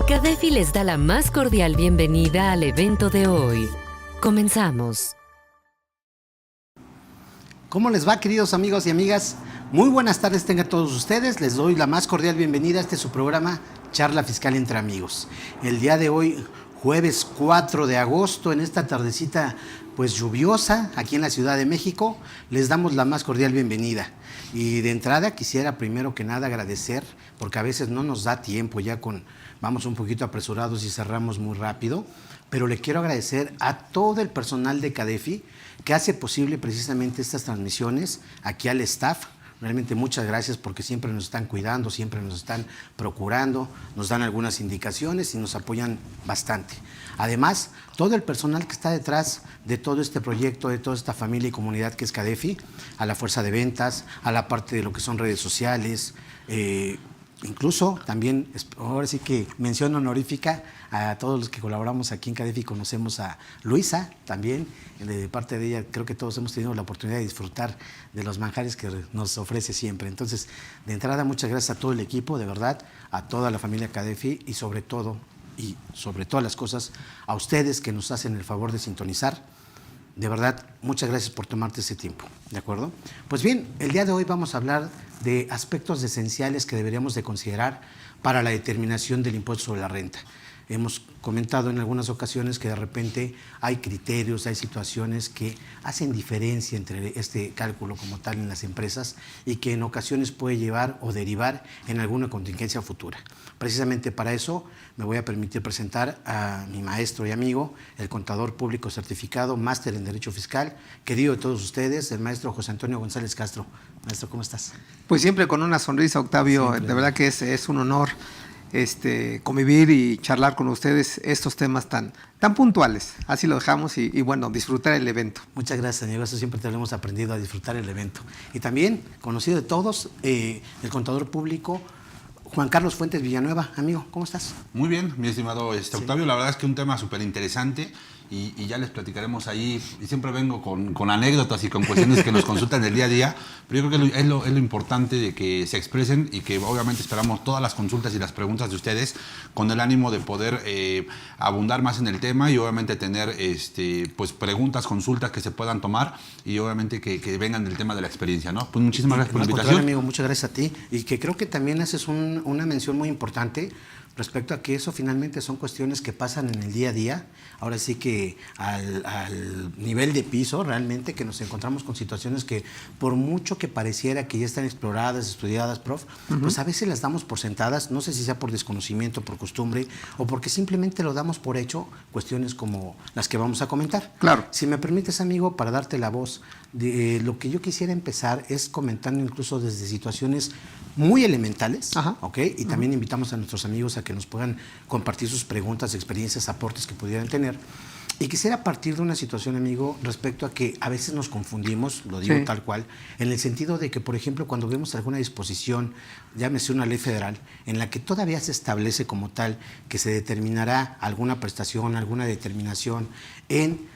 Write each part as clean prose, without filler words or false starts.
CADEFI les da la más cordial bienvenida al evento de hoy. Comenzamos. ¿Cómo les va, queridos amigos y amigas? Muy buenas tardes tengan todos ustedes. Les doy la más cordial bienvenida a este su programa Charla Fiscal entre Amigos. El día de hoy, jueves 4 de agosto, en esta tardecita pues lluviosa aquí en la Ciudad de México, les damos la más cordial bienvenida. Y de entrada quisiera primero que nada agradecer, porque a veces no nos da tiempo, vamos un poquito apresurados y cerramos muy rápido, pero le quiero agradecer a todo el personal de CADEFI que hace posible precisamente estas transmisiones, aquí al staff. Realmente muchas gracias porque siempre nos están cuidando, siempre nos están procurando, nos dan algunas indicaciones y nos apoyan bastante. Además, todo el personal que está detrás de todo este proyecto, de toda esta familia y comunidad que es CADEFI, a la fuerza de ventas, a la parte de lo que son redes sociales, incluso también, ahora sí que mención honorífica a todos los que colaboramos aquí en CADEFI. Conocemos a Luisa también, de parte de ella creo que todos hemos tenido la oportunidad de disfrutar de los manjares que nos ofrece siempre. Entonces, de entrada, muchas gracias a todo el equipo, de verdad, a toda la familia CADEFI y sobre todas las cosas, a ustedes que nos hacen el favor de sintonizar. De verdad, muchas gracias por tomarte ese tiempo, ¿de acuerdo? Pues bien, el día de hoy vamos a hablar de aspectos esenciales que deberíamos de considerar para la determinación del impuesto sobre la renta. Hemos comentado en algunas ocasiones que de repente hay criterios, hay situaciones que hacen diferencia entre este cálculo como tal en las empresas y que en ocasiones puede llevar o derivar en alguna contingencia futura. Precisamente para eso me voy a permitir presentar a mi maestro y amigo, el contador público certificado, máster en Derecho Fiscal, querido de todos ustedes, el maestro José Antonio González Castro. Maestro, ¿cómo estás? Pues siempre con una sonrisa, Octavio. Siempre. De verdad que es un honor convivir y charlar con ustedes estos temas tan puntuales. Así lo dejamos y bueno, disfrutar el evento. Muchas gracias, amigo. Eso siempre te lo hemos aprendido, a disfrutar el evento. Y también, conocido de todos, el contador público, Juan Carlos Fuentes Villanueva. Amigo, ¿cómo estás? Muy bien, mi estimado Octavio. La verdad es que un tema súper interesante y ya les platicaremos ahí. Y siempre vengo con anécdotas y con cuestiones que nos consultan el día a día, pero yo creo que es lo importante de que se expresen y que obviamente esperamos todas las consultas y las preguntas de ustedes con el ánimo de poder abundar más en el tema y obviamente tener pues preguntas, consultas que se puedan tomar y obviamente que vengan del tema de la experiencia, ¿no? Pues muchísimas gracias por la invitación. Amigo, muchas gracias a ti y que creo que también haces una mención muy importante respecto a que eso finalmente son cuestiones que pasan en el día a día. Ahora sí que al nivel de piso, realmente que nos encontramos con situaciones que por mucho que pareciera que ya están exploradas, estudiadas, prof, pues a veces las damos por sentadas, no sé si sea por desconocimiento, por costumbre o porque simplemente lo damos por hecho, cuestiones como las que vamos a comentar. Claro. Si me permites, amigo, para darte la voz, lo que yo quisiera empezar es comentando incluso desde situaciones muy elementales, ¿ok? Y también invitamos a nuestros amigos a que nos puedan compartir sus preguntas, experiencias, aportes que pudieran tener. Y quisiera partir de una situación, amigo, respecto a que a veces nos confundimos, lo digo tal cual, en el sentido de que, por ejemplo, cuando vemos alguna disposición, llámese una ley federal, en la que todavía se establece como tal que se determinará alguna prestación, alguna determinación en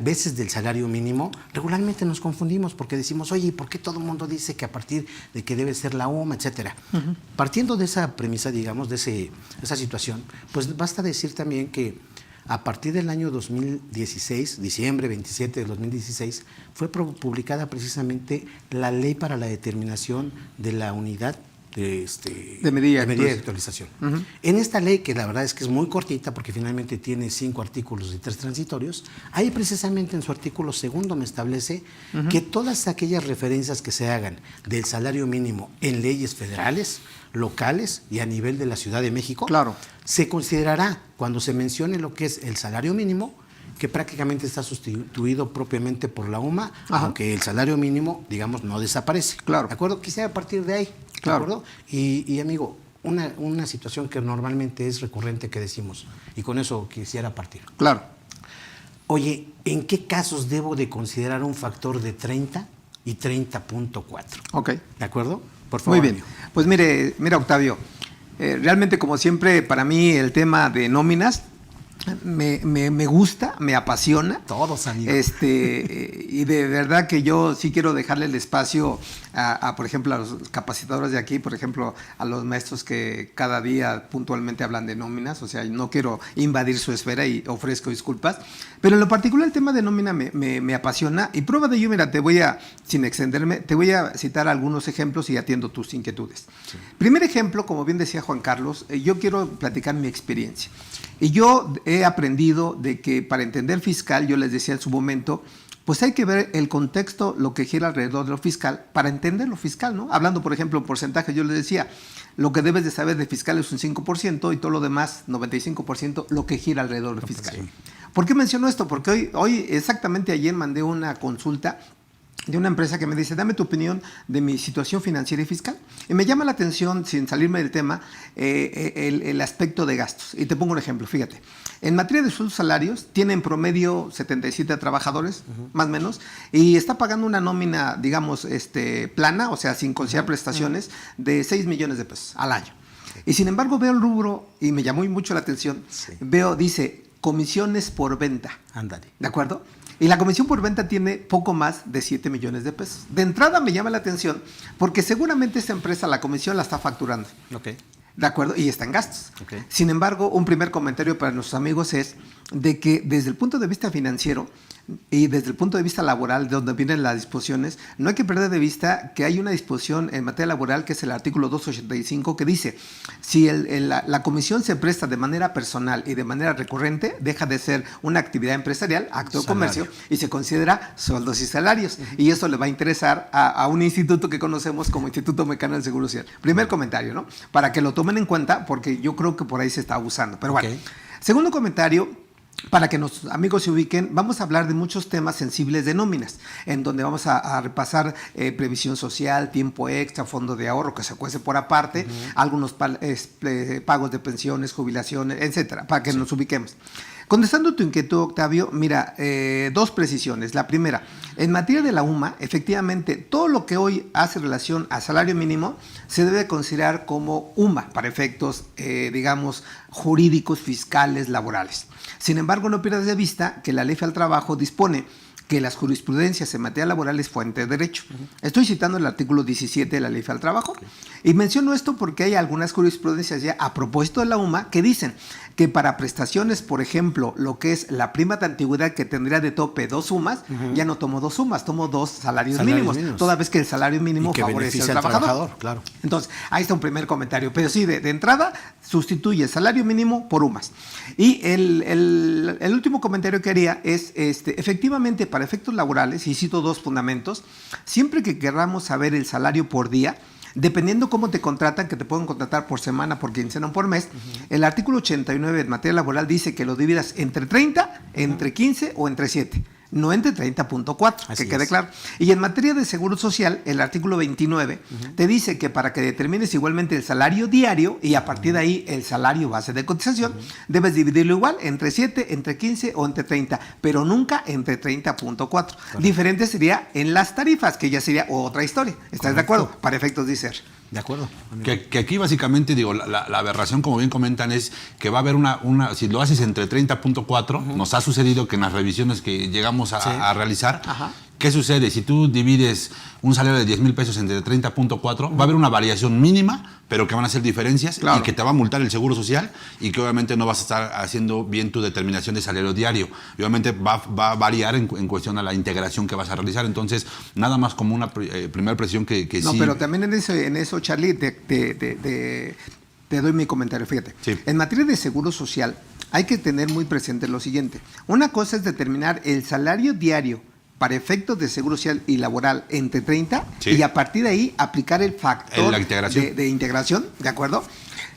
veces del salario mínimo, regularmente nos confundimos porque decimos, oye, ¿por qué todo el mundo dice que a partir de que debe ser la UMA, etcétera? Partiendo de esa premisa, digamos, de esa situación, pues basta decir también que a partir del año 2016, diciembre 27 de 2016, fue publicada precisamente la Ley para la Determinación de la Unidad de medida de actualización. En esta ley, que la verdad es que es muy cortita porque finalmente tiene 5 artículos y 3 transitorios, ahí precisamente en su artículo 2 me establece que todas aquellas referencias que se hagan del salario mínimo en leyes federales, locales y a nivel de la Ciudad de México, se considerará cuando se mencione lo que es el salario mínimo, que prácticamente está sustituido propiamente por la UMA, aunque el salario mínimo, digamos, no desaparece. ¿De acuerdo? Quisiera partir de ahí. ¿De acuerdo? Y amigo, una situación que normalmente es recurrente que decimos, y con eso quisiera partir. Oye, ¿en qué casos debo de considerar un factor de 30 y 30.4? ¿De acuerdo? Por favor. Muy bien. Amigo. Pues mira, Octavio, realmente como siempre para mí el tema de nóminas me gusta, me apasiona. Todos, amigos. Y de verdad que yo sí quiero dejarle el espacio por ejemplo, a los capacitadores de aquí, por ejemplo, a los maestros que cada día puntualmente hablan de nóminas. O sea, no quiero invadir su esfera y ofrezco disculpas. Pero en lo particular el tema de nómina me apasiona. Y prueba de ello, mira, sin extenderme, te voy a citar algunos ejemplos y atiendo tus inquietudes. Sí. Primer ejemplo, como bien decía Juan Carlos, yo quiero platicar mi experiencia. Y yo he aprendido de que para entender fiscal, yo les decía en su momento, pues hay que ver el contexto, lo que gira alrededor de lo fiscal, para entender lo fiscal, ¿no? Hablando, por ejemplo, en porcentaje, yo les decía, lo que debes de saber de fiscal es un 5% y todo lo demás, 95%, lo que gira alrededor de fiscal. Sí. ¿Por qué menciono esto? Porque hoy exactamente ayer mandé una consulta de una empresa que me dice, dame tu opinión de mi situación financiera y fiscal. Y me llama la atención, sin salirme del tema, el aspecto de gastos. Y te pongo un ejemplo, fíjate. En materia de sus salarios, tiene en promedio 77 trabajadores, más o menos, y está pagando una nómina, digamos, plana, o sea, sin considerar prestaciones, de 6 millones de pesos al año. Sí. Y sin embargo, veo el rubro, y me llamó mucho la atención, sí. Dice, comisiones por venta. Ándale. ¿De acuerdo? Y la comisión por venta tiene poco más de 7 millones de pesos. De entrada me llama la atención porque seguramente esta empresa la comisión la está facturando. Okay. ¿De acuerdo? Y está en gastos. Okay. Sin embargo, un primer comentario para nuestros amigos es de que desde el punto de vista financiero y desde el punto de vista laboral, de donde vienen las disposiciones, no hay que perder de vista que hay una disposición en materia laboral que es el artículo 285 que dice, si la comisión se presta de manera personal y de manera recurrente, deja de ser una actividad empresarial, acto de comercio, y se considera sueldos y salarios. Y eso le va a interesar a un instituto que conocemos como Instituto Mexicano del Seguro Social. Primer comentario, ¿no? Para que lo tomen en cuenta, porque yo creo que por ahí se está abusando. Pero bueno, segundo comentario, para que nuestros amigos se ubiquen, vamos a hablar de muchos temas sensibles de nóminas, en donde vamos a repasar previsión social, tiempo extra, fondo de ahorro que se cuece por aparte, algunos pagos de pensiones, jubilaciones, etcétera, para que nos ubiquemos. Contestando tu inquietud, Octavio, mira, dos precisiones. La primera, en materia de la UMA, efectivamente, todo lo que hoy hace relación a salario mínimo se debe considerar como UMA para efectos, digamos, jurídicos, fiscales, laborales. Sin embargo, no pierdas de vista que la Ley Federal del Trabajo dispone que las jurisprudencias en materia laboral es fuente de derecho. Estoy citando el artículo 17 de la Ley Federal del Trabajo. Y menciono esto porque hay algunas jurisprudencias ya a propósito de la UMA que dicen que para prestaciones, por ejemplo, lo que es la prima de antigüedad que tendría de tope 2 sumas, ya no tomo 2 sumas, tomo 2 salarios mínimos, toda vez que el salario mínimo favorece al trabajador. Claro. Entonces, ahí está un primer comentario. Pero sí, de entrada, sustituye el salario mínimo por UMAS. Y el último comentario que haría es, efectivamente, para efectos laborales, y cito dos fundamentos, siempre que queramos saber el salario por día, dependiendo cómo te contratan, que te pueden contratar por semana, por quincena o por mes, el artículo 89 en materia laboral dice que lo dividas entre 30, entre 15 o entre 7. No entre 30.4, que quede claro. Y en materia de seguro social, el artículo 29 te dice que para que determines igualmente el salario diario y a partir de ahí el salario base de cotización, debes dividirlo igual entre 7, entre 15 o entre 30, pero nunca entre 30.4. Diferente sería en las tarifas, que ya sería otra historia. ¿Estás de acuerdo? Para efectos de ISER. De acuerdo. Que aquí básicamente, digo, la aberración, como bien comentan, es que va a haber si lo haces entre 30.4, nos ha sucedido que en las revisiones que llegamos a realizar, ¿qué sucede? Si tú divides un salario de 10,000 pesos entre 30.4, va a haber una variación mínima, pero que van a ser diferencias y que te va a multar el Seguro Social y que obviamente no vas a estar haciendo bien tu determinación de salario diario. Y obviamente va a variar en cuestión a la integración que vas a realizar. Entonces, nada más como una primera presión que sí. No, pero también en eso, Charlie, te doy mi comentario. Fíjate, en materia de Seguro Social hay que tener muy presente lo siguiente. Una cosa es determinar el salario diario para efectos de seguro social y laboral entre 30 y a partir de ahí aplicar el factor de integración, ¿de acuerdo?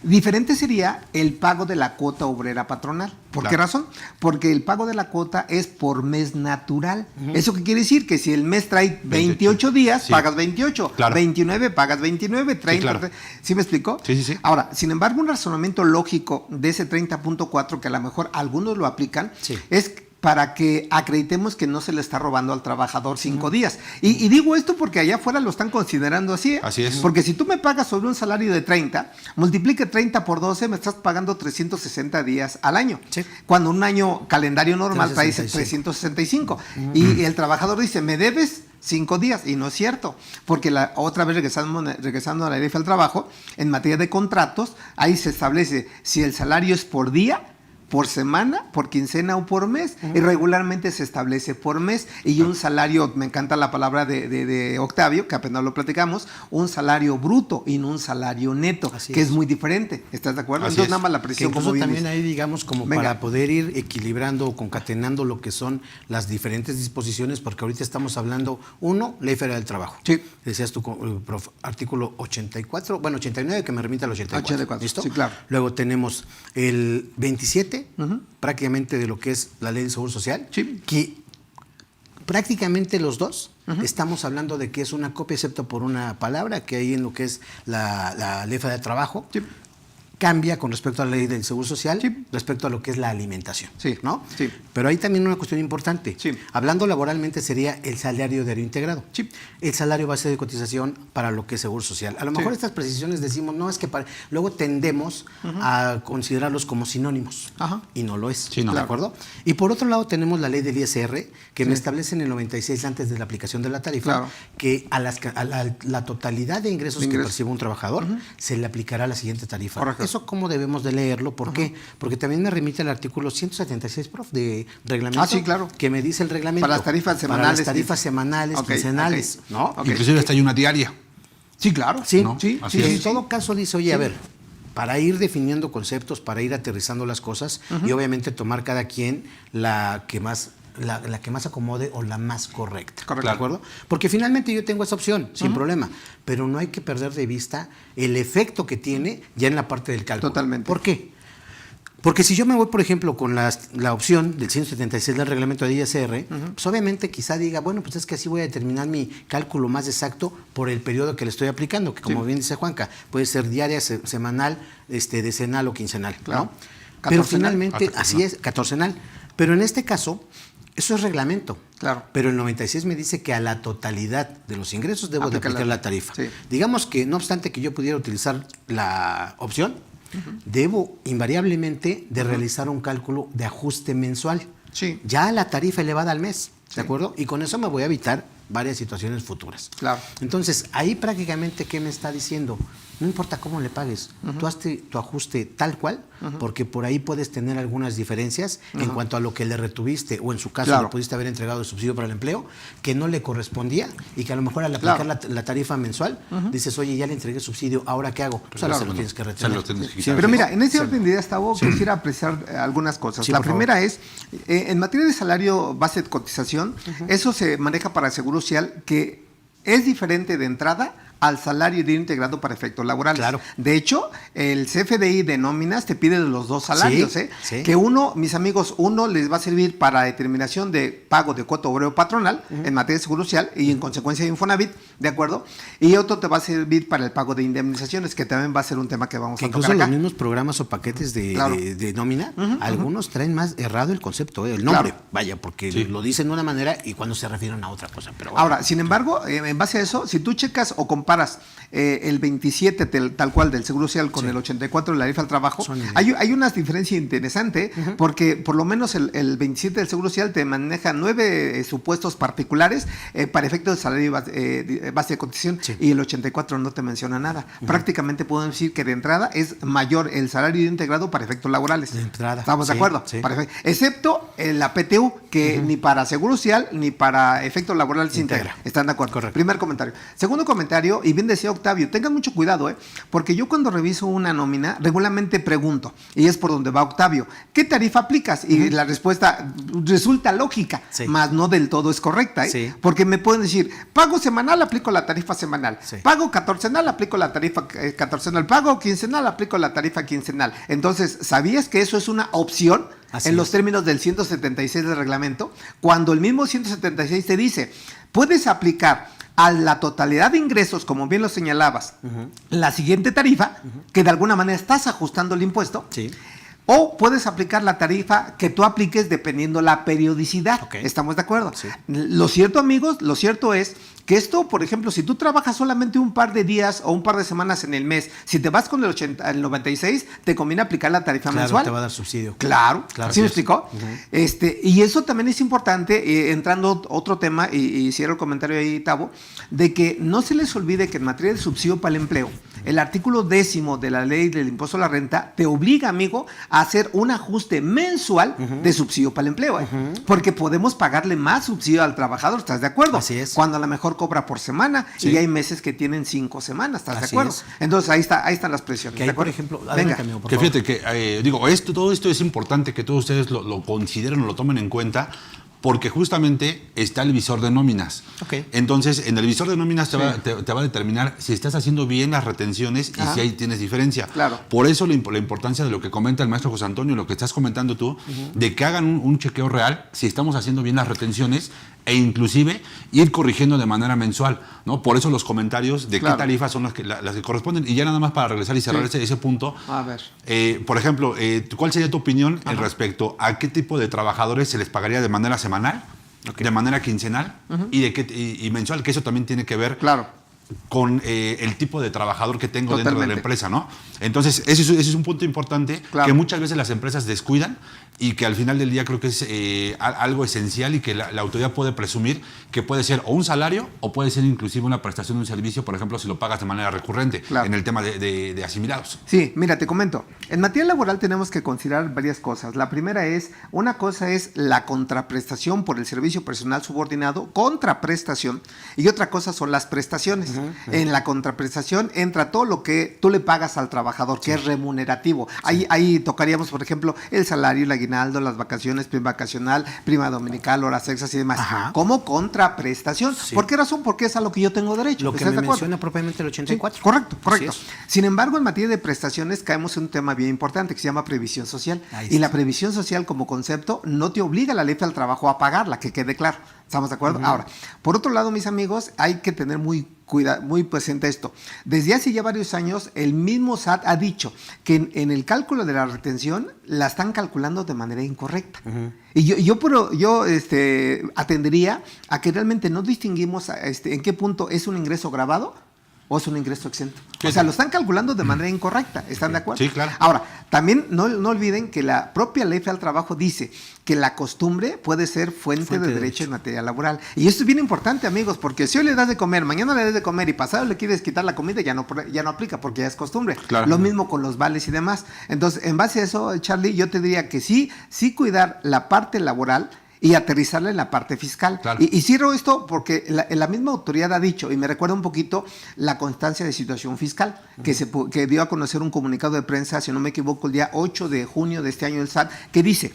Diferente sería el pago de la cuota obrera patronal. ¿Por qué razón? Porque el pago de la cuota es por mes natural. ¿Eso qué quiere decir? Que si el mes trae 28 días, pagas 28. 29, pagas 29. 30. ¿Sí me explicó? Sí. Ahora, sin embargo, un razonamiento lógico de ese 30.4, que a lo mejor algunos lo aplican, es para que acreditemos que no se le está robando al trabajador 5 días. Y digo esto porque allá afuera lo están considerando así. Así es. Porque si tú me pagas sobre un salario de 30, multiplique 30 por 12, me estás pagando 360 días al año. Sí. Cuando un año calendario normal trae 365. 365. Y el trabajador dice, me debes 5 días, y no es cierto, porque otra vez regresando a la ley del trabajo, en materia de contratos, ahí se establece si el salario es por día, por semana, por quincena o por mes, y regularmente se establece por mes, y un salario, me encanta la palabra de Octavio, que apenas lo platicamos, un salario bruto y no un salario neto, Así que es. es muy diferente, ¿estás de acuerdo? Así Entonces es. nada más la Que presión incluso como bien también dice. ahí, digamos, como Venga. para poder ir equilibrando o concatenando lo que son las diferentes disposiciones, porque ahorita estamos hablando, ley federal del trabajo. Sí. Decías tú, prof, artículo 84, bueno, 89, que me remite al 84. 84, ¿Listo? sí, claro. Luego tenemos el 27, prácticamente de lo que es la ley del Seguro Social, Sí. que prácticamente los dos estamos hablando de que es una copia, excepto por una palabra que hay en lo que es la ley federal del trabajo. Sí. Cambia con respecto a la ley del Seguro Social, Sí. respecto a lo que es la alimentación, Sí, ¿no? sí. Pero hay también una cuestión importante. Sí. Hablando laboralmente sería el salario diario integrado. Sí. El salario base de cotización para lo que es Seguro Social. A lo mejor estas precisiones decimos, no, es que luego tendemos a considerarlos como sinónimos. Ajá. Y no lo es. Sí, no. ¿De acuerdo? Y por otro lado tenemos la ley del ISR, que me establece en el 96, antes de la aplicación de la tarifa, Claro. que a la totalidad de ingresos que percibe un trabajador se le aplicará la siguiente tarifa. Correcto. ¿Eso cómo debemos de leerlo? ¿Por qué? Porque también me remite al artículo 176, prof, de reglamento. Ah, sí, claro. Que me dice el reglamento. Para las tarifas semanales. Para las tarifas semanales, Ok, quincenales, ok. ¿no? Ok. Inclusive hasta hay una diaria. Sí, claro. Sí, ¿no? Sí, Así sí, es. en sí, todo caso dice, oye, a ver, para ir definiendo conceptos, para ir aterrizando las cosas y obviamente tomar cada quien la que más acomode o la más correcta. Correcto. ¿De acuerdo? Porque finalmente yo tengo esa opción, sin problema, pero no hay que perder de vista el efecto que tiene ya en la parte del cálculo. Totalmente. ¿Por qué? Porque si yo me voy, por ejemplo, con la opción del 176 del reglamento de ISR, pues obviamente quizá diga, bueno, pues es que así voy a determinar mi cálculo más exacto por el periodo que le estoy aplicando, que como bien dice Juanca, puede ser diaria, semanal, decenal o quincenal, Claro. ¿no? Pero Catorcenal. finalmente, así es, catorcenal. Pero en este caso, eso es reglamento. Claro. Pero el 96 me dice que a la totalidad de los ingresos debo de aplicar la tarifa. Sí. Digamos que, no obstante que yo pudiera utilizar la opción, debo invariablemente de realizar un cálculo de ajuste mensual. Sí. Ya la tarifa elevada al mes, Sí. ¿de acuerdo? Y con eso me voy a evitar varias situaciones futuras. Claro. Entonces, ahí prácticamente, ¿qué me está diciendo? No importa cómo le pagues, tú hazte tu ajuste tal cual, porque por ahí puedes tener algunas diferencias en cuanto a lo que le retuviste, o en su caso Claro. le pudiste haber entregado el subsidio para el empleo, que no le correspondía, y que a lo mejor al aplicar la tarifa mensual, dices, oye, ya le entregué subsidio, ¿ahora qué hago? Pues ahora Claro. se lo tienes que Se retener. lo tienes que Sí, quitar. Pero mira, en ese orden de ideas, Tavo, quisiera apreciar algunas cosas. Sí, La por favor. primera es, en materia de salario base de cotización, eso se maneja para el Seguro Social, que es diferente de entrada al salario diario integrado para efectos laborales. Claro. De hecho, el CFDI de nóminas te pide de los dos salarios, Sí, ¿eh? sí. Que uno, mis amigos, uno les va a servir para determinación de pago de cuota obrero patronal en materia de seguro social y en consecuencia de Infonavit, ¿de acuerdo? Y otro te va a servir para el pago de indemnizaciones, que también va a ser un tema que vamos Que a incluso tocar los acá. mismos programas o paquetes Claro. de nómina, algunos traen más errado el concepto, el nombre, Claro. vaya, porque Sí. lo dicen de una manera y cuando se refieren a otra cosa. Pero bueno. Ahora, sin embargo, en base a eso, si tú checas o comparas el 27 tal cual del Seguro Social con Sí. el 84 de la tarifa al trabajo, Son idénticos. hay una diferencia interesante, porque por lo menos el 27 del Seguro Social te maneja 9 supuestos particulares para efectos de salario base de cotización, Sí. y el 84 no te menciona nada. Prácticamente podemos decir que de entrada es mayor el salario integrado para efectos laborales. De entrada, ¿Estamos de sí, acuerdo? sí. Excepto en la PTU, que ni para Seguro Social ni para efectos laborales se Integra. integra. ¿Están de acuerdo? Correcto. Primer comentario. Segundo comentario, y bien decía Octavio, tengan mucho cuidado, porque yo cuando reviso una nómina, regularmente pregunto, y es por donde va Octavio, ¿qué tarifa aplicas? Y la respuesta resulta lógica, Sí. más no del todo es correcta, Sí. porque me pueden decir, pago semanal, aplico la tarifa semanal, Sí. pago catorcenal, aplico la tarifa catorcenal, pago quincenal, aplico la tarifa quincenal. Entonces, ¿sabías que eso es una opción? Así En los es. términos del 176 del reglamento, cuando el mismo 176 te dice, puedes aplicar a la totalidad de ingresos, como bien lo señalabas, la siguiente tarifa, que de alguna manera estás ajustando el impuesto, Sí. O puedes aplicar la tarifa que tú apliques dependiendo la periodicidad. Ok. ¿Estamos de acuerdo? Sí. Lo cierto, amigos, lo cierto es que esto, por ejemplo, si tú trabajas solamente un par de días o un par de semanas en el mes, si te vas con el 96, te conviene aplicar la tarifa Claro, mensual. te va a dar subsidio. Claro, Claro, ¿sí me así es. explicó? Y eso también es importante, entrando otro tema, y cierro el comentario ahí, Tavo, de que no se les olvide que en materia de subsidio para el empleo, el artículo 10 de la ley del impuesto a la renta te obliga, amigo, a hacer un ajuste mensual de subsidio para el empleo, porque podemos pagarle más subsidio al trabajador, ¿estás de acuerdo? Así es. Cuando a lo mejor cobra por semana, Sí. y hay meses que tienen 5 semanas, ¿estás de Así acuerdo? es. Entonces ahí están las presiones. Que ¿de ahí, por acuerdo? ejemplo, Venga. adelante, amigo, por Que favor. fíjate que, todo esto es importante que todos ustedes lo consideren o lo tomen en cuenta, porque justamente está el visor de nóminas. Ok. Entonces, en el visor de nóminas te va a determinar si estás haciendo bien las retenciones y Ajá. si ahí tienes diferencia. Claro. Por eso la importancia de lo que comenta el maestro José Antonio, lo que estás comentando tú, de que hagan un chequeo real si estamos haciendo bien las retenciones e inclusive ir corrigiendo de manera mensual, ¿no? Por eso los comentarios de Claro. qué tarifas son las que corresponden. Y ya nada más para regresar y cerrar Sí. ese punto. A ver. Por ejemplo, ¿cuál sería tu opinión respecto a qué tipo de trabajadores se les pagaría de manera semanal, de manera quincenal y mensual? Que eso también tiene que ver Claro. con el tipo de trabajador que tengo dentro de Totalmente. la empresa, ¿no? Entonces, ese es un punto importante Claro. que muchas veces las empresas descuidan y que al final del día creo que es algo esencial y que la autoridad puede presumir que puede ser o un salario o puede ser inclusive una prestación de un servicio, por ejemplo, si lo pagas de manera recurrente, Claro. en el tema de asimilados. Sí, mira, te comento. En materia laboral tenemos que considerar varias cosas. La primera es, una cosa es la contraprestación por el servicio personal subordinado, contraprestación, y otra cosa son las prestaciones. En la contraprestación entra todo lo que tú le pagas al trabajador, que es remunerativo. Ahí tocaríamos, por ejemplo, el salario, el aguinaldo, las vacaciones, prima vacacional, prima dominical, horas extras y demás. Ajá. Como contraprestación. Sí. ¿Por qué razón? Porque es a lo que yo tengo derecho. Lo que ¿Estás me de acuerdo? menciona propiamente el 84. Sí, correcto, correcto. Así es. Sin embargo, en materia de prestaciones caemos en un tema bien importante que se llama previsión social. Ahí Y está. la previsión social como concepto no te obliga la ley del trabajo a pagarla, que quede claro. ¿Estamos de acuerdo? Ahora, por otro lado, mis amigos, hay que tener muy presente esto. Desde hace ya varios años, el mismo SAT ha dicho que en el cálculo de la retención la están calculando de manera incorrecta. Y yo atendería a que realmente no distinguimos en qué punto es un ingreso grabado o es un ingreso exento. O sea, lo están calculando de manera incorrecta. ¿Están de acuerdo? Sí, claro. Ahora, también no olviden que la propia ley federal del trabajo dice que la costumbre puede ser fuente de derecho en materia laboral. Y esto es bien importante, amigos, porque si hoy le das de comer, mañana le das de comer y pasado le quieres quitar la comida, ya no aplica porque ya es costumbre. Claro. Lo mismo con los vales y demás. Entonces, en base a eso, Charlie, yo te diría que sí cuidar la parte laboral y aterrizarla en la parte fiscal. Claro. Y cierro esto porque la misma autoridad ha dicho, y me recuerda un poquito la constancia de situación fiscal, que dio a conocer un comunicado de prensa, si no me equivoco, el día 8 de junio de este año del SAT, que dice,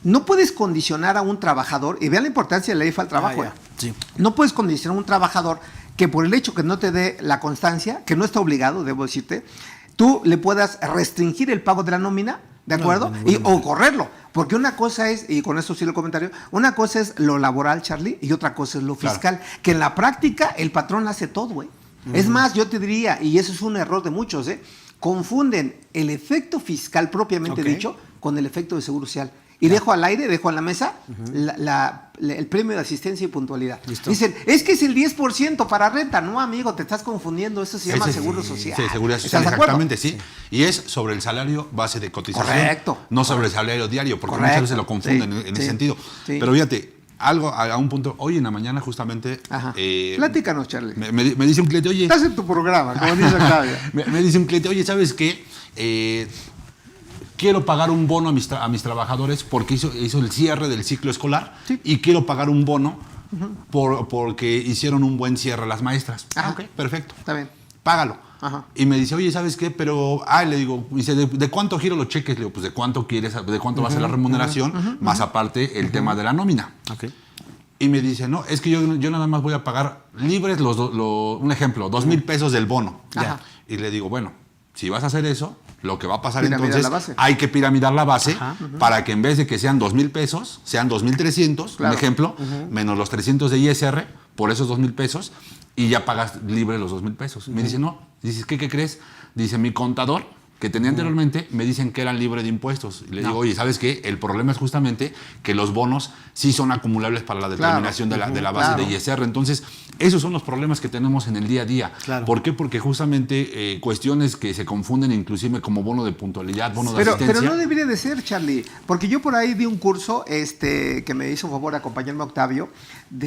no puedes condicionar a un trabajador, y vean la importancia de la ley al trabajo, Sí. no puedes condicionar a un trabajador que por el hecho que no te dé la constancia, que no está obligado, debo decirte, tú le puedas restringir el pago de la nómina, ¿de acuerdo? O correrlo. Porque una cosa es, y con eso sí lo comentario, una cosa es lo laboral, Charlie, y otra cosa es lo fiscal. Que en la práctica el patrón hace todo, güey. Es más, yo te diría, y eso es un error de muchos, confunden el efecto fiscal propiamente dicho con el efecto de seguro social. Y dejo al aire, dejo en la mesa el premio de asistencia y puntualidad. Listo. Dicen, es que es el 10% para renta. No, amigo, te estás confundiendo. Eso se llama Ese seguro social. Sí, seguridad ¿Estás social, de acuerdo? exactamente, sí. Y es sobre el salario base de cotización. Correcto. No sobre el salario diario, porque Correcto. muchas veces lo confunden Sí, en sí, ese sentido. sí. Pero fíjate, algo a un punto, hoy en la mañana justamente... Ajá. Platícanos, Charlie. Me dice un cliente, oye... Estás en tu programa, como dice Octavio. me dice un cliente, oye, ¿sabes qué? Quiero pagar un bono a mis trabajadores porque hizo el cierre del ciclo escolar y quiero pagar un bono porque hicieron un buen cierre las maestras. Ajá. Ok, perfecto. Está bien. Págalo. Ajá. Y me dice, oye, ¿sabes qué? Pero, le digo, dice, ¿de cuánto giro los cheques? Le digo, pues, ¿de cuánto quieres? ¿De cuánto va a ser la remuneración? Más aparte, el tema de la nómina. Ok. Y me dice, no, es que yo nada más voy a pagar libres un ejemplo, 2,000 pesos del bono. Ajá. Y le digo, bueno, si vas a hacer eso, lo que va a pasar Piramidar entonces, la base. hay que piramidar la base Ajá. para que en vez de que sean 2,000 pesos, sean 2,300, Claro. un ejemplo, menos los 300 de ISR, por esos 2,000 pesos, y ya pagas libre los 2,000 pesos. Me dice, no, dices, ¿qué crees? Dice, mi contador que tenía anteriormente, me dicen que eran libres de impuestos. Y le digo, oye, ¿sabes qué? El problema es justamente que los bonos sí son acumulables para la determinación de la base de ISR. Entonces, esos son los problemas que tenemos en el día a día. Claro. ¿Por qué? Porque justamente cuestiones que se confunden inclusive como bono de puntualidad, bono de asistencia. Pero no debería de ser, Charlie, porque yo por ahí di un curso que me hizo favor de acompañarme Octavio.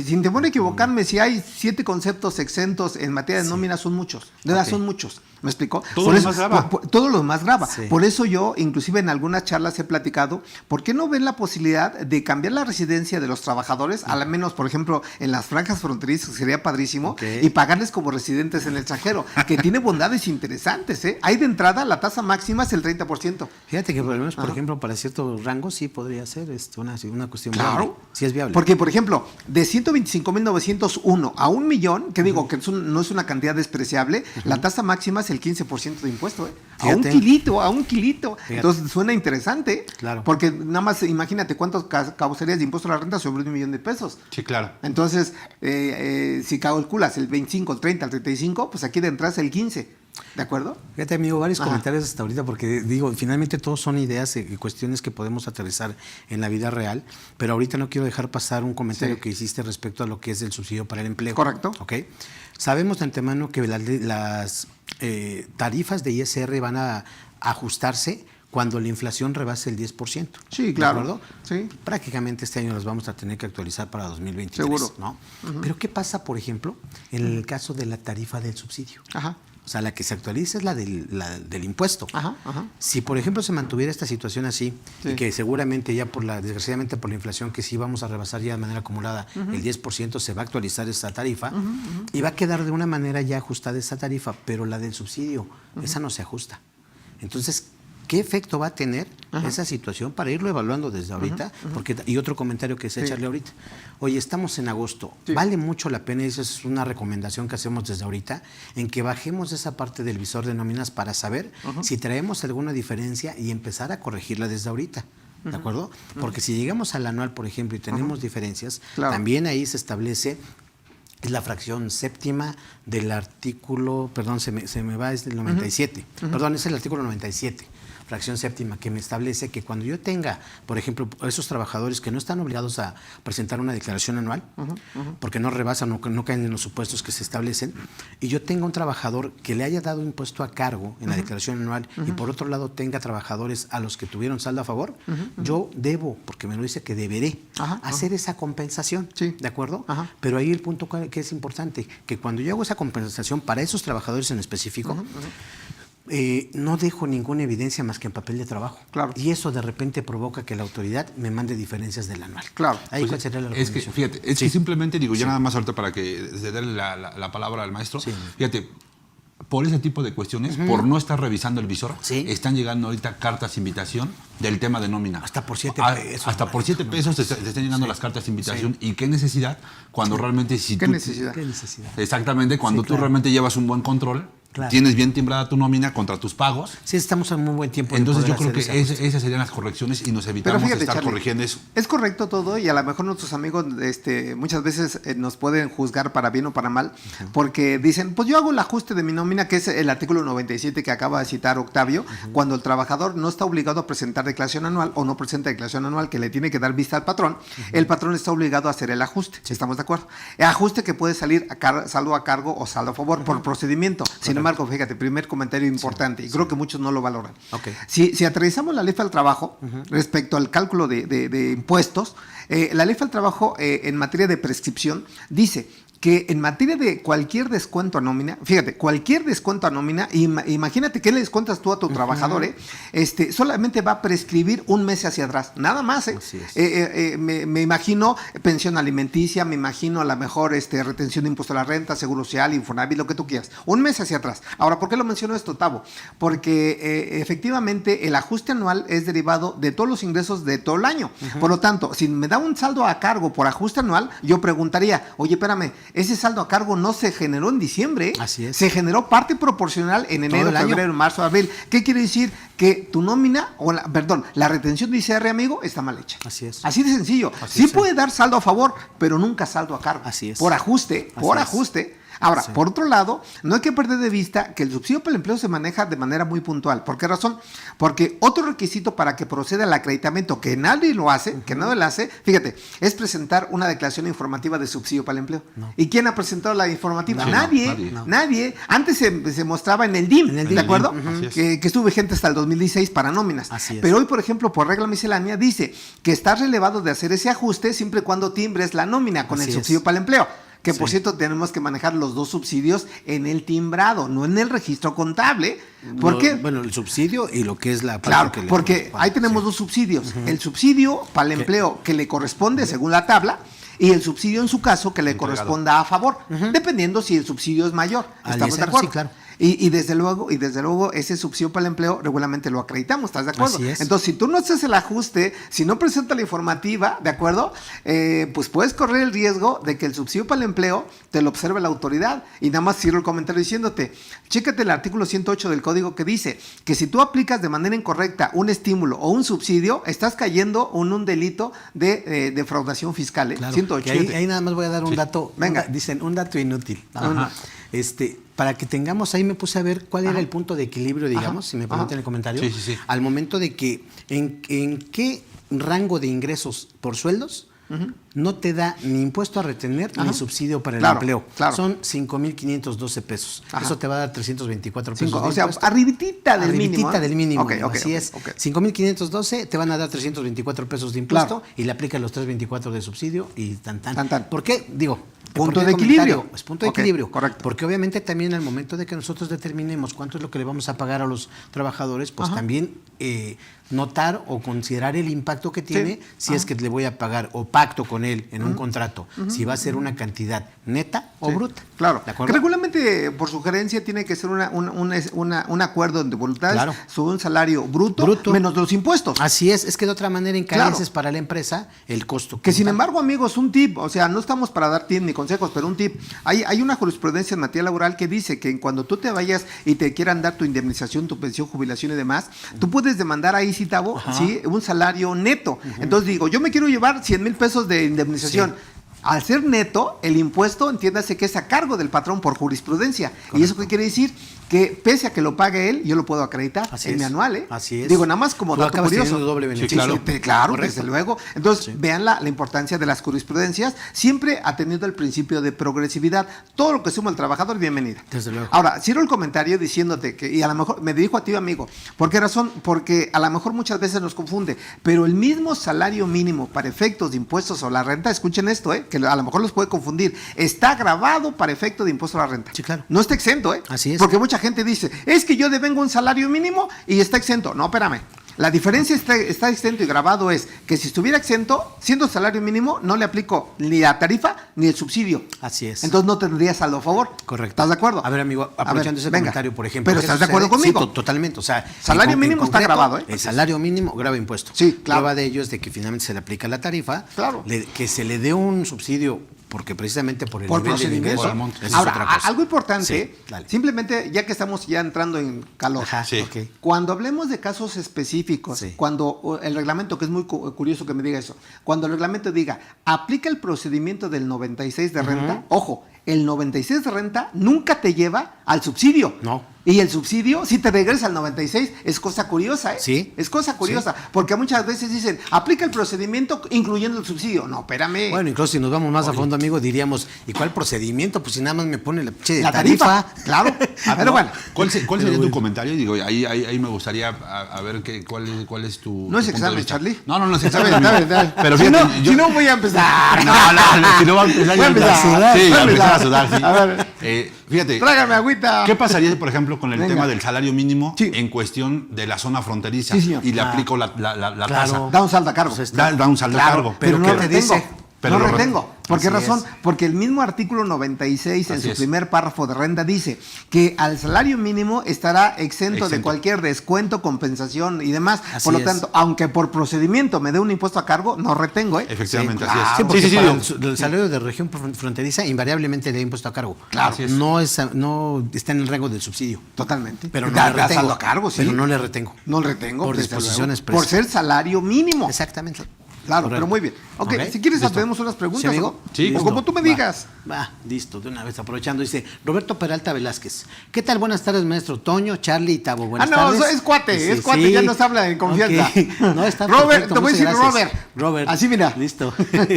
Sin temor a equivocarme, si hay 7 conceptos exentos en materia de nómina, son muchos. De verdad, son muchos. ¿Me explicó? Todo lo más grava. Todo lo más grava. Sí. Por eso yo, inclusive en algunas charlas he platicado, ¿por qué no ven la posibilidad de cambiar la residencia de los trabajadores, al menos, por ejemplo, en las franjas fronterizas, sería padrísimo, y pagarles como residentes en el extranjero, que tiene bondades interesantes, ¿eh? Hay de entrada, la tasa máxima es el 30%. Fíjate que por lo menos, por ejemplo, para ciertos rangos sí podría ser una cuestión Claro. viable. Sí es viable. Porque, por ejemplo, de 125,901 a 1 millón, que digo que no es una cantidad despreciable, la tasa máxima es el 15% de impuesto, ¿eh? A un kilito. Fíjate. Entonces suena interesante. Claro. Porque nada más imagínate cuántas causarías de impuesto a la renta sobre 1 millón de pesos. Sí, claro. Entonces, si calculas el 25, el 30, el 35, pues aquí de entrada es el 15. ¿De acuerdo? Fíjate, amigo, varios comentarios hasta ahorita, porque digo, finalmente todos son ideas y cuestiones que podemos aterrizar en la vida real, pero ahorita no quiero dejar pasar un comentario que hiciste respecto a lo que es el subsidio para el empleo. Correcto. ¿Ok? Sabemos de antemano que las tarifas de ISR van a ajustarse cuando la inflación rebase el 10%. Sí, claro. ¿De acuerdo? Sí. Prácticamente este año las vamos a tener que actualizar para 2023. Seguro. ¿No? Pero ¿qué pasa, por ejemplo, en el caso de la tarifa del subsidio? Ajá. O sea, la que se actualiza es la del impuesto. Ajá. Si, por ejemplo, se mantuviera esta situación así, y que seguramente ya desgraciadamente por la inflación, que sí vamos a rebasar ya de manera acumulada el 10%, se va a actualizar esa tarifa y va a quedar de una manera ya ajustada esa tarifa, pero la del subsidio, esa no se ajusta. Entonces, ¿qué efecto va a tener esa situación para irlo evaluando desde ahorita? Porque, y otro comentario que se echarle ahorita. Oye, estamos en agosto. Vale mucho la pena, y esa es una recomendación que hacemos desde ahorita, en que bajemos esa parte del visor de nóminas para saber si traemos alguna diferencia y empezar a corregirla desde ahorita. ¿De acuerdo? Porque si llegamos al anual, por ejemplo, y tenemos diferencias, también ahí se establece. Es la fracción séptima del artículo, perdón, se me va, es del 97. Perdón, es el artículo 97. Fracción séptima, que me establece que cuando yo tenga, por ejemplo, esos trabajadores que no están obligados a presentar una declaración anual, porque no rebasan o no caen en los supuestos que se establecen, y yo tenga un trabajador que le haya dado impuesto a cargo en la declaración anual, y por otro lado tenga trabajadores a los que tuvieron saldo a favor, yo debo, porque me lo dice que deberé, hacer esa compensación, ¿de acuerdo? Pero ahí el punto que es importante, que cuando yo hago esa compensación para esos trabajadores en específico, no dejo ninguna evidencia más que en papel de trabajo. Claro. Y eso de repente provoca que la autoridad me mande diferencias del anual. Claro. Ahí Pues cuál sería la es que, recomendación. fíjate, es que simplemente digo, ya nada más ahorita para que se dé la palabra al maestro. Fíjate, por ese tipo de cuestiones, por no estar revisando el visor, están llegando ahorita cartas de invitación del tema de nómina. Hasta por 7 pesos. Hasta por 7 pesos te están llegando las cartas de invitación. ¿Y qué necesidad? Cuando realmente si ¿Qué tú... necesidad? ¿Qué necesidad? Exactamente, cuando tú realmente llevas un buen control, tienes bien timbrada tu nómina contra tus pagos. Sí, estamos en muy buen tiempo. Entonces yo creo que esas serían las correcciones y nos evitamos fíjate, estar Charlie, corrigiendo eso. Es correcto todo y a lo mejor nuestros amigos muchas veces nos pueden juzgar para bien o para mal porque dicen, pues yo hago el ajuste de mi nómina, que es el artículo 97 que acaba de citar Octavio, cuando el trabajador no está obligado a presentar declaración anual o no presenta declaración anual que le tiene que dar vista al patrón, el patrón está obligado a hacer el ajuste. ¿Estamos de acuerdo? El ajuste que puede salir saldo a cargo o saldo a favor por procedimiento. Sin embargo, fíjate, primer comentario importante, y creo que muchos no lo valoran. Si aterrizamos la ley del trabajo respecto al cálculo de impuestos, la ley del trabajo en materia de prescripción dice que en materia de cualquier descuento a nómina, fíjate, cualquier descuento a nómina, imagínate que le descuentas tú a tu trabajador, solamente va a prescribir un mes hacia atrás, nada más. Me imagino pensión alimenticia, me imagino a lo mejor retención de impuesto a la renta, seguro social, Infonavit, lo que tú quieras, un mes hacia atrás. Ahora, ¿por qué lo menciono esto, Tavo? Porque efectivamente el ajuste anual es derivado de todos los ingresos de todo el año. Por lo tanto, si me da un saldo a cargo por ajuste anual, yo preguntaría, oye, espérame, ese saldo a cargo no se generó en diciembre. Así es. Se generó parte proporcional en enero, febrero, marzo, abril. ¿Qué quiere decir? Que tu nómina, la retención de ISR, amigo, está mal hecha. Así es. Así de sencillo. Sí puede dar saldo a favor, pero nunca saldo a cargo. Así es. Por ajuste, Ahora, Sí. por otro lado, no hay que perder de vista que el subsidio para el empleo se maneja de manera muy puntual. ¿Por qué razón? Porque otro requisito para que proceda el acreditamiento, que nadie lo hace, que nadie lo hace, fíjate, es presentar una declaración informativa de subsidio para el empleo. No. ¿Y quién ha presentado la informativa? No, nadie, no, nadie. Antes se mostraba en el DIM, En el ¿de DIM. acuerdo? Así es. Que estuvo vigente hasta el 2016 para nóminas. Así es. Pero hoy, por ejemplo, por regla miscelánea, dice que está relevado de hacer ese ajuste siempre y cuando timbres la nómina con Así el es. subsidio para el empleo. Que por Sí. cierto tenemos que manejar los dos subsidios en el timbrado, no en el registro contable. ¿Por qué? Bueno, el subsidio y lo que es la parte Claro, que le porque corresponde. ahí tenemos Sí. dos subsidios. El subsidio para el empleo que le corresponde según la tabla y el subsidio en su caso que le Entregado. corresponda a favor, dependiendo si el subsidio es mayor. Al ¿Estamos de 10, acuerdo? sí, claro. Y desde luego ese subsidio para el empleo regularmente lo acreditamos, ¿estás de acuerdo? Así es. Entonces, si tú no haces el ajuste, si no presentas la informativa, ¿de acuerdo? Pues puedes correr el riesgo de que el subsidio para el empleo te lo observe la autoridad. Y nada más cierro el comentario diciéndote, chécate el artículo 108 del código que dice que si tú aplicas de manera incorrecta un estímulo o un subsidio, estás cayendo en un delito de defraudación fiscal. Claro, 108. que ahí nada más voy a dar un dato. Venga. Dicen un dato inútil. Ajá. Para que tengamos, ahí me puse a ver cuál era el punto de equilibrio, digamos, si me permiten Ajá. el comentario. Sí, sí, sí. Al momento de que en qué rango de ingresos por sueldos no te da ni impuesto a retener ni subsidio para el Claro, empleo. claro. Son 5,512 pesos. Ajá. Eso te va a dar 324 pesos. Cinco, de o sea, impuesto. arribitita del mínimo. Arribitita del mínimo. Ok, ok, así ok, es. ok. 5,512 te van a dar 324 pesos de impuesto Claro. y le aplican los 324 de subsidio y tan. Tan, tan. ¿Por qué? Digo, Punto ¿por qué de equilibrio. comentario? Es punto de Ok, equilibrio. correcto. Porque obviamente también al momento de que nosotros determinemos cuánto es lo que le vamos a pagar a los trabajadores, pues Ajá. también notar o considerar el impacto que tiene si es Ajá. que le voy a pagar o pacto con él en un contrato, si va a ser una cantidad neta o Sí, bruta. Claro. ¿De acuerdo? Que regularmente, por sugerencia, tiene que ser un acuerdo de voluntades Claro. sobre un salario bruto, menos los impuestos. Así es que de otra manera encareces Claro. para la empresa el costo. Que sin como tal. embargo, amigos, un tip, o sea, no estamos para dar tips ni consejos, pero un tip. Hay una jurisprudencia en materia laboral que dice que cuando tú te vayas y te quieran dar tu indemnización, tu pensión, jubilación y demás, tú puedes demandar ahí, Citavo, ¿sí? Un salario neto. Entonces digo, yo me quiero llevar 100,000 pesos de indemnización. Sí. Al ser neto, el impuesto, entiéndase que es a cargo del patrón por jurisprudencia. ¿Y eso qué quiere decir? Que pese a que lo pague él, yo lo puedo acreditar Así en es. mi anual, ¿eh? Así es. Digo, nada más como Tú dato acabas curioso. teniendo doble beneficio. claro. Claro, Correcto. desde luego. Entonces, Sí. vean la importancia de las jurisprudencias. Siempre ha tenido el principio de progresividad. Todo lo que suma al trabajador, bienvenida. Desde luego. Ahora, cierro el comentario diciéndote que, y a lo mejor me dirijo a ti, amigo, ¿por qué razón? Porque a lo mejor muchas veces nos confunde, pero el mismo salario mínimo para efectos de impuestos o la renta, escuchen esto, que a lo mejor los puede confundir, está grabado para efecto de impuesto a la renta. Sí, claro. No está exento, Así es. Porque mucha gente dice, es que yo devengo un salario mínimo y está exento. No, espérame. La diferencia está exento y grabado es que si estuviera exento, siendo salario mínimo, no le aplico ni la tarifa ni el subsidio. Así es. Entonces no tendría saldo a favor. Correcto. ¿Estás de acuerdo? A ver, amigo, aprovechando ese venga. comentario, por ejemplo. Pero ¿qué ¿estás de sucede? acuerdo conmigo? Sí, totalmente. O sea, Salario en mínimo está concreto, grabado, ¿eh? El salario mínimo grava impuesto. Sí, claro. Prueba de ello es de que finalmente se le aplica la tarifa. Claro. Que se le dé un subsidio porque precisamente por el Por nivel del procedimiento. ingreso. Por el monto. Eso es Ahora, otra cosa. algo importante, Sí, dale. simplemente ya que estamos ya entrando en calor, Ajá, Sí. ok. cuando hablemos de casos específicos, Sí. cuando el reglamento, que es muy curioso que me diga eso, cuando el reglamento diga, aplica el procedimiento del 96 de renta, ojo, el 96 de renta nunca te lleva al subsidio. No. Y el subsidio, si te regresa al 96, es cosa curiosa, ¿eh? Sí. Es cosa curiosa, porque muchas veces dicen, aplica el procedimiento incluyendo el subsidio. No, espérame. Bueno, incluso si nos vamos más a fondo, amigo, diríamos, ¿y cuál procedimiento? Pues si nada más me pone la la tarifa, claro. Pero bueno. ¿Cuál sería Pero tu bueno. comentario? Digo, ahí me gustaría a ver cuál es tu. No es tu punto de examen, vista. Charlie. No es examen. Dale, amigo. dale. Pero Si fíjate, no, si no voy a empezar. No, si no va a empezar Voy a empezar a sudar, Sí, voy a a empezar a empezar. sudar, sí. A ver. Fíjate. Trágame agüita. ¿Qué pasaría, por ejemplo, con el Venga. tema del salario mínimo Sí. en cuestión de la zona fronteriza? Sí, señor. Y le aplico la claro. tasa. Da un saldo a cargo. Pues Da un saldo a cargo. Pero no ¿qué te retengo. dice? Pero no lo retengo. ¿Por qué Así razón? es. Porque el mismo artículo 96 en Así su es. primer párrafo de renta dice que al salario mínimo estará exento de Exento. cualquier descuento, compensación y demás. Así Por lo es. tanto, aunque por procedimiento me dé un impuesto a cargo, no retengo, ¿eh? Efectivamente, Sí, así claro. es. Sí, porque sí, para digo, el salario de región fronteriza invariablemente le da impuesto a cargo. Claro. Así es. No está en el rango del subsidio. Totalmente. Pero no Da le retengo. saldo a cargo, sí. Pero no le retengo. No retengo. Por desde disposiciones luego. Por ser salario mínimo. Exactamente. Claro, Correcto. pero muy bien. Ok, si quieres hacemos unas preguntas. ¿Sí, amigo? ¿no? Sí, O Listo. como tú me digas. Va, listo, de una vez aprovechando. Dice Roberto Peralta Velázquez. ¿Qué tal? Buenas tardes, maestro Toño, Charlie y Tabo. Buenas tardes. Es cuate, Dice, ya nos habla en confianza. Ok. No, está Robert, perfecto, te voy a muchas decir gracias. Robert. Así mira. Listo.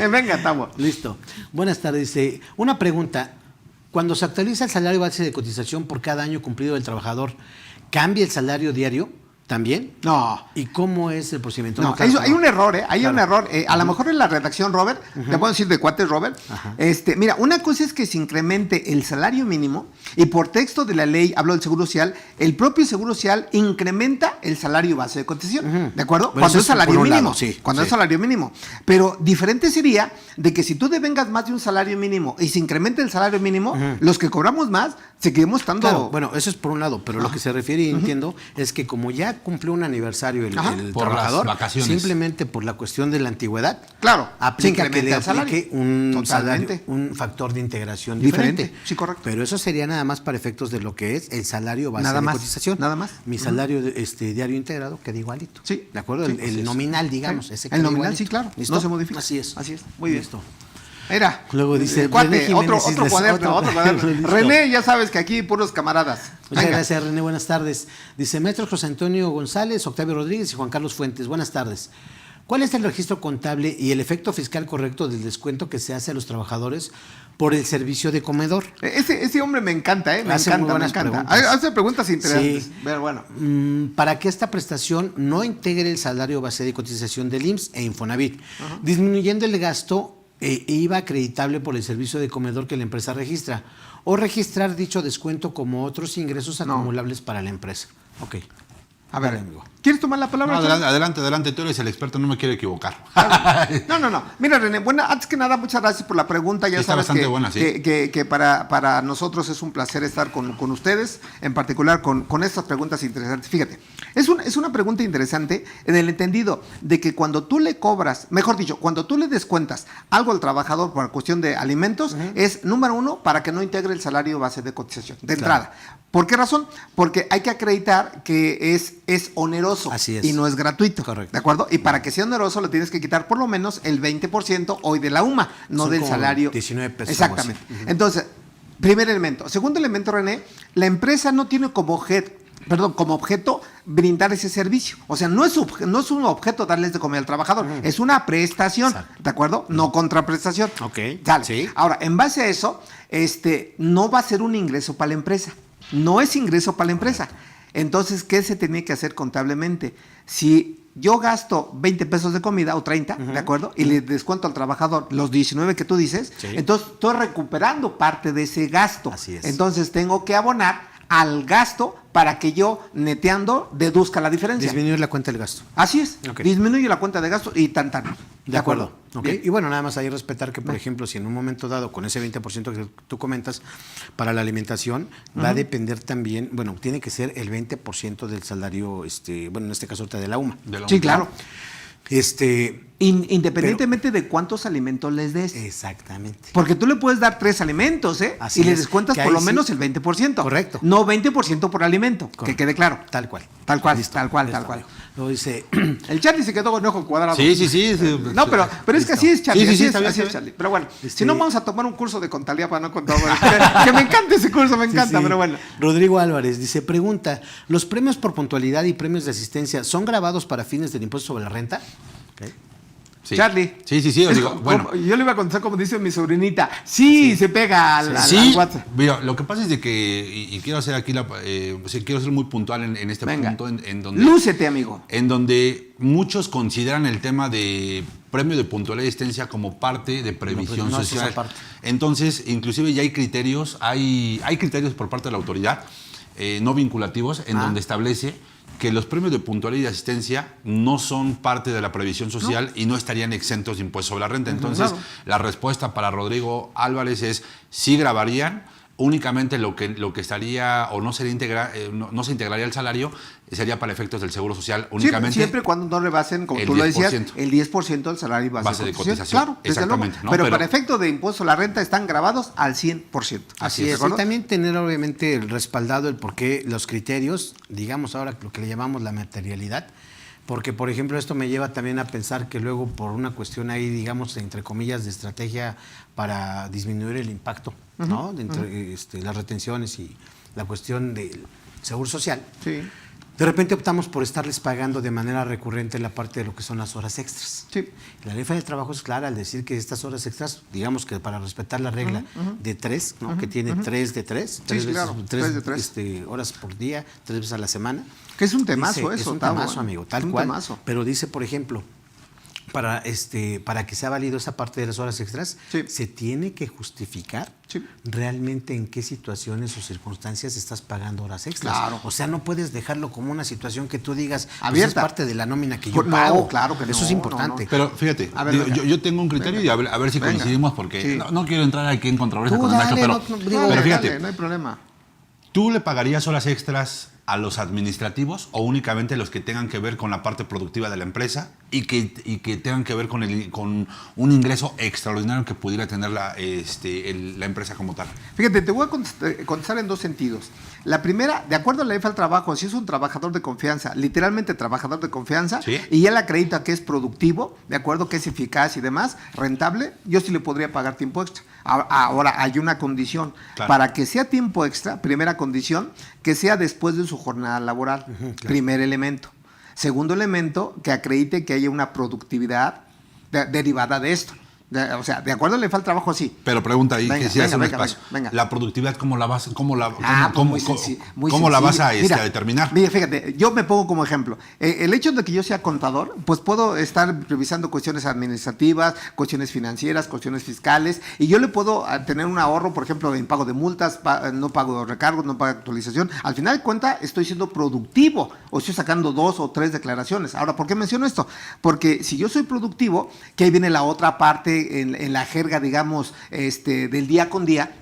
Venga, Tabo. Listo. Buenas tardes. Dice, una pregunta. Cuando se actualiza el salario base de cotización por cada año cumplido del trabajador, ¿cambia el salario diario también? No. ¿Y cómo es el procedimiento? No, claro, hay un error, Hay Claro. un error. A lo mejor en la redacción, Robert, te puedo decir de cuates, Robert. Ajá. Mira, una cosa es que se incremente el salario mínimo y por texto de la ley, hablo del Seguro Social, el propio Seguro Social incrementa el salario base de cotización. ¿De acuerdo? Bueno, Cuando eso es es por salario un mínimo. lado, sí, Cuando sí. es salario mínimo. Pero diferente sería de que si tú devengas más de un salario mínimo y se incrementa el salario mínimo, los que cobramos más seguimos estando. Claro, bueno, eso es por un lado, pero lo que se refiere, y entiendo, es que como ya cumplió un aniversario el Por las trabajador, vacaciones. simplemente por la cuestión de la antigüedad, Claro, se aplica que incrementa le el salario. aplique un Totalmente. salario, un factor de integración Diferente, diferente. sí, correcto. Pero eso sería nada más para efectos de lo que es el salario base Nada de más, cotización. nada más. Mi salario diario integrado queda igualito. Sí. ¿De acuerdo? Sí, el así es. nominal, digamos. Sí. Ese El queda nominal, igualito. sí, claro. ¿Listo? No se modifica. Así es. Así es. Muy bien. Listo. Mira. Luego dice cuate, René Jiménez otro Islas, cuaderno, otro otro cuaderno. cuaderno, listo. René, ya sabes que aquí puros camaradas. Muchas Venga. gracias, René. Buenas tardes. Dice maestro José Antonio González, Octavio Rodríguez y Juan Carlos Fuentes. Buenas tardes. ¿Cuál es el registro contable y el efecto fiscal correcto del descuento que se hace a los trabajadores por el servicio de comedor? Ese hombre me encanta, Me Hace muy encanta, me buenas encanta. preguntas. Hace preguntas interesantes. Sí. Pero bueno. Para que esta prestación no integre el salario base de cotización del IMSS e Infonavit, disminuyendo el gasto IVA acreditable por el servicio de comedor que la empresa registra, o registrar dicho descuento como otros ingresos acumulables para la empresa. Ok. A ver, Dale, amigo. ¿quieres tomar la palabra? No, adelante, tú eres el experto, no me quiero equivocar. No. Mira, René, bueno, antes que nada, muchas gracias por la pregunta. Ya Sí, está sabes bastante que, buena, sí. que para nosotros es un placer estar con ustedes, en particular con estas preguntas interesantes. Fíjate, es una pregunta interesante en el entendido de que cuando tú le cobras, mejor dicho, cuando tú le descuentas algo al trabajador por cuestión de alimentos, es número uno, para que no integre el salario base de cotización, de entrada. ¿Por qué razón? Porque hay que acreditar que es oneroso. Así es. Y no es gratuito. Correcto. ¿De acuerdo? Y para que sea oneroso le tienes que quitar por lo menos el 20% hoy de la UMA, no Son del como salario. 19 pesos, Exactamente. algo así. Entonces, primer elemento. Segundo elemento, René, la empresa no tiene como objeto brindar ese servicio. O sea, no es un objeto darles de comer al trabajador, es una prestación, Exacto. ¿de acuerdo? No contraprestación. Ok. Sale. Sí. Ahora, en base a eso, no va a ser un ingreso para la empresa. No es ingreso para la empresa. Entonces, ¿qué se tiene que hacer contablemente? Si yo gasto 20 pesos de comida o 30, ¿de acuerdo? Y le descuento al trabajador los 19 que tú dices, Sí. entonces estoy recuperando parte de ese gasto. Así es. Entonces tengo que abonar al gasto para que yo, neteando, deduzca la diferencia. Disminuir la cuenta del gasto. Así es. Ok. Disminuye la cuenta de gasto y tan. De acuerdo. Ok. Bien. Y bueno, nada más ahí respetar que, por ejemplo, si en un momento dado, con ese 20% que tú comentas, para la alimentación, va a depender también, bueno, tiene que ser el 20% del salario, bueno, en este caso ahorita de la UMA. Sí, claro. Independientemente pero- de cuántos alimentos les des. Exactamente. Porque tú le puedes dar 3 alimentos, Así y le es, descuentas que por ahí lo sí. menos el 20%. Correcto. No 20% por alimento, que Correcto. quede claro. Tal cual. Tal cual, Listo. tal cual, Listo, tal cual. amigo. Luego dice, El Charlie se quedó con ojo cuadrado. Sí. No, pero es que así es, Charlie. Sí, así está bien, es, está bien. Charlie. Pero bueno, Este- si no, vamos a tomar un curso de contabilidad para no contar. Que me encanta ese curso, me encanta, sí, pero bueno. Rodrigo Álvarez dice, pregunta, ¿los premios por puntualidad y premios de asistencia son grabados para fines del impuesto sobre la renta? Ok. Sí. Charlie. Sí, Es digo, bueno. yo le iba a contestar como dice mi sobrinita. Sí, se pega al Sí, WhatsApp. mira, lo que pasa es de que, y quiero hacer aquí, quiero ser muy puntual en este Venga. punto, en donde... Lúcete, amigo. En donde muchos consideran el tema de premio de puntualidad y asistencia como parte de previsión no es social. esa parte. Entonces, inclusive ya hay criterios por parte de la autoridad no vinculativos en donde establece que los premios de puntualidad y asistencia no son parte de la previsión social y no estarían exentos de impuesto sobre la renta. Entonces, Claro. la respuesta para Rodrigo Álvarez es sí grabarían. Únicamente lo que estaría o no sería no se integraría el salario sería para efectos del Seguro Social únicamente. Siempre y cuando no rebasen, como el tú lo decías, 10%. el 10% del salario base de cotización. Claro, desde luego. Exactamente, ¿no? Pero Pero- para efecto de impuesto a la renta están grabados al 100%. Así ¿de es, y acuerdo? también tener obviamente el respaldado, el por qué los criterios, digamos ahora lo que le llamamos la materialidad, Porque, por ejemplo, esto me lleva también a pensar que luego por una cuestión ahí, digamos, entre comillas, de estrategia para disminuir el impacto, ¿no? Entre las retenciones y la cuestión del seguro social. Sí. De repente optamos por estarles pagando de manera recurrente la parte de lo que son las horas extras. Sí. La ley federal del trabajo es clara al decir que estas horas extras, digamos que para respetar la regla de 3, ¿no? Que tiene 3 de 3, Sí, claro, 3 de 3. Horas por día, 3 veces a la semana. Que es un temazo Dice, eso, es un Tavo, temazo, amigo, tal es un cual. temazo. Pero dice, por ejemplo, para que sea válido esa parte de las horas extras, Sí. se tiene que justificar Sí. realmente en qué situaciones o circunstancias estás pagando horas extras. Claro. O sea, no puedes dejarlo como una situación que tú digas, pues Abierta. es parte de la nómina que yo No, pago. claro que Eso no, es importante. no. Pero fíjate, A ver, venga. yo tengo un criterio y a ver si Venga. coincidimos porque Sí. no quiero entrar aquí en controversia Tú con Nacho, dale, pero, no, digo, pero Dale, fíjate, dale, no hay problema. ¿tú le pagarías horas extras a los administrativos o únicamente los que tengan que ver con la parte productiva de la empresa y que tengan que ver con un ingreso extraordinario que pudiera tener la empresa como tal? Fíjate, te voy a contestar en dos sentidos. La primera, de acuerdo a la ley del trabajo, si es un trabajador de confianza, literalmente trabajador de confianza, ¿Sí? y él acredita que es productivo, de acuerdo que es eficaz y demás, rentable, yo sí le podría pagar tiempo extra. Ahora, hay una condición. Claro. Para que sea tiempo extra, primera condición, que sea después de su jornada laboral. Claro. Primer elemento. Segundo elemento, que acredite que haya una productividad derivada de esto. O sea, de acuerdo a la ley del trabajo, sí. Pero pregunta ahí, Venga, que si hace un venga, espacio. venga. La productividad, ¿cómo la vas, cómo la, Muy sencillo. cómo la vas a determinar? Mira, fíjate, yo me pongo como ejemplo. El hecho de que yo sea contador, pues puedo estar revisando cuestiones administrativas, cuestiones financieras, cuestiones fiscales, y yo le puedo tener un ahorro, por ejemplo, en pago de multas, no pago recargos, no pago actualización. Al final de cuentas, estoy siendo productivo, o estoy sacando 2 o 3 declaraciones. Ahora, ¿por qué menciono esto? Porque si yo soy productivo, que ahí viene la otra parte en la jerga, digamos, del día con día.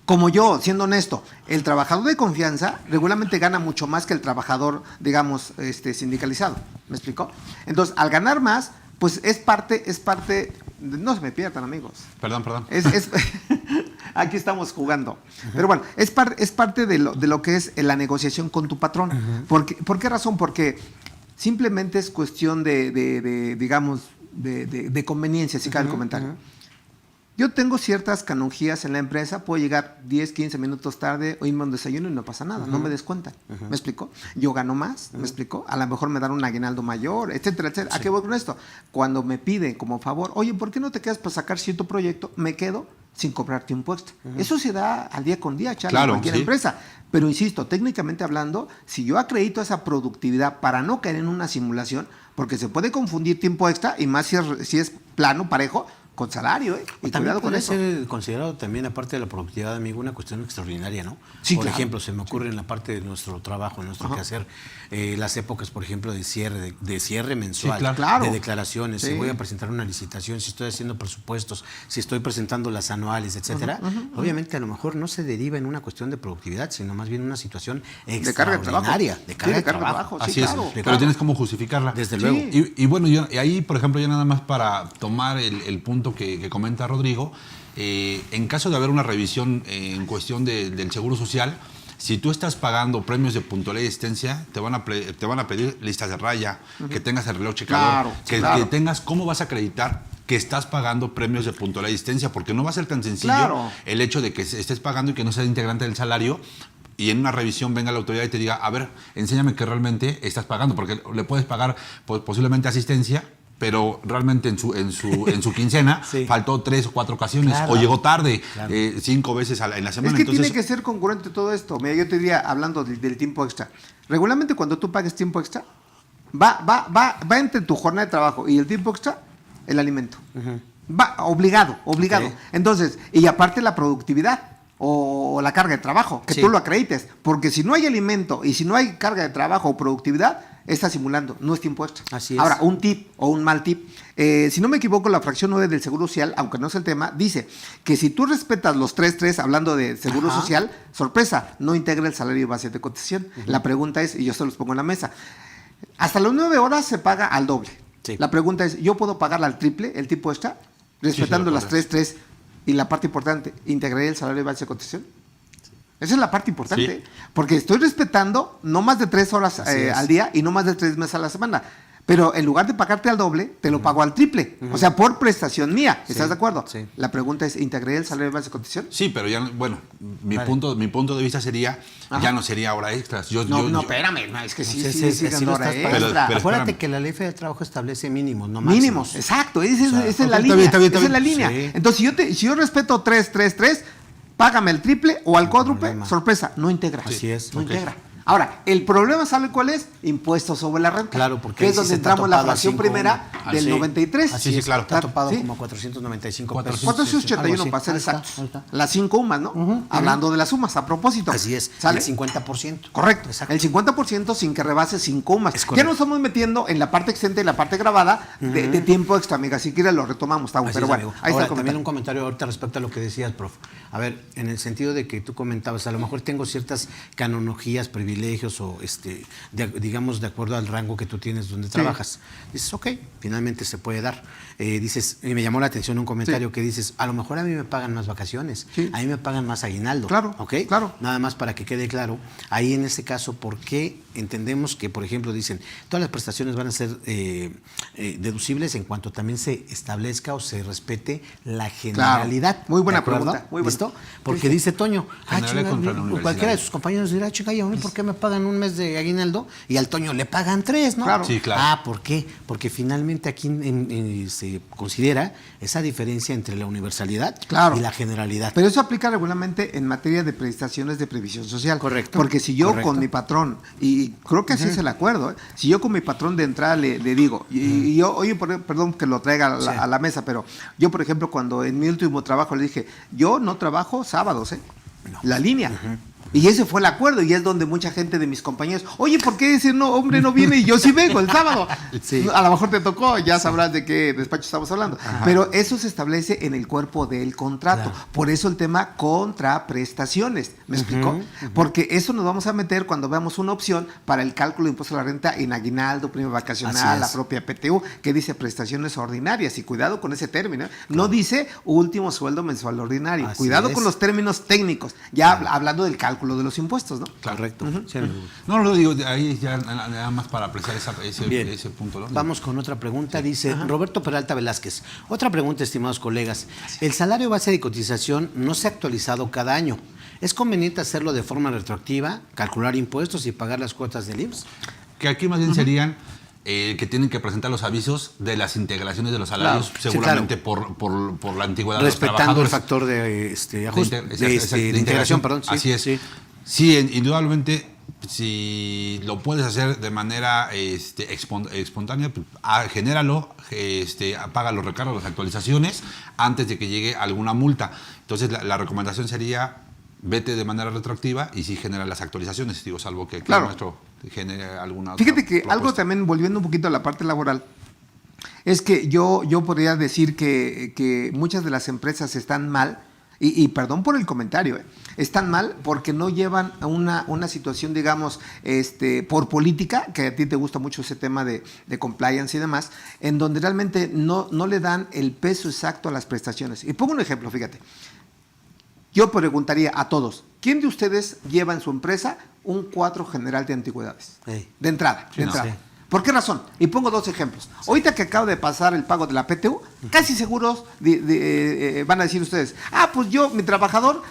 Como yo, siendo honesto, el trabajador de confianza regularmente gana mucho más que el trabajador, digamos, sindicalizado. ¿Me explicó? Entonces, al ganar más, pues es parte, no se me pierdan, amigos. Perdón. Aquí estamos jugando. Pero bueno, es parte de lo que es la negociación con tu patrón. ¿Por qué razón? Porque simplemente es cuestión digamos, de conveniencia, si cabe el comentario. Yo tengo ciertas canonjías en la empresa, puedo llegar 10, 15 minutos tarde, o irme a un desayuno y no pasa nada, no me descuentan. ¿Me explicó? Yo gano más, ¿me explicó? A lo mejor me dan un aguinaldo mayor, etcétera, etcétera. ¿A qué voy con esto? Cuando me piden como favor, oye, ¿por qué no te quedas para sacar cierto proyecto? Me quedo sin cobrar tiempo extra. Eso se da al día con día, Charlie, Claro, en cualquier sí. empresa. Pero insisto, técnicamente hablando, si yo acredito esa productividad para no caer en una simulación, porque se puede confundir tiempo extra, y más si es plano, parejo, con salario, y También cuidado con puede eso. ser considerado también, aparte de la productividad, amigo, una cuestión extraordinaria, ¿no? Sí, por claro. ejemplo, se me ocurre en la parte de nuestro trabajo, en nuestro quehacer, las épocas, por ejemplo, de cierre mensual, Sí, claro. de declaraciones, Sí. si voy a presentar una licitación, si estoy haciendo presupuestos, si estoy presentando las anuales, etcétera. Obviamente, a lo mejor no se deriva en una cuestión de productividad, sino más bien una situación De carga de trabajo. extraordinaria, Sí, de carga de trabajo. sí, Así claro. es, pero tienes cómo justificarla. Desde Sí. luego. Y bueno, y ahí, por ejemplo, ya nada más para tomar el punto que comenta Rodrigo, en caso de haber una revisión en cuestión del Seguro Social, si tú estás pagando premios de puntualidad y asistencia, te van a pedir listas de raya, que tengas el reloj checador, Claro. que tengas cómo vas a acreditar que estás pagando premios de puntualidad y asistencia, porque no va a ser tan sencillo Claro. el hecho de que estés pagando y que no sea integrante del salario, y en una revisión venga la autoridad y te diga, a ver, enséñame que realmente estás pagando, porque le puedes pagar posiblemente asistencia, pero realmente en su quincena Sí. faltó 3 o 4 ocasiones, Claro. o llegó tarde Claro. 5 veces en la semana. Es que Entonces, tiene que ser congruente todo esto. Mira, yo te diría, hablando del tiempo extra. Regularmente cuando tú pagues tiempo extra, va entre tu jornada de trabajo y el tiempo extra, el alimento. Va obligado. Ok. Entonces, y aparte la productividad o la carga de trabajo, que Sí. tú lo acredites. Porque si no hay alimento y si no hay carga de trabajo o productividad, está simulando, no es tiempo extra. Así es. Ahora, un tip o un mal tip. Si no me equivoco, la fracción 9 del Seguro Social, aunque no es el tema, dice que si tú respetas los 3.3, hablando de Seguro Ajá. Social, sorpresa, no integra el salario base de cotización. La pregunta es, y yo se los pongo en la mesa, hasta las 9 horas se paga al doble. Sí. La pregunta es, ¿yo puedo pagarla al triple, el tipo extra, respetando sí lo las podrás. 3.3? Y la parte importante, ¿integraré el salario base de cotización? Esa es la parte importante, Sí. porque estoy respetando no más de 3 horas al día y no más de 3 meses a la semana. Pero en lugar de pagarte al doble, te lo pago al triple. O sea, por prestación mía. ¿Estás de acuerdo? Sí. La pregunta es, ¿integraría el salario de base de cotización? Sí, pero ya, bueno, mi Vale. punto de vista sería, ya no sería hora extras. No, espérame, no, es que sí, Sí, sí, sí, así ganando lo hora estás pagando. extra. Pero Acuérdate espérame. que la ley federal del trabajo establece mínimos, no máximos. Mínimos, exacto, esa es la ok, línea. está bien. Esa es la línea. Sí. Entonces, si yo respeto 3, págame el triple o al cuádruple, problema. sorpresa, no integra. Así es. No Ok. integra. Ahora, el problema, ¿sabe cuál es? Impuestos sobre la renta. Claro, porque que ahí es sí donde se está entramos en la topado a fracción 5 primera una. del Sí. 93. Así, sí, claro. Está topado Sí. como 495 pesos. 481 Algo así. para ser Ahí está, exactos. ahí está. Las 5 UMAS, ¿no? Hablando de las sumas, a propósito. Así es, ¿Sale? el 50%. Correcto. Exacto. El 50% sin que rebase 5 UMAS. Es Ya correcto. nos estamos metiendo en la parte exenta y la parte grabada de tiempo extra, amiga. Si quieres lo retomamos, Tavo. Así Pero es, bueno, amigo. ahí Ahora, está el también un comentario. comentario ahorita respecto a lo que decías, prof. A ver, en el sentido de que tú comentabas, a lo mejor tengo ciertas canonologías, privilegios o, digamos, de acuerdo al rango que tú tienes donde trabajas. Dices, ok, finalmente se puede dar. Dices, y me llamó la atención un comentario que dices, a lo mejor a mí me pagan más vacaciones, Sí. a mí me pagan más aguinaldo. Claro, ¿ok? claro. Nada más para que quede claro, ahí en este caso, ¿por qué entendemos que, por ejemplo, dicen, todas las prestaciones van a ser deducibles en cuanto también se establezca o se respete la generalidad? Muy buena ¿de acuerdo? pregunta, muy buena. ¿Listo? Porque dice Toño, Generalidad contra la universidad. cualquiera de sus compañeros dirá, chica, ¿y a mí por qué me pagan un mes de aguinaldo? Y al Toño le pagan 3, ¿no? Claro. Sí, claro. Ah, ¿por qué? Porque finalmente aquí se considera esa diferencia entre la universalidad Claro. y la generalidad. Pero eso aplica regularmente en materia de prestaciones de previsión social. Correcto. Porque si yo Correcto. con mi patrón, y creo que así es el acuerdo, si yo con mi patrón de entrada le digo, y yo, oye, perdón que lo traiga Sí. a la mesa, pero yo, por ejemplo, cuando en mi último trabajo le dije, yo no trabajo sábados, la línea. Y ese fue el acuerdo, y es donde mucha gente de mis compañeros, oye, ¿por qué ese hombre no viene y yo sí vengo el sábado? Sí. A lo mejor te tocó, ya sabrás de qué despacho estamos hablando. Pero eso se establece en el cuerpo del contrato. Claro. Por eso el tema contraprestaciones. ¿Me explico? Porque eso nos vamos a meter cuando veamos una opción para el cálculo de impuesto a la renta en aguinaldo, prima Así vacacional, es. la propia PTU, que dice prestaciones ordinarias. Y cuidado con ese término. No dice último sueldo mensual ordinario. Así Cuidado es. con los términos técnicos. Ya hablando del cálculo de los impuestos, ¿no? Correcto. Sí, amigo. No, lo digo, ahí ya nada más para apreciar Bien. ese punto. ¿no? Vamos con otra pregunta. Dice Roberto Peralta Velázquez. Otra pregunta, estimados colegas. El salario base de cotización no se ha actualizado cada año. ¿Es conveniente hacerlo de forma retroactiva, calcular impuestos y pagar las cuotas del IMSS? Que aquí más bien serían que tienen que presentar los avisos de las integraciones de los salarios, Claro, sí, seguramente por la antigüedad de los Respetando el trabajadores. factor de ajuste, de de integración, perdón. Sí, Así es. Sí. Sí, indudablemente, si lo puedes hacer de manera espontánea, pues, genéralo, paga los recargos, las actualizaciones, antes de que llegue alguna multa. Entonces, la recomendación sería, vete de manera retroactiva y sí genera las actualizaciones, digo, salvo que Claro. el maestro genere alguna Fíjate otra que algo propuesta. también, volviendo un poquito a la parte laboral, es que yo podría decir que muchas de las empresas están mal, y perdón por el comentario, están mal porque no llevan a una situación, digamos, por política, que a ti te gusta mucho ese tema de compliance y demás, en donde realmente no le dan el peso exacto a las prestaciones. Y pongo un ejemplo, fíjate. Yo preguntaría a todos, ¿quién de ustedes lleva en su empresa un cuadro general de antigüedades? Sí. De entrada, Sí, no. Sí. ¿Por qué razón? Y pongo 2 ejemplos. Ahorita que acabo de pasar el pago de la PTU, casi seguros van a decir ustedes, pues mi trabajador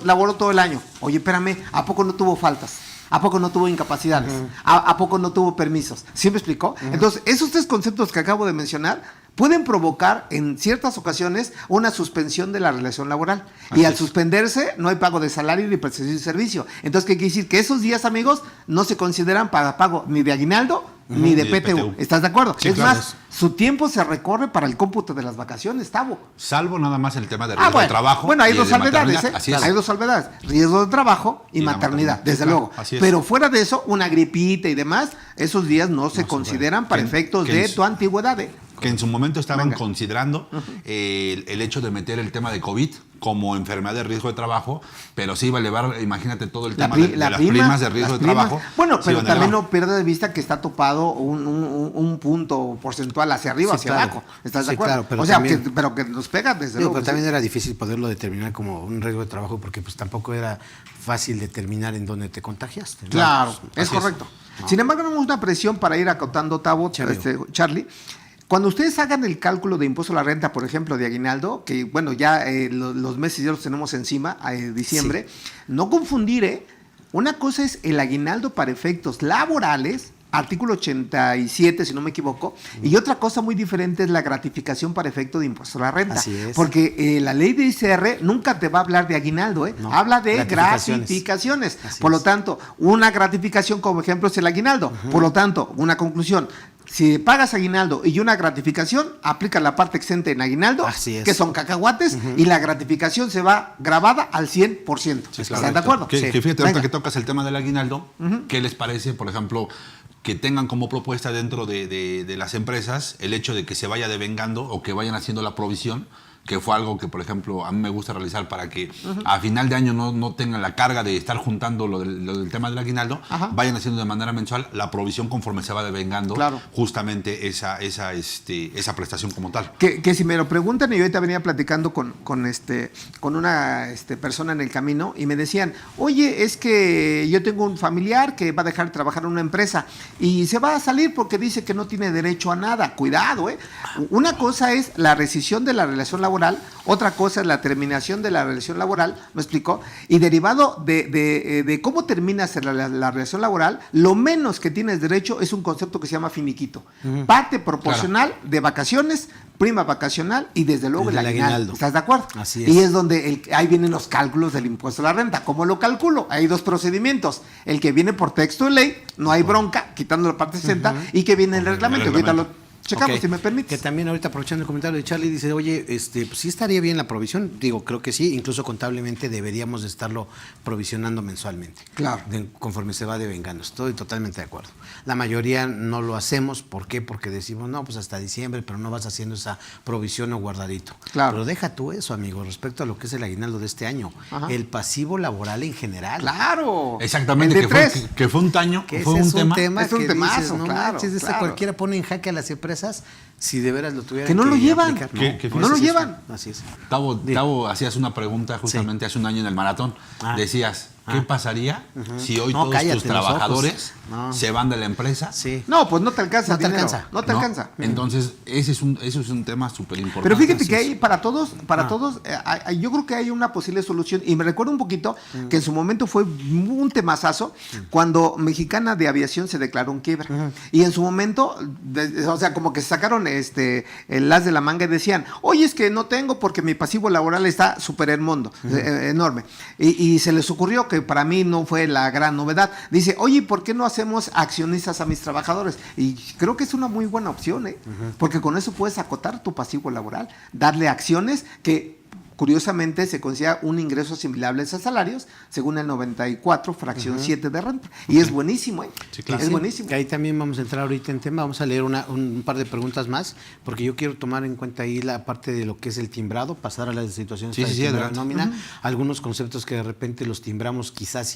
laboró todo el año. Oye, espérame, ¿a poco no tuvo faltas? ¿A poco no tuvo incapacidades? ¿A poco no tuvo permisos? ¿Sí me explicó? Entonces, esos 3 conceptos que acabo de mencionar pueden provocar en ciertas ocasiones una suspensión de la relación laboral. Así Y al es. suspenderse no hay pago de salario ni prestación de servicio. Entonces, ¿qué quiere decir? Que esos días, amigos, no se consideran para pago ni de aguinaldo ni de Ni de PTU. PTU. ¿Estás de acuerdo? Sí, Es claro. más, su tiempo se recorre para el cómputo de las vacaciones, Tavo. Salvo nada más el tema de riesgo de trabajo. Bueno, hay y 2 de salvedades, maternidad. Así es. Hay 2 salvedades. Riesgo de trabajo y Y la maternidad, maternidad. desde Sí, claro, luego. así es. Pero fuera de eso, una gripita y demás, esos días no se consideran para Que- efectos que de en su- tu antigüedad. Que en su momento estaban Venga. considerando el hecho de meter el tema de COVID como enfermedad de riesgo de trabajo, pero sí va a elevar, imagínate todo el tema pri- de la las prima, primas de riesgo las de primas. trabajo. Bueno, sí pero van a también elevar. no pierda de vista que está topado un punto porcentual hacia arriba, Sí, hacia claro. abajo. ¿Estás de Sí, acuerdo? claro, pero o sea, también- pero que nos pega desde Digo, luego. pero sí. también era difícil poderlo determinar como un riesgo de trabajo porque pues tampoco era fácil determinar en dónde te contagiaste, ¿no? Claro, Pues, es así correcto. Sin embargo, tenemos una presión para ir acotando, Tavo, Sí, amigo. Charlie. Cuando ustedes hagan el cálculo de impuesto a la renta, por ejemplo, de aguinaldo, que bueno, ya los meses ya los tenemos encima, diciembre, no confundir, una cosa es el aguinaldo para efectos laborales, artículo 87, si no me equivoco, y otra cosa muy diferente es la gratificación para efecto de impuesto a la renta. Así es. Porque la ley de ICR nunca te va a hablar de aguinaldo, No, habla de gratificaciones. gratificaciones. Así Por lo es. tanto, una gratificación como ejemplo es el aguinaldo. Por lo tanto, una conclusión. Si pagas aguinaldo y una gratificación, aplica la parte exenta en aguinaldo, Así es. que son cacahuates, y la gratificación se va grabada al 100%. Sí, ¿Están correcto. de acuerdo? Que Sí. fíjate, Venga. ahorita que tocas el tema del aguinaldo, ¿qué les parece, por ejemplo, que tengan como propuesta dentro de las empresas el hecho de que se vaya devengando o que vayan haciendo la provisión, que fue algo que, por ejemplo, a mí me gusta realizar para que a final de año no tengan la carga de estar juntando lo del tema del aguinaldo, Ajá. vayan haciendo de manera mensual la provisión conforme se va devengando Claro. justamente esa prestación como tal. Que si me lo preguntan, y yo ahorita venía platicando con una persona en el camino y me decían, oye, es que yo tengo un familiar que va a dejar de trabajar en una empresa y se va a salir porque dice que no tiene derecho a nada. Cuidado, Una cosa es la rescisión de la relación laboral, otra cosa es la terminación de la relación laboral, ¿me explico? Y derivado de cómo terminas la relación laboral, lo menos que tienes derecho es un concepto que se llama finiquito. Parte proporcional de vacaciones, prima vacacional y desde luego el El aguinaldo. aguinaldo. ¿Estás de acuerdo? Así es. Y es donde ahí vienen los cálculos del impuesto a la renta. ¿Cómo lo calculo? Hay dos procedimientos. El que viene por texto de ley, no hay bronca, quitando la parte 60, y que viene el reglamento. Ahorita lo checamos, Ok. si me permites. Que también ahorita aprovechando el comentario de Charlie dice, oye, pues sí estaría bien la provisión. Digo, creo que sí, incluso contablemente deberíamos de estarlo provisionando mensualmente. Claro. Conforme se va devengando. Estoy totalmente de acuerdo. La mayoría no lo hacemos. ¿Por qué? Porque decimos, no, pues hasta diciembre, pero no vas haciendo esa provisión o guardadito. Claro. Pero deja tú eso, amigo, respecto a lo que es el aguinaldo de este año. Ajá. El pasivo laboral en general. Claro. Exactamente, El de tres. que fue un taño, Que fue ese un es tema. Es un que temazo, dices, no claro, manches, esa claro. cualquiera pone en jaque a las empresas si de veras lo tuvieran Que no lo llevan. aplicar. Que no lo así es, llevan. Así es. Tavo, hacías una pregunta justamente hace un año en el maratón. Ah. Decías, ¿qué pasaría si hoy No, todos cállate tus los ojos. trabajadores No. se van de la empresa? Sí. No, pues no te alcanza. No te dinero. alcanza. No te ¿no? alcanza. Entonces, eso es un tema súper importante. Pero fíjate Así que es. hay para todos, yo creo que hay una posible solución. Y me recuerdo un poquito que en su momento fue un temazazo cuando Mexicana de Aviación se declaró en quiebra. Y en su momento, o sea, como que sacaron el as de la manga y decían, oye, es que no tengo porque mi pasivo laboral está súper enorme. Y se les ocurrió, que para mí no fue la gran novedad, dice, oye, ¿por qué no hacemos accionistas a mis trabajadores? Y creo que es una muy buena opción, porque con eso puedes acotar tu pasivo laboral, darle acciones que curiosamente se considera un ingreso asimilable a salarios, según el 94, fracción 7 de renta. Y es buenísimo, Sí, claro. Es Sí, buenísimo. que ahí también vamos a entrar ahorita en tema. Vamos a leer un par de preguntas más, porque yo quiero tomar en cuenta ahí la parte de lo que es el timbrado, pasar a la situación Sí, esta sí, de timbrado adelante. de nómina, algunos conceptos que de repente los timbramos quizás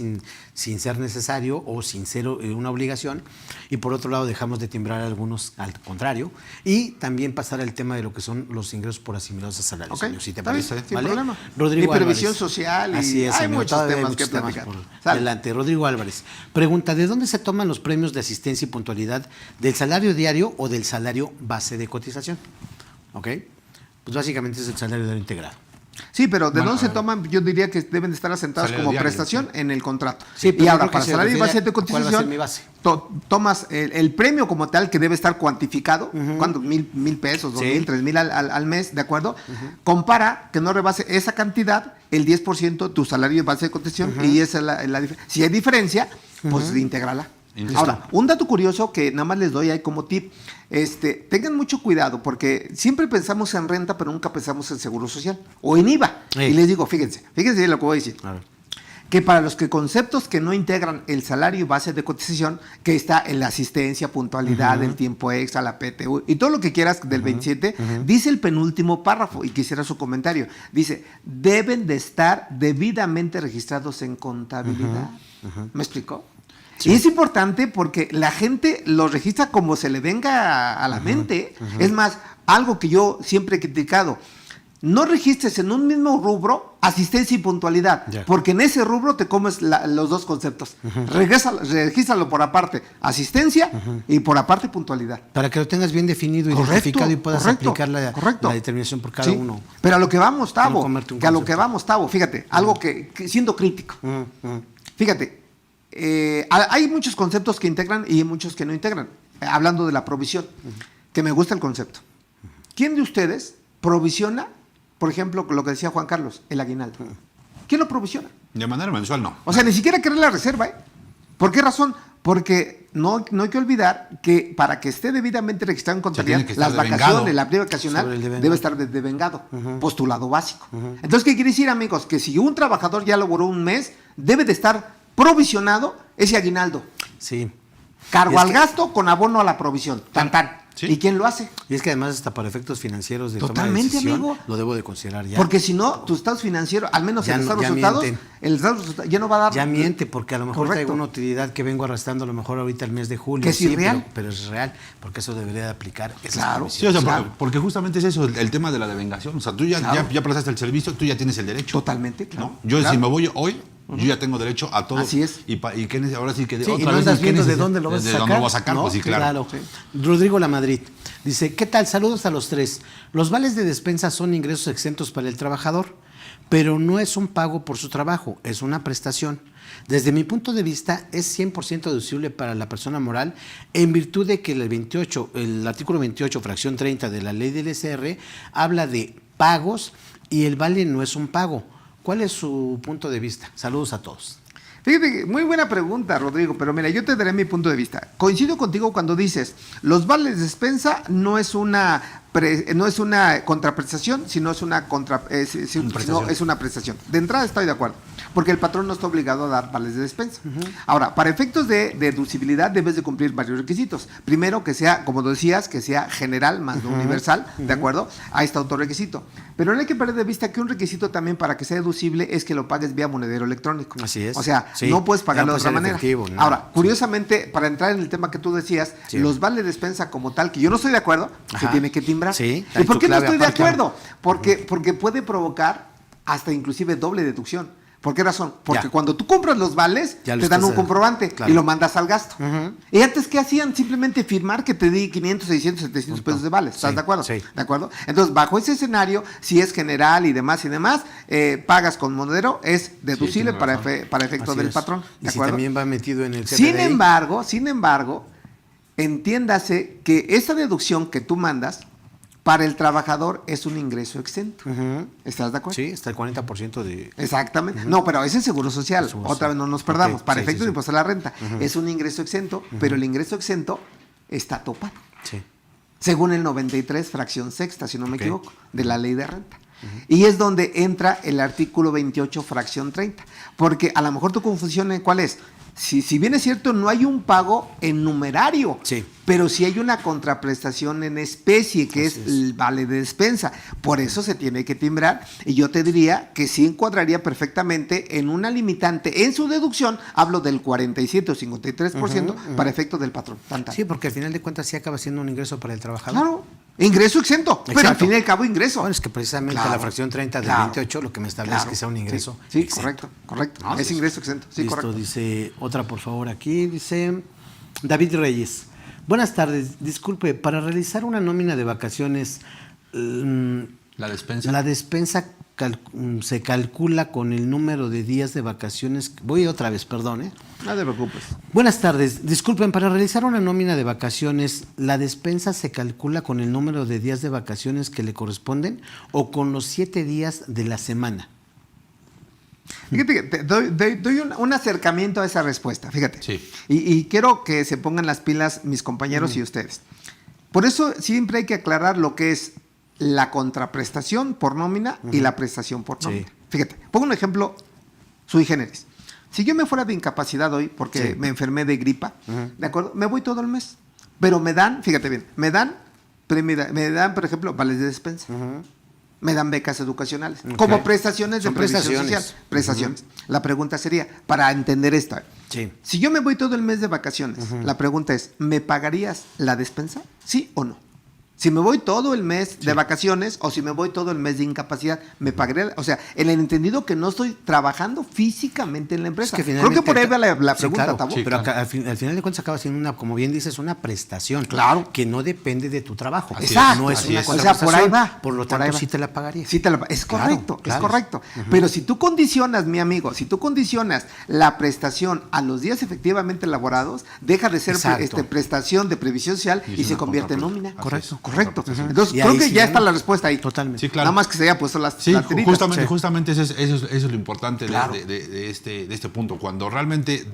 sin ser necesario o sin ser una obligación, y por otro lado dejamos de timbrar algunos al contrario, y también pasar al tema de lo que son los ingresos por asimilados a salarios. Ok, Señor, si te está bien, parece, sin ¿vale? problema. Rodrigo Y previsión Álvarez. social, y Así es, hay amigo, muchos todavía hay temas que muchos temas platicar. por Sale. delante. Rodrigo Álvarez pregunta, ¿de dónde se toman los premios de asistencia y puntualidad? ¿Del salario diario o del salario base de cotización? ¿Ok? Pues básicamente es el salario diario integrado. Sí, pero ¿de Bueno, dónde se toman? Yo diría que deben de estar asentados Salario como diario, prestación en el contrato. Sí, pero y yo ahora, creo que para se salario y refiere base de a cuál va a ser cotización, mi base. tomas el premio como tal, que debe estar cuantificado, ¿cuánto? $1,000 pesos, Sí. $2,000, $3,000 al mes, ¿de acuerdo? Compara que no rebase esa cantidad, el 10% de tu salario de base de cotización, y esa es la diferencia. Si hay diferencia, pues intégrala. Listo. Ahora, un dato curioso que nada más les doy ahí como tip, tengan mucho cuidado, porque siempre pensamos en renta, pero nunca pensamos en seguro social o en IVA. Sí. Y les digo, fíjense lo que voy a decir. A ver. que para los conceptos que no integran el salario base de cotización, que está en la asistencia, puntualidad, el tiempo extra, la PTU y todo lo que quieras del 27, dice el penúltimo párrafo, y quisiera su comentario, dice, deben de estar debidamente registrados en contabilidad. ¿Me explicó? Sí. Y es importante porque la gente lo registra como se le venga a la mente. Es más, algo que yo siempre he criticado, no registres en un mismo rubro asistencia y puntualidad, porque en ese rubro te comes los dos conceptos. Regístralo por aparte, asistencia y por aparte puntualidad. Para que lo tengas bien definido y identificado y puedas aplicar la determinación por cada uno. Pero a lo que vamos, Tavo, fíjate, algo que siendo crítico, fíjate, hay muchos conceptos que integran y muchos que no integran. Hablando de la provisión, que me gusta el concepto. ¿Quién de ustedes provisiona, por ejemplo, lo que decía Juan Carlos, el aguinaldo? ¿Quién lo provisiona? De manera mensual, no. O sea, ni siquiera querer la reserva, ¿eh? ¿Por qué razón? Porque no hay que olvidar que para que esté debidamente registrado en contabilidad, las vacaciones, la prima vacacional debe estar devengado, postulado básico. Entonces, ¿qué quiere decir, amigos? Que si un trabajador ya laboró un mes, debe de estar provisionado ese aguinaldo. Sí. Cargo al gasto con abono a la provisión. Tan. ¿Sí? ¿Y quién lo hace? Y es que además hasta para efectos financieros de Totalmente, toma de decisión, amigo, lo debo de considerar ya. Porque si no, tu estado financiero, al menos ya el estado no, resultados, ya no va a dar. Ya miente, porque a lo mejor traigo una utilidad que vengo arrastrando a lo mejor ahorita el mes de julio. Que es irreal. Pero es real, porque eso debería de aplicar. Claro. Sí, o sea, porque justamente es eso, el tema de la devengación. O sea, tú ya prestaste el servicio, tú ya tienes el derecho. Totalmente, claro. ¿No? Yo si me voy hoy, yo ya tengo derecho a todo. Así es. Y ahora sí que sí, otra y no vez andas viendo de dónde lo vas a sacar. ¿De dónde lo vas a sacar? ¿No? Pues sí, claro. Sí. Rodrigo Lamadrid dice, ¿qué tal? Saludos a los tres. Los vales de despensa son ingresos exentos para el trabajador, pero no es un pago por su trabajo, es una prestación. Desde mi punto de vista, es 100% deducible para la persona moral en virtud de que el artículo 28, fracción 30 de la ley del SR habla de pagos y el vale no es un pago. ¿Cuál es su punto de vista? Saludos a todos. Fíjate, muy buena pregunta, Rodrigo, pero mira, yo te daré mi punto de vista. Coincido contigo cuando dices, los vales de despensa no es una contraprestación, sino es una prestación. De entrada estoy de acuerdo, porque el patrón no está obligado a dar vales de despensa. Ahora, para efectos de deducibilidad debes de cumplir varios requisitos. Primero, que sea, como decías, que sea general más no universal, ¿de acuerdo? Ahí está otro requisito. Pero no hay que perder de vista que un requisito también para que sea deducible es que lo pagues vía monedero electrónico. Así es. O sea, no puedes pagarlo de otra manera. No. Ahora, curiosamente, para entrar en el tema que tú decías, los vales de despensa como tal, que yo no estoy de acuerdo, se tiene que timbrar. Sí, ¿y por qué no estoy de acuerdo? Porque puede provocar hasta inclusive doble deducción. ¿Por qué razón? Porque cuando tú compras los vales, te dan un comprobante y lo mandas al gasto. Y antes, ¿qué hacían? Simplemente firmar que te di 500, 600, 700 pesos de vales. ¿Estás de acuerdo? Sí. ¿De acuerdo? Entonces, bajo ese escenario, si es general y demás, pagas con monedero, es deducible para efecto del patrón. ¿De acuerdo? Si también va metido en el CFDI. Sin embargo, entiéndase que esa deducción que tú mandas para el trabajador es un ingreso exento. ¿Estás de acuerdo? Sí, está el 40% de... Exactamente. No, pero ese es seguro social. Otra vez no nos perdamos. Para efectos de impuesto a la renta. Es un ingreso exento, pero el ingreso exento está topado. Sí. Según el 93, fracción sexta, si no me equivoco, de la ley de renta. Y es donde entra el artículo 28, fracción 30. Porque a lo mejor tu confusión, ¿cuál es? Si bien es cierto, no hay un pago en numerario, pero sí hay una contraprestación en especie, que es el vale de despensa. Por eso se tiene que timbrar. Y yo te diría que sí encuadraría perfectamente en una limitante. En su deducción, hablo del 47 o 53% para efecto del patrón. Sí, porque al final de cuentas sí acaba siendo un ingreso para el trabajador. Claro. Ingreso exento, pero al fin y al cabo ingreso. Bueno, es que precisamente la fracción 30 del 28 lo que me establece es que sea un ingreso. Sí, correcto. No, es ingreso exento. Sí, listo, correcto. Dice otra, por favor, aquí. Dice David Reyes. Buenas tardes. Disculpe, para realizar una nómina de vacaciones, ¿la despensa? La despensa se calcula con el número de días de vacaciones. Voy otra vez, perdón. No te preocupes. Buenas tardes. Disculpen, para realizar una nómina de vacaciones, ¿la despensa se calcula con el número de días de vacaciones que le corresponden o con los 7 días de la semana? Fíjate que doy un acercamiento a esa respuesta, fíjate. Sí. Y quiero que se pongan las pilas mis compañeros y ustedes. Por eso siempre hay que aclarar lo que es la contraprestación por nómina y la prestación por nómina. Fíjate, pongo un ejemplo sui generis. Si yo me fuera de incapacidad hoy, porque me enfermé de gripa, ¿de acuerdo? Me voy todo el mes. Pero me dan, fíjate bien, me dan, por ejemplo, vales de despensa. Me dan becas educacionales, como prestaciones de previsión social. Prestaciones. La pregunta sería, para entender esto, si yo me voy todo el mes de vacaciones, la pregunta es, ¿me pagarías la despensa? ¿Sí o no? Si me voy todo el mes de vacaciones o si me voy todo el mes de incapacidad, me pagaré, o sea, en el entendido que no estoy trabajando físicamente en la empresa. Es que creo que por ahí va la pregunta, claro, Tabo. pero al final de cuentas acaba siendo una, como bien dices, una prestación. Claro. Que no depende de tu trabajo. Exacto. No es una O sea, contraprestación. por ahí va. Por lo tanto, sí te la pagaría. Sí te la, es correcto, Claro. es correcto. Pero si tú condicionas, mi amigo, si tú condicionas la prestación a los días efectivamente laborados, deja de ser prestación de previsión social y se convierte en nómina. Correcto. Entonces, Y creo ahí que sí ya ya está no. la respuesta ahí. Totalmente. Sí, claro. Nada más que se haya puesto las tiritas. Justamente eso es lo importante Claro. de este punto. Cuando realmente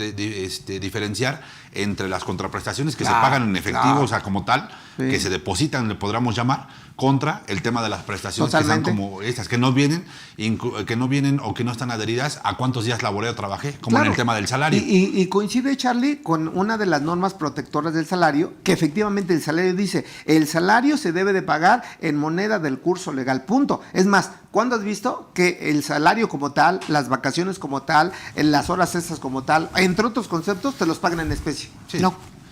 diferenciar entre las contraprestaciones que se pagan en efectivo, o sea, como tal, que se depositan, le podríamos llamar, contra el tema de las prestaciones Totalmente. que están como estas, que no vienen o que no están adheridas a cuántos días laboré o trabajé, como en el tema del salario. Y coincide, Charlie, con una de las normas protectoras del salario, que efectivamente el salario dice, el salario se debe de pagar en moneda del curso legal, punto. Es más, ¿cuándo has visto que el salario como tal, las vacaciones como tal, en las horas extras como tal, entre otros conceptos, te los pagan en especie? Sí.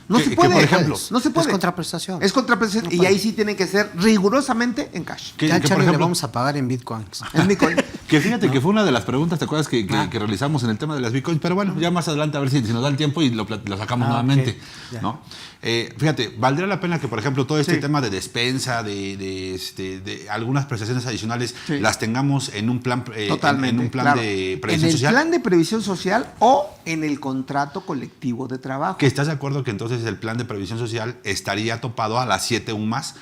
No se puede. por ejemplo, no se puede. Es contraprestación. Es contraprestación y ahí sí tienen que ser rigurosamente en cash. Ya, por Charlie, le ejemplo, vamos a pagar en bitcoins. En Bitcoin. que fíjate que fue una de las preguntas, ¿te acuerdas que realizamos en el tema de las bitcoins? Pero bueno, ya más adelante a ver si nos da el tiempo y lo sacamos nuevamente. Ok. ¿No? Fíjate, valdría la pena que, por ejemplo, todo este tema de despensa, de algunas prestaciones adicionales, las tengamos en un plan, Totalmente, en un plan claro. de previsión social. En el plan de previsión social o en el contrato colectivo de trabajo. ¿Que estás de acuerdo que entonces el plan de previsión social estaría topado a las 7 UMAS?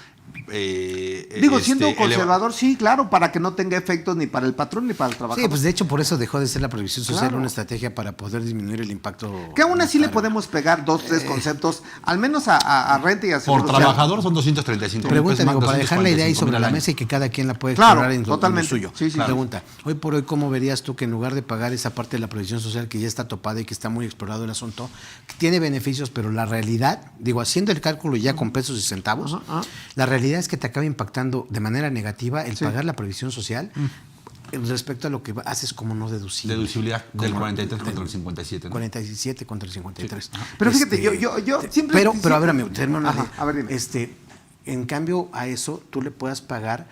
Siendo conservador, sí, claro, para que no tenga efectos ni para el patrón ni para el trabajador. Sí, pues de hecho por eso dejó de ser la previsión social Claro. una estrategia para poder disminuir el impacto. Que aún así le claro. podemos pegar 2, 3 conceptos, al menos a renta y a seguro Por social. trabajador son 235 Pregunta, pesos, digo, para dejar la idea ahí 245 sobre mil la al año. mesa y que cada quien la puede Claro, explorar en lo totalmente. suyo. Sí, sí, Pregunta, hoy por hoy, ¿cómo verías tú que en lugar de pagar esa parte de la previsión social que ya está topada y que está muy explorado el asunto, que tiene beneficios, pero la realidad, digo, haciendo el cálculo ya con pesos y centavos, la realidad es que te acaba impactando de manera negativa el pagar la previsión social respecto a lo que haces como no deducible. Deducibilidad del Como 43 contra el 57. ¿no? 47 contra el 53. Pero fíjate, yo siempre... Pero a ver, amigo, termino. Ajá, a ver, dime. En cambio a eso, tú le puedas pagar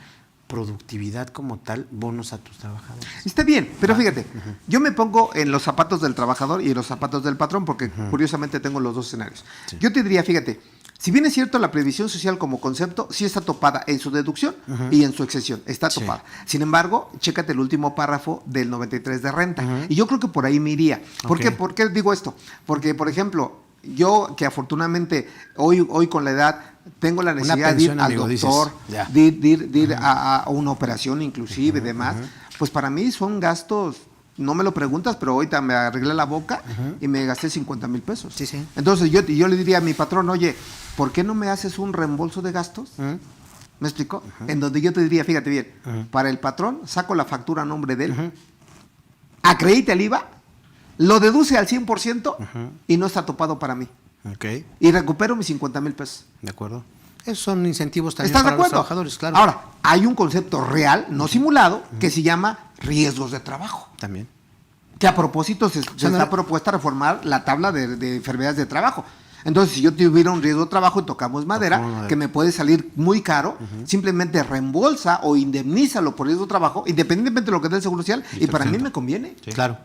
productividad como tal, bonos a tus trabajadores. Está bien, pero fíjate, yo me pongo en los zapatos del trabajador y en los zapatos del patrón, porque curiosamente tengo los dos escenarios. Sí. Yo te diría, fíjate, si bien es cierto la previsión social como concepto, sí está topada en su deducción y en su excesión, está topada. Sin embargo, chécate el último párrafo del 93 de renta, y yo creo que por ahí me iría. ¿Por qué digo esto? Porque, por ejemplo, yo que afortunadamente hoy con la edad tengo la necesidad de ir al doctor, de ir a una operación inclusive y demás, pues para mí son gastos, no me lo preguntas, pero ahorita me arreglé la boca y me gasté 50 mil pesos. Sí, sí. Entonces yo le diría a mi patrón, oye, ¿por qué no me haces un reembolso de gastos? ¿Me explico? En donde yo te diría, fíjate bien, para el patrón saco la factura a nombre de él, acredite el IVA, lo deduce al 100% y no está topado para mí. Okay. Y recupero mis 50 mil pesos. De acuerdo. Esos son incentivos también ¿Estás de para los acuerdo? trabajadores, claro. Ahora, hay un concepto real, no simulado, que se llama riesgos de trabajo. También. Que a propósito se está propuesta reformar la tabla de enfermedades de trabajo. Entonces, si yo tuviera un riesgo de trabajo y tocamos madera, que me puede salir muy caro, simplemente reembolsa o indemnízalo por riesgo de trabajo, independientemente de lo que dé el Seguro Social, y para mí me conviene. Sí. Claro.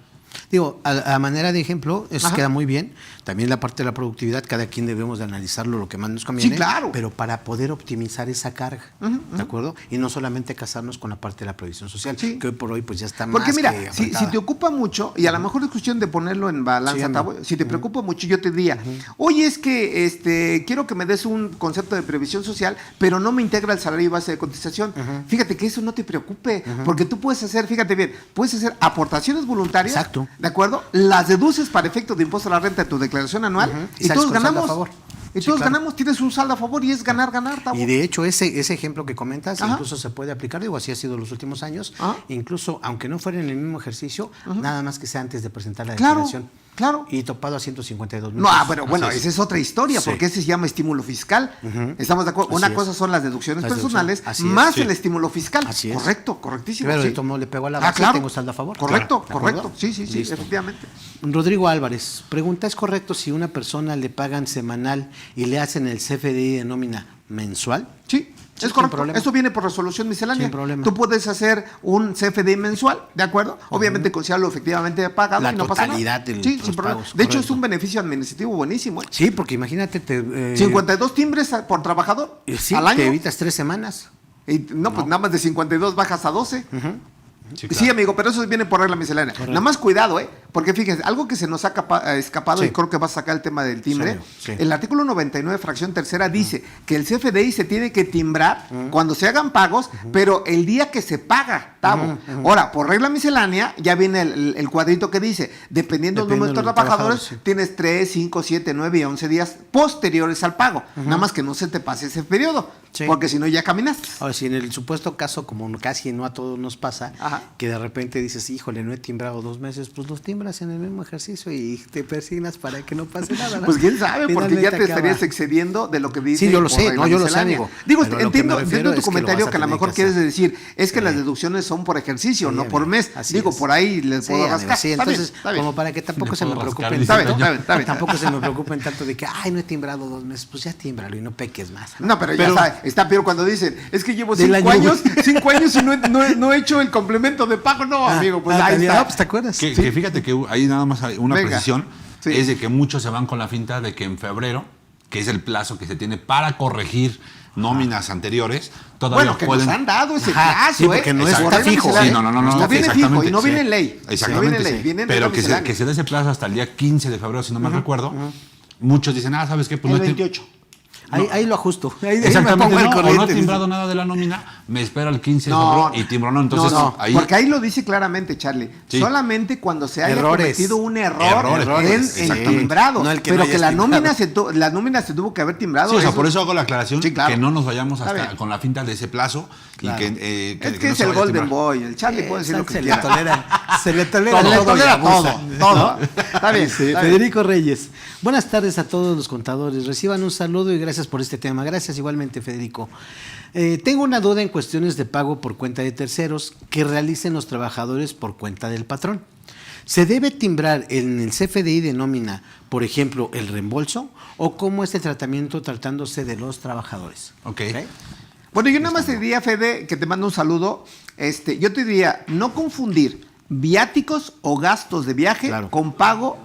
Digo, a manera de ejemplo, eso queda muy bien. También la parte de la productividad, cada quien debemos de analizarlo lo que más nos conviene. Sí, claro. Pero para poder optimizar esa carga, ¿de acuerdo? Y no solamente casarnos con la parte de la previsión social, Sí. que hoy por hoy pues ya está Porque más mira, que si apretada. te ocupa mucho, y a lo mejor es cuestión de ponerlo en balanza, Sí, Tabo, si te preocupa mucho, yo te diría, oye, es que quiero que me des un concepto de previsión social, pero no me integra el salario y base de cotización. Fíjate que eso no te preocupe, porque tú puedes hacer, fíjate bien, puedes hacer aportaciones voluntarias, Exacto. ¿de acuerdo? Las deduces para efectos de impuesto a la renta de tu declaración anual y sales todos con saldo ganamos. a favor. Y Sí, todos claro. ganamos, tienes un saldo a favor y es ganar, Tavo. Y de hecho, ese ejemplo que comentas, Ajá. incluso se puede aplicar, digo, así ha sido los últimos años, Ajá. incluso aunque no fuera en el mismo ejercicio, nada más que sea antes de presentar la Claro, declaración. claro. Y topado a 152,000 No, pesos. pero bueno, Así es. esa es otra historia, Sí. porque ese se llama estímulo fiscal. ¿Estamos de acuerdo? Así Una es. cosa son las deducciones Las personales, deducciones, así es. más Sí. el estímulo fiscal. Así es. Correcto, correctísimo. Pero sí. de todo modo le pego a la base, tengo saldo a favor. Correcto, Claro, ¿de acuerdo? correcto. Sí, sí, sí, Listo. efectivamente. Rodrigo Álvarez, pregunta, ¿es correcto si una persona le pagan semanal y le hacen el CFDI de nómina mensual? Sí, Sí, es sin correcto. problema. Eso viene por resolución miscelánea. Sin problema. Tú puedes hacer un CFDI mensual, ¿de acuerdo? Obviamente considerarlo efectivamente pagado La y no pasa nada. totalidad de Sí, los sin problema. pagos, De hecho, es correcto. un beneficio administrativo buenísimo. ¿eh? Sí, porque imagínate, 52 timbres por trabajador sí, al año. te evitas 3 semanas. Y no, pues nada más de 52 bajas a 12. Sí, Sí, claro. amigo, pero eso viene por regla miscelánea. Nada más cuidado, porque fíjense, algo que se nos ha escapado Sí. y creo que va a sacar el tema del timbre. Sí, sí. El artículo 99, fracción tercera, dice que el CFDI se tiene que timbrar cuando se hagan pagos, pero el día que se paga, Tavo. Ahora, por regla miscelánea, ya viene el cuadrito que dice, dependiendo del número de Dependiendo de los trabajadores, trabajadores, sí. tienes 3, 5, 7, 9 y 11 días posteriores al pago. Nada más que no se te pase ese periodo, Sí. porque si no ya caminaste. Ahora, si en el supuesto caso, como casi no a todos nos pasa, Ajá. que de repente dices, híjole, no he timbrado 2 meses, pues los timbras en el mismo ejercicio y te persignas para que no pase nada. ¿no? Pues quién sabe, porque ya Finalmente te estarías acaba. excediendo de lo que dice. Sí, yo lo por sé, regla no, yo lo sé, miscelánea. amigo. Digo, Pero lo que entiendo, me refiero entiendo tu es que lo comentario vas a que a lo tener mejor que quieres hacer. decir, es que Sí. las deducciones son por ejercicio, Sí, no por amigo, mes. así Digo, es. por ahí les Sí, puedo amigo, rascar. sí, Está bien, entonces, está bien. como para que tampoco Le se me puedo rascar, preocupen. dice Está bien, Toño. está bien, está bien. Tampoco se me preocupen tanto de que, ay, no he timbrado 2 meses, pues ya tímbralo y no peques más. No, pero ya sabes, está peor cuando dicen, es que llevo Del 5 año. años, 5 años y no he hecho el complemento de pago. No, amigo, pues ahí también, está. pues, ¿te acuerdas? Que fíjate que ahí nada más hay una Venga. precisión, Sí. es de que muchos se van con la finta de que en febrero, que es el plazo que se tiene para corregir nóminas anteriores, todavía Bueno, que pueden... nos han dado ese Ajá, plazo, sí, porque no Por está regla fijo. miscelánea. Sí, no, No viene fijo exactamente, y no viene sí. en ley. Exactamente. No viene en ley, viene en Pero regla miscelánea. que se dé ese plazo hasta el día 15 de febrero, si no mal recuerdo, muchos dicen, ¿sabes qué? Pues El no he tim- 28. Ahí lo ajusto. Ahí me Exactamente, pongo al no, o no he corriente. timbrado nada de la nómina, me espero al 15 de febrero y timbro no. Entonces, no, ahí... porque ahí lo dice claramente, Charlie. Sí. Solamente cuando se haya Errores. cometido un error Errores, en exactamente. timbrado. No el que pero no que hayas la nómina se tuvo que haber timbrado. Sí, o sea, eso- por eso hago la aclaración, Sí, claro. que no nos vayamos Está hasta bien. con la finta de ese plazo Claro. y que Es no que es se el vaya a Golden timbar. Boy. El Charlie puede decir lo que se le quiera. tolera. Se le tolera Se le todo. y tolera abusa. todo. Está bien. Sí, está bien. Federico Reyes. Buenas tardes a todos los contadores. Reciban un saludo y gracias por este tema. Gracias igualmente, Federico. Tengo una duda en cuestiones de pago por cuenta de terceros que realicen los trabajadores por cuenta del patrón. ¿Se debe timbrar en el CFDI de nómina, por ejemplo, el reembolso? ¿O cómo es el tratamiento tratándose de los trabajadores? Ok. Bueno, yo nada más te diría, Fede, que te mando un saludo. Yo te diría, no confundir viáticos o gastos de viaje Claro. con pago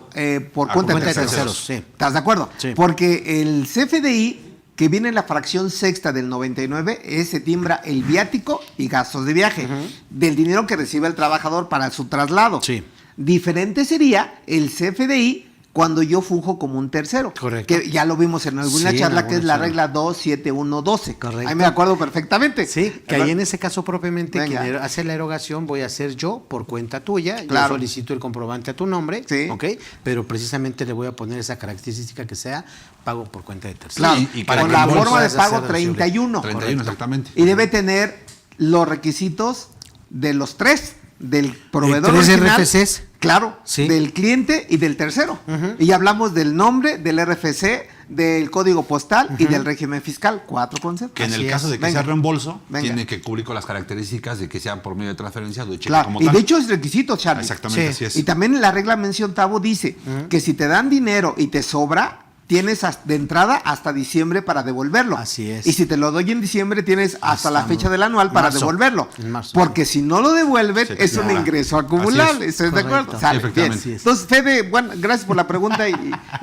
por cuenta de terceros. sí. ¿Estás de acuerdo? Sí. Porque el CFDI, que viene en la fracción sexta del 99, se timbra el viático y gastos de viaje del dinero que recibe el trabajador para su traslado. Sí. Diferente sería el CFDI cuando yo funjo como un tercero. Correcto. Que ya lo vimos en alguna Sí, en charla, que es alguna la charla. regla 27112. Correcto. Ahí me acuerdo perfectamente. Sí, que ahí en ese caso propiamente Venga. quien hace la erogación voy a hacer yo por cuenta tuya. Claro. Yo solicito el comprobante a tu nombre, Sí. ¿ok? Pero precisamente le voy a poner esa característica que sea pago por cuenta de terceros. Claro, y que con el la reembolso forma de puedas pago hacer deducible. 31. 31, exactamente. Y debe tener los requisitos de los tres, del proveedor tres original, RFCs. claro, Sí. del cliente y del tercero. Y ya hablamos del nombre, del RFC, del código postal y del régimen fiscal. 4 conceptos. Que en el Así caso es. de que Venga. sea reembolso, Venga. tiene que cubrir con las características de que sea por medio de transferencia o de cheque Claro, como y tal. de hecho es requisito, Charlie. Exactamente, Sí. así es. Y también la regla mención Tavo dice que si te dan dinero y te sobra, tienes de entrada hasta diciembre para devolverlo. Así es. Y si te lo doy en diciembre, tienes hasta la fecha del anual para marzo. devolverlo. En marzo. Porque si no lo devuelves, Se te es un acumula. ingreso acumulable. Así es. ¿Estás de acuerdo? Correcto. Sale, Sí, efectivamente. bien. Así es. Entonces, Fede, bueno, gracias por la pregunta y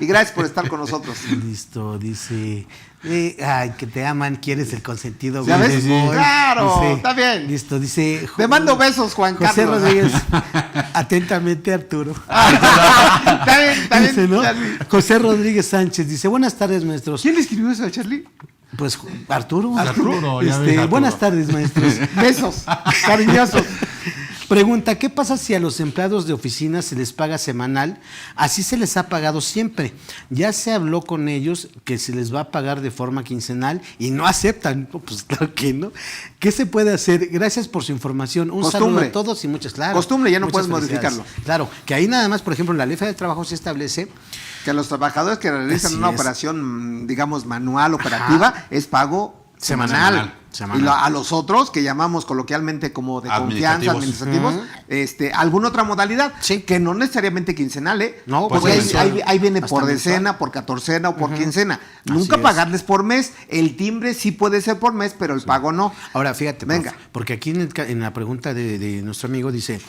gracias por estar con nosotros. Listo, dice. Ay, que te aman, quieres el consentido. ¿Ya güey. ves? Sí. Claro, está bien. Listo, dice. Te mando besos, Juan José Carlos. Rodríguez, atentamente Arturo. Está bien, está bien. Dice, ¿no? Charlie. José Rodríguez Sánchez dice, buenas tardes, maestros. ¿Quién le escribió eso a Charlie? Pues Arturo. Arturo, ya ves, Arturo. Buenas tardes, maestros. Besos, cariñosos. Pregunta, ¿qué pasa si a los empleados de oficina se les paga semanal? Así se les ha pagado siempre. Ya se habló con ellos que se les va a pagar de forma quincenal y no aceptan. Pues claro que no. ¿Qué se puede hacer? Gracias por su información. Un saludo a todos y muchas gracias. Costumbre, ya no muchas puedes modificarlo. Claro, que ahí nada más, por ejemplo, en la ley federal del trabajo se establece que a los trabajadores que realizan Así una es. operación, digamos, manual, operativa, es pago semanal. Y a los otros, que llamamos coloquialmente como de confianza, administrativos, alguna otra modalidad, que no necesariamente quincenal, No, porque pues ahí viene hasta por mensual. decena, por catorcena o por quincena. Así Nunca es. pagarles por mes. El timbre sí puede ser por mes, pero el pago no. Ahora, fíjate, Venga. porque aquí en la pregunta de nuestro amigo dice,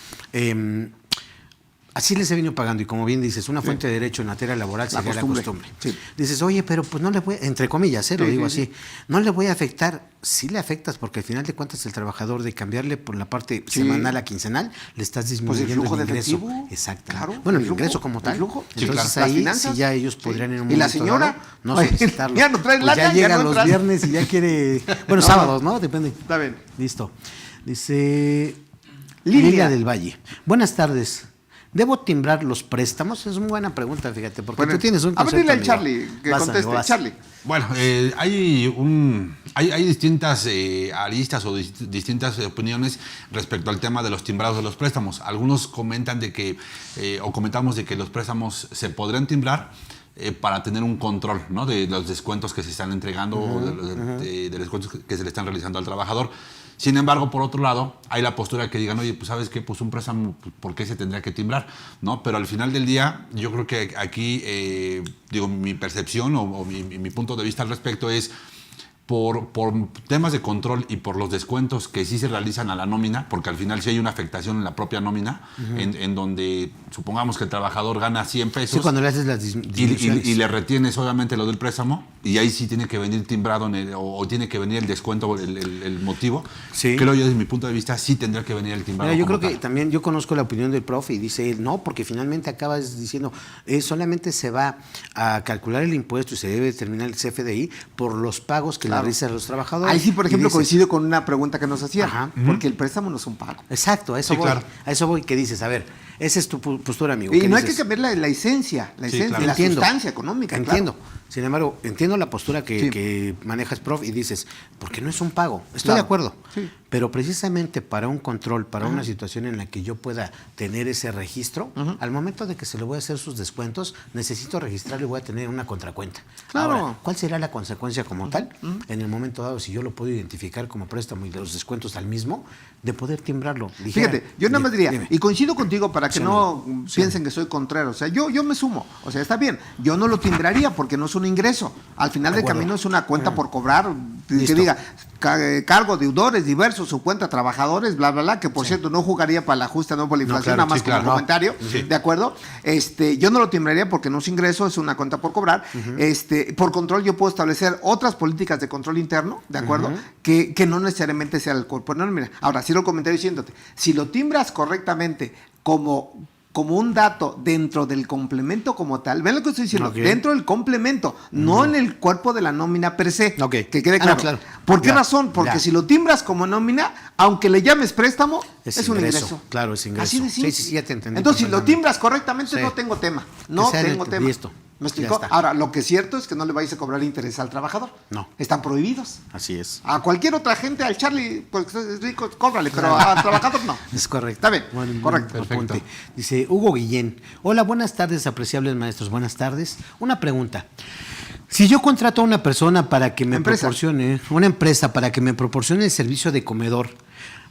así les he venido pagando y como bien dices, una fuente de derecho en materia laboral sería la costumbre. Sí. Dices, oye, pero pues no le voy, entre comillas, lo digo así, no le voy a afectar. Sí le afectas porque al final de cuentas el trabajador de cambiarle por la parte semanal a quincenal, le estás disminuyendo el flujo el de ingreso. efectivo. Exacto. Claro, bueno, el el flujo, ingreso como tal. el flujo. Sí, Entonces claro. Las ahí finanzas. sí ya ellos podrían en un ¿Y la momento señora? dado no Oye, solicitarlo. ya no trae Pues lana, ya ya llegan no los trae. viernes y ya quiere, bueno, No. sábados, ¿no? Depende. Está bien. Listo. Dice Lilia. Lilia del Valle. Buenas tardes. ¿Debo timbrar los préstamos? Es una buena pregunta, fíjate, porque Bueno, tú tienes un a ver, concepto, dile al amigo. Charlie, que Vas, conteste. amigo, vas. Charlie. Bueno, hay distintas aristas o distintas opiniones respecto al tema de los timbrados de los préstamos. Algunos comentan de que, o comentamos de que los préstamos se podrían timbrar para tener un control, ¿no?, de los descuentos que se están entregando o de los descuentos que se le están realizando al trabajador. Sin embargo, por otro lado, hay la postura que digan, oye, pues ¿sabes qué? Pues un préstamo, ¿por qué se tendría que timbrar? ¿No? Pero al final del día, yo creo que aquí, mi percepción o mi punto de vista al respecto es por temas de control y por los descuentos que sí se realizan a la nómina, porque al final sí hay una afectación en la propia nómina, en donde supongamos que el trabajador gana 100 pesos. Sí, cuando le haces las disminuciones. Y le retienes obviamente lo del préstamo, y ahí sí tiene que venir timbrado o tiene que venir el descuento, el motivo. Sí. Creo yo, desde mi punto de vista, sí tendría que venir el timbrado. Mira, yo como creo que tal. también yo conozco la opinión del profe y dice él, no, porque finalmente acabas diciendo, solamente se va a calcular el impuesto y se debe determinar el CFDI por los pagos que le realizan los trabajadores. Ahí sí, por ejemplo, Y dices, coincido con una pregunta que nos hacía, Ajá. porque el préstamo no es un pago. Exacto, a eso Sí, voy. claro. A eso voy, que dices, a ver, esa es tu postura, amigo. Y ¿qué no hay que dices? cambiar la esencia, Sí, claro. la Entiendo. sustancia económica. Entiendo. Claro. Sin embargo, entiendo la postura Sí. que manejas, prof, y dices, porque no es un pago. Estoy Claro. de acuerdo. Sí. Pero precisamente para un control, para una situación en la que yo pueda tener ese registro, al momento de que se le voy a hacer sus descuentos, necesito registrarlo y voy a tener una contracuenta. Claro. Ahora, ¿cuál será la consecuencia como tal? En el momento dado, si yo lo puedo identificar como préstamo y los descuentos al mismo, de poder timbrarlo. Fíjate, yo nada más diría, Dime. y coincido contigo para que Sí, no amigo. Sí. piensen que soy contrario, o sea, yo me sumo, o sea, está bien, yo no lo timbraría porque no es un ingreso, al final De del acuerdo. camino es una cuenta por cobrar, que Listo. diga, cargo, deudores diversos, su cuenta, trabajadores, bla, bla, bla, que por cierto no jugaría para el ajuste, no por la inflación, claro, nada más sí, como claro. comentario, Sí. ¿de acuerdo? Yo no lo timbraría porque no es ingreso, es una cuenta por cobrar, por control yo puedo establecer otras políticas de control interno, ¿de acuerdo? Que no necesariamente sea el cuerpo de nómina. Ahora, cierro el comentario diciéndote, si lo timbras correctamente como un dato dentro del complemento como tal, ven lo que estoy diciendo, Ok. dentro del complemento, no en el cuerpo de la nómina per se, Ok. que quede Ah, claro. no, claro. ¿Por qué Ya, razón? Porque ya. si lo timbras como nómina, aunque le llames préstamo, es un ingreso. Claro, es ingreso. Así de simple. Sí, ya te entendí. Entonces, si lo perfectamente. timbras correctamente, Sí. no tengo tema. No sea en el tengo tema. listo. ¿Me Ya explicó? está. Ahora, lo que es cierto es que no le vais a cobrar interés al trabajador. No. Están prohibidos. Así es. A cualquier otra gente, al Charlie, pues es rico, cóbrale, pero al trabajador no. Es correcto. Está bien, Buen correcto. apunte. Perfecto. Dice Hugo Guillén. Hola, buenas tardes, apreciables maestros. Buenas tardes. Una pregunta. Si yo contrato a una persona para que me Empresa. proporcione, una empresa para que me proporcione el servicio de comedor,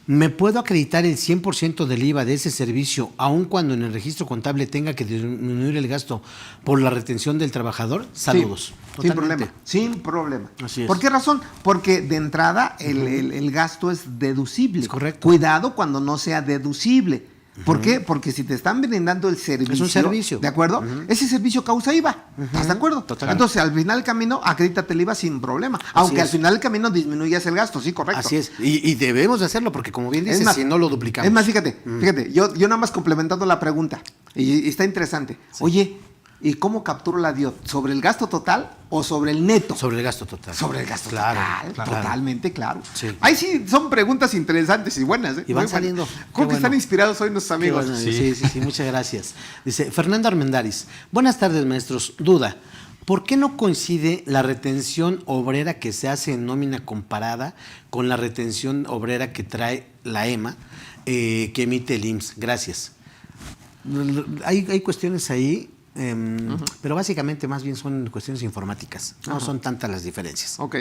¿me puedo acreditar el 100% del IVA de ese servicio, aun cuando en el registro contable tenga que disminuir el gasto por la retención del trabajador? Saludos. Sí, sin Totalmente. problema, sin problema. Así es. ¿Por qué razón? Porque de entrada el gasto es deducible. Es correcto. Cuidado cuando no sea deducible. ¿Por qué? Porque si te están brindando el servicio. Es un servicio. ¿De acuerdo? Ese servicio causa IVA. ¿Estás de acuerdo? Totalmente. Entonces, al final del camino, acredítate el IVA sin problema. Aunque es. al final del camino disminuyas el gasto, sí, correcto. Así es. Y debemos de hacerlo porque, como bien dices, Es más, si no lo duplicamos. Es más, fíjate, yo nada más complementando la pregunta, y está interesante. Oye, ¿Y cómo capturo la DIOT? ¿Sobre el gasto total o sobre el neto? Sobre el gasto total. Sobre el gasto Claro, total, claro. totalmente claro. Sí. Ahí sí son preguntas interesantes y buenas. Y van Muy saliendo. buenas. Qué ¿Cómo que bueno. están inspirados hoy nuestros Qué amigos? bueno, sí, muchas gracias. Dice Fernando Armendáriz, buenas tardes maestros, duda, ¿por qué no coincide la retención obrera que se hace en nómina comparada con la retención obrera que trae la EMA que emite el IMSS? Gracias. Hay cuestiones ahí, pero básicamente más bien son cuestiones informáticas, no son tantas las diferencias. Ok.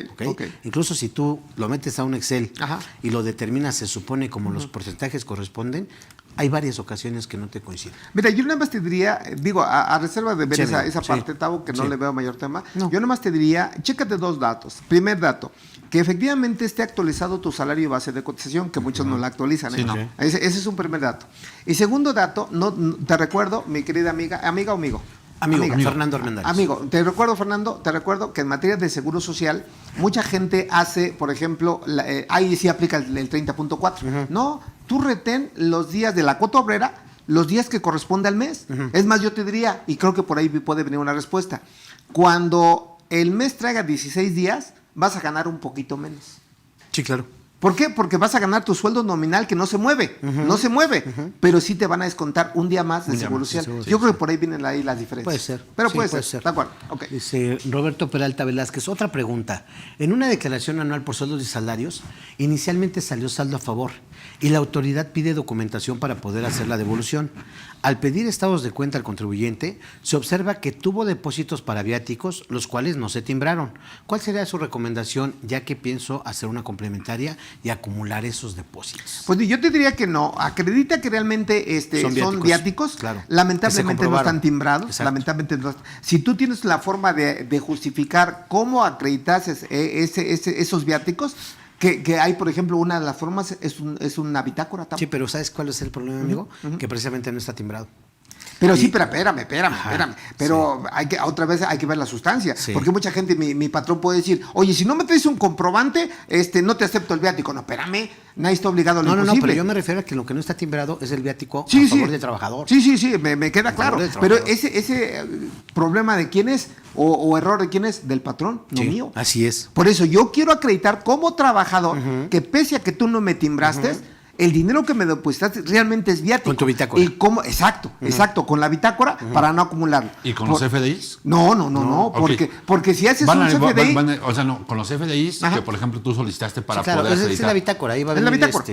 Incluso si tú lo metes a un Excel Ajá. y lo determinas, se supone como los porcentajes corresponden, hay varias ocasiones que no te coinciden. Mira, yo nada más te diría, digo, a reserva de ver Sí, esa sí, parte, Tavo, que no sí. le veo mayor tema, No. yo nada más te diría, chécate dos datos. Primer dato, que efectivamente esté actualizado tu salario base de cotización, que muchos no la actualizan. Sí, no. Ese es un primer dato. Y segundo dato, te recuerdo, mi querida amiga o amigo. Amigo, Amiga. Fernando Armendáriz. Amigo, Fernando, te recuerdo que en materia de seguro social, mucha gente hace, por ejemplo, ahí sí aplica el 30.4. No, tú retén los días de la cuota obrera, los días que corresponde al mes. Es más, yo te diría, y creo que por ahí puede venir una respuesta, cuando el mes traiga 16 días, vas a ganar un poquito menos. Sí, claro. ¿Por qué? Porque vas a ganar tu sueldo nominal que no se mueve, pero sí te van a descontar un día más de Un día seguro más de social. seguro Yo social. creo que por ahí vienen ahí las diferencias. Puede ser. Pero Sí, puede ser. De acuerdo. Ok. Dice Roberto Peralta Velázquez, otra pregunta. En una declaración anual por sueldos y salarios, inicialmente salió saldo a favor y la autoridad pide documentación para poder hacer la devolución. Al pedir estados de cuenta al contribuyente, se observa que tuvo depósitos para viáticos, los cuales no se timbraron. ¿Cuál sería su recomendación, ya que pienso hacer una complementaria y acumular esos depósitos? Pues yo te diría que no. Acredita que realmente son viáticos. Claro. Lamentablemente Que se no están comprobaron. timbrados. Exacto. Lamentablemente no. Si tú tienes la forma de justificar cómo acreditases esos viáticos, que hay, por ejemplo, una de las formas es una bitácora. Sí, pero ¿sabes cuál es el problema, amigo? Que precisamente no está timbrado. Pero sí, pero espérame. Pero sí. otra vez hay que ver la sustancia. Sí. Porque mucha gente, mi patrón puede decir, oye, si no me traes un comprobante, no te acepto el viático. No, espérame, nadie está obligado a lo No, imposible. pero yo me refiero a que lo que no está timbrado es el viático Sí, a favor sí. del trabajador. Sí, me queda A claro. favor del Pero trabajador. ese problema de quién es o error de quién es, del patrón, no Sí, mío. así es. Por eso yo quiero acreditar como trabajador que pese a que tú no me timbraste, el dinero que me depositaste realmente es viático. Con tu bitácora. Y cómo, exacto, con la bitácora para no acumularlo. ¿Y con los FDIs? No, ok. porque si haces Van un a- CFDI... o sea, no, con los FDIs Ajá. que, por ejemplo, tú solicitaste para Sí, claro, poder es acreditar. la bitácora, ahí va a Es la venir bitácora,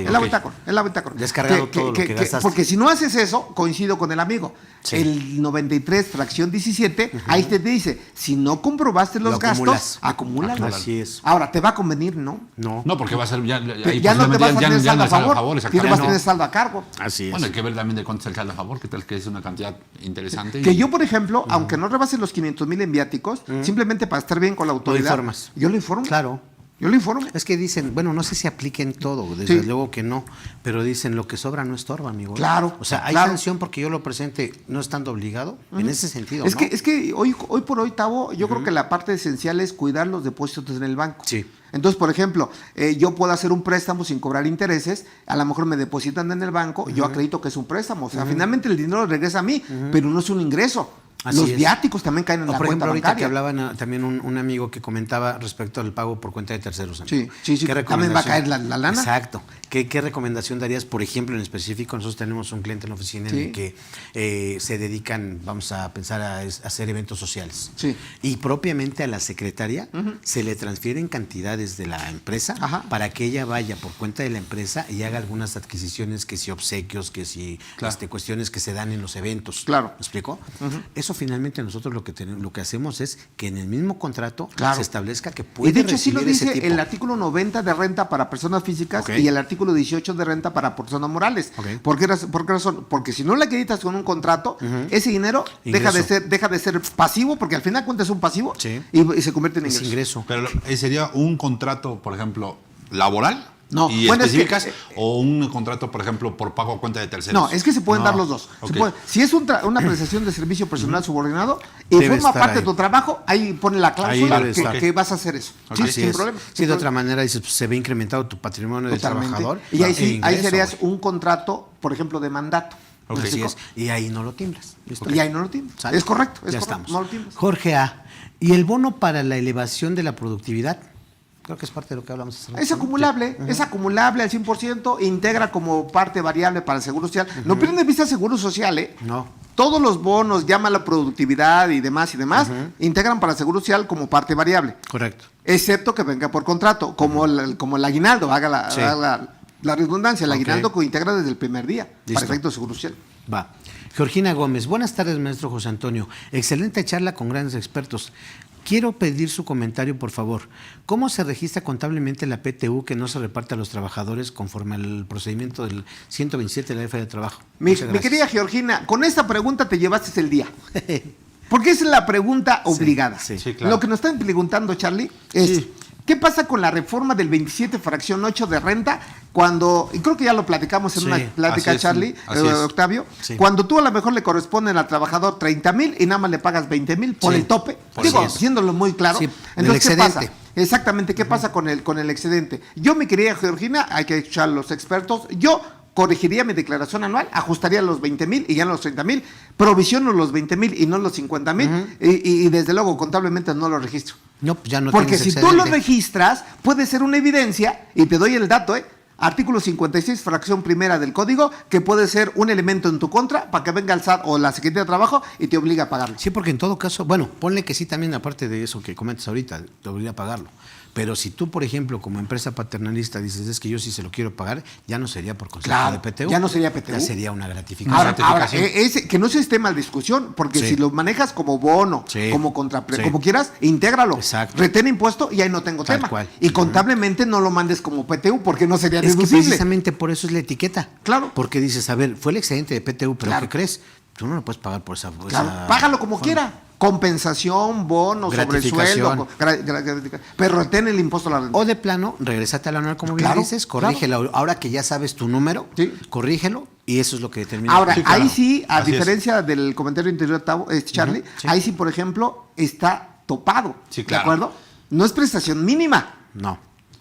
es la bitácora. Descargado todo lo que gastaste. Porque si no haces eso, coincido con el amigo. Sí. El 93, fracción 17, ahí te dice, si no comprobaste los Lo gastos, acumulas. acumúlalos. Así es. Ahora, ¿te va a convenir? No. No. No, porque va a ser ya ahí Ya no te vas a posiblemente tener saldo a no sale favor, exactamente. tienes vas a no. tener saldo a cargo. Así es. Bueno, hay que ver también de cuánto es el saldo a favor, que tal que es una cantidad interesante. Que yo, por ejemplo, aunque no rebase los 500,000 en viáticos, simplemente para estar bien con la autoridad, informas. yo lo informo. Claro. Yo lo informo. Es que dicen, bueno, no sé si apliquen todo, desde Sí. luego que no, pero dicen lo que sobra no estorba, amigo. Claro, O sea, hay claro. sanción porque yo lo presente no estando obligado, en ese sentido, Es ¿no? que hoy por hoy, Tavo, yo creo que la parte esencial es cuidar los depósitos en el banco. Sí. Entonces, por ejemplo, yo puedo hacer un préstamo sin cobrar intereses, a lo mejor me depositan en el banco, yo acredito que es un préstamo. O sea, finalmente el dinero regresa a mí, pero no es un ingreso. Así Los es. viáticos también caen en O la por cuenta ejemplo, ahorita bancaria. que hablaban también un amigo que comentaba respecto al pago por cuenta de terceros. amigo. Sí. ¿Qué También va a caer recomendación? la lana. Exacto. ¿Qué recomendación darías, por ejemplo, en específico? Nosotros tenemos un cliente en la oficina en Sí. el que se dedican, vamos a pensar, a hacer eventos sociales. Sí. Y propiamente a la secretaria se le transfieren cantidades de la empresa Ajá. para que ella vaya por cuenta de la empresa y haga algunas adquisiciones, que si obsequios, que si cuestiones que se dan en los eventos. Claro. ¿Me explico? Eso finalmente nosotros lo que hacemos es que en el mismo contrato Claro. se establezca que puede Y de hecho sí lo recibir ese dice tipo. el artículo 90 de renta para personas físicas Ok. y el artículo 18 de renta para personas morales. Ok. ¿Por qué razón? Porque si no le acreditas con un contrato, ese dinero deja de ser pasivo, porque al final de cuentas es un pasivo Sí. y se convierte en Es ingreso. ingreso. Pero sería un contrato, por ejemplo, laboral. No, y bueno, es que, específicas, o un contrato, por ejemplo, por pago a cuenta de terceros. No, es que se pueden No, dar los dos. ok. Si es una prestación de servicio personal subordinado y Debe forma estar parte ahí. de tu trabajo, ahí pone la cláusula debe estar. que vas a hacer eso. Ok. Sí, Así sin es. problema. Sí, sin de otra problema. manera dices, pues, se ve incrementado tu patrimonio de Totalmente. trabajador. Y ahí e sí, ahí ingreso, serías güey. un contrato, por ejemplo, de mandato. Ok. Así es. Y ahí no lo timbras. ¿Listo? Y ahí no lo timbras. ¿Sale? Es correcto, Ya correcto, estamos. no lo timbras. Jorge A. ¿Y el bono para la elevación de la productividad? Creo que es parte de lo que hablamos hace rato, Es ¿no? acumulable, es acumulable al 100%, integra como parte variable para el Seguro Social. No pierden de vista el Seguro Social, ¿eh? No. Todos los bonos, llama la productividad y demás, integran para el Seguro Social como parte variable. Correcto. Excepto que venga por contrato, como el aguinaldo, haga Sí. la redundancia, el Ok. aguinaldo que integra desde el primer día, Listo. para efectos de Seguro Social. Va. Georgina Gómez, buenas tardes, maestro José Antonio. Excelente charla con grandes expertos. Quiero pedir su comentario, por favor. ¿Cómo se registra contablemente la PTU que no se reparte a los trabajadores conforme al procedimiento del 127 de la F de Trabajo? Mi Muchas gracias. querida Georgina, con esta pregunta te llevaste el día. Porque es la pregunta obligada. sí. Sí, claro. Lo que nos están preguntando, Charlie, es Sí. ¿qué pasa con la reforma del 27 fracción 8 de renta? Cuando, y creo que ya lo platicamos en Sí, una plática, así es, Charlie, así es. Octavio, Sí. cuando tú a lo mejor le corresponden al trabajador 30,000 y nada más le pagas 20,000 por Sí. el tope, Por digo, así es. siéndolo muy claro. Sí, Entonces, del ¿qué pasa? excedente. Exactamente, ¿qué pasa con el excedente? Yo, mi querida Georgina, hay que escuchar a los expertos, yo corregiría mi declaración anual, ajustaría los 20,000 y ya no los 30,000, provisiono los 20,000 y no los 50,000 y desde luego contablemente no lo registro. No, pues ya no Porque tienes si tú lo excedente. registras, puede ser una evidencia, y te doy el dato, artículo 56, fracción primera del código, que puede ser un elemento en tu contra para que venga el SAT o la Secretaría de Trabajo y te obliga a pagarlo. Sí, porque en todo caso, bueno, ponle que sí también, aparte de eso que comentas ahorita, te obliga a pagarlo. Pero si tú, por ejemplo, como empresa paternalista dices, es que yo sí se lo quiero pagar, ya no sería por concepto Claro, de PTU. ya no sería PTU. Ya sería una gratificación. Ahora, gratificación. que no se esté mal discusión, porque Sí. si lo manejas como bono, Sí. como Sí. como quieras, intégralo. Exacto. Retén impuesto y ahí no tengo Tal tema. cual. Y contablemente no lo mandes como PTU porque no sería Es que deducible. precisamente por eso es la etiqueta. Claro. Porque dices, a ver, fue el excedente de PTU, pero Claro. ¿qué crees? Tú no lo puedes pagar por esa... Claro, esa págalo como forma. quiera. Compensación, bono, Gratificación. sobresueldo, pero retén el impuesto a la renta. O de plano, regresate al anual, como bien Claro, dices, corrígelo. Ahora que ya sabes tu número, Sí. corrígelo y eso es lo que determina. Ahora, Sí, claro. ahí sí, a Así es. diferencia del comentario anterior, Charlie, sí. ahí sí, por ejemplo, está topado. Sí, claro. ¿De acuerdo? No es prestación mínima, No.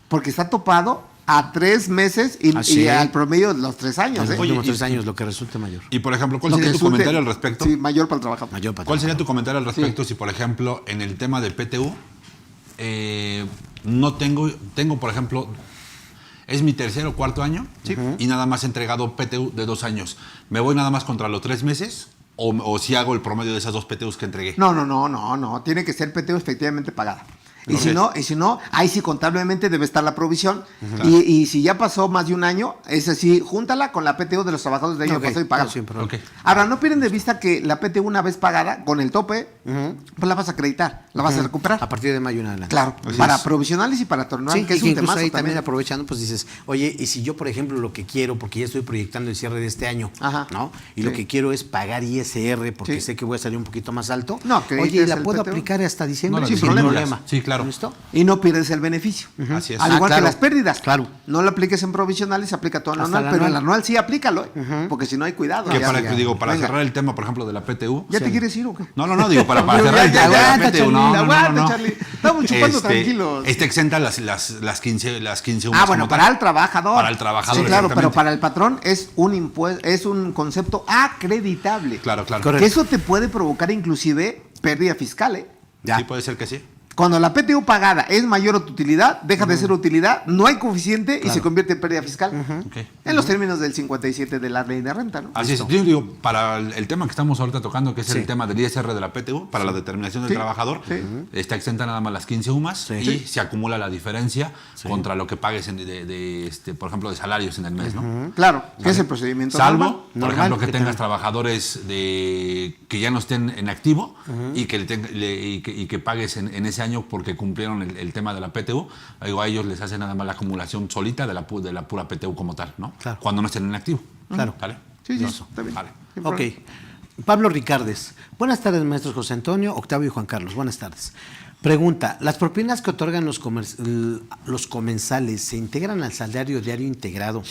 porque está topado a 3 meses y, Ah, sí. y al promedio de los 3 En años. los ¿eh? Oye, últimos y- 3 años, lo que resulte mayor. Y por ejemplo, ¿cuál Lo sería que tu resulte- comentario al respecto? Sí, mayor para el trabajador. Mayor para ¿Cuál sería trabajo. tu comentario al respecto si, por ejemplo, en el tema de PTU, no tengo, por ejemplo, es mi tercer o cuarto año y nada más he entregado PTU de 2 años? ¿Me voy nada más contra los 3 meses o si hago el promedio de esas 2 PTUs que entregué? No. Tiene que ser PTU efectivamente pagada. Y Ok. si no, ahí sí contablemente debe estar la provisión. Y si ya pasó más de un año, ese sí, júntala con la PTU de los trabajadores del año Ok, pasado y págala. no, sin problema. Ok. Ahora, no pierden de vista que la PTU una vez pagada, con el tope, pues la vas a acreditar, la vas a recuperar. A partir de mayo en adelante. Claro, Así para es. provisionales y para tornal, Sí, que y es que un incluso temazo ahí también también. aprovechando, pues dices, oye, y si yo, por ejemplo, lo que quiero, porque ya estoy proyectando el cierre de este año, Ajá. ¿no? Y Sí. lo que quiero es pagar ISR, porque Sí. sé que voy a salir un poquito más alto. No, oye, acredites la el puedo PTU. aplicar hasta diciembre No, sin sin problemas. problema. Sí, claro. ¿Listo? Y no pierdes el beneficio. Así es. Al Ah, igual claro. que las pérdidas. Claro. No lo apliques en provisionales, se aplica todo en Hasta anual, el pero el anual. anual sí aplícalo, porque si no hay cuidado. Que ya- para, ya. que digo, para Venga. cerrar el tema, por ejemplo, de la PTU. ¿Ya te quieres ir o qué? No, digo, para Pero cerrar el ya, tema de la aguanta, PTU. Charlie, aguanta, Charlie. Estamos chupando Este, tranquilos. Está exenta las 15 Ah, bueno, como para tal. el trabajador. Para el trabajador, Sí, claro, pero exactamente. para el patrón es un impuesto, es un concepto acreditable. Claro. Correcto. Que eso te puede provocar inclusive pérdida fiscal, ¿eh? Ya. Sí, puede ser que sí. Cuando la PTU pagada es mayor a tu utilidad, deja de ser utilidad, no hay coeficiente y Claro. se convierte en pérdida fiscal. Ok. En los términos del 57 de la ley de renta, ¿no? Así es. Yo digo, para el tema que estamos ahorita tocando, que es Sí. el tema del ISR de la PTU, para la determinación del Sí. trabajador, Sí. está exenta nada más las 15 UMAS Sí. y Sí. se acumula la diferencia contra lo que pagues por ejemplo, de salarios en el mes, ¿no? Claro, que es el procedimiento Salvo, normal. por Normal, ejemplo, que que tengas tengan. trabajadores que ya no estén en activo y que pagues en ese año porque cumplieron el tema de la PTU. Digo, a ellos les hacen nada más la acumulación solita de la pura PTU como tal, ¿no? Claro. Cuando no estén en activo. Claro. ¿Vale? Sí, sí, Eso. está bien. Vale. Sin Ok. problema. Pablo Ricardes. Buenas tardes, maestros José Antonio, Octavio y Juan Carlos. Buenas tardes. Pregunta, ¿las propinas que otorgan los comensales se integran al salario diario integrado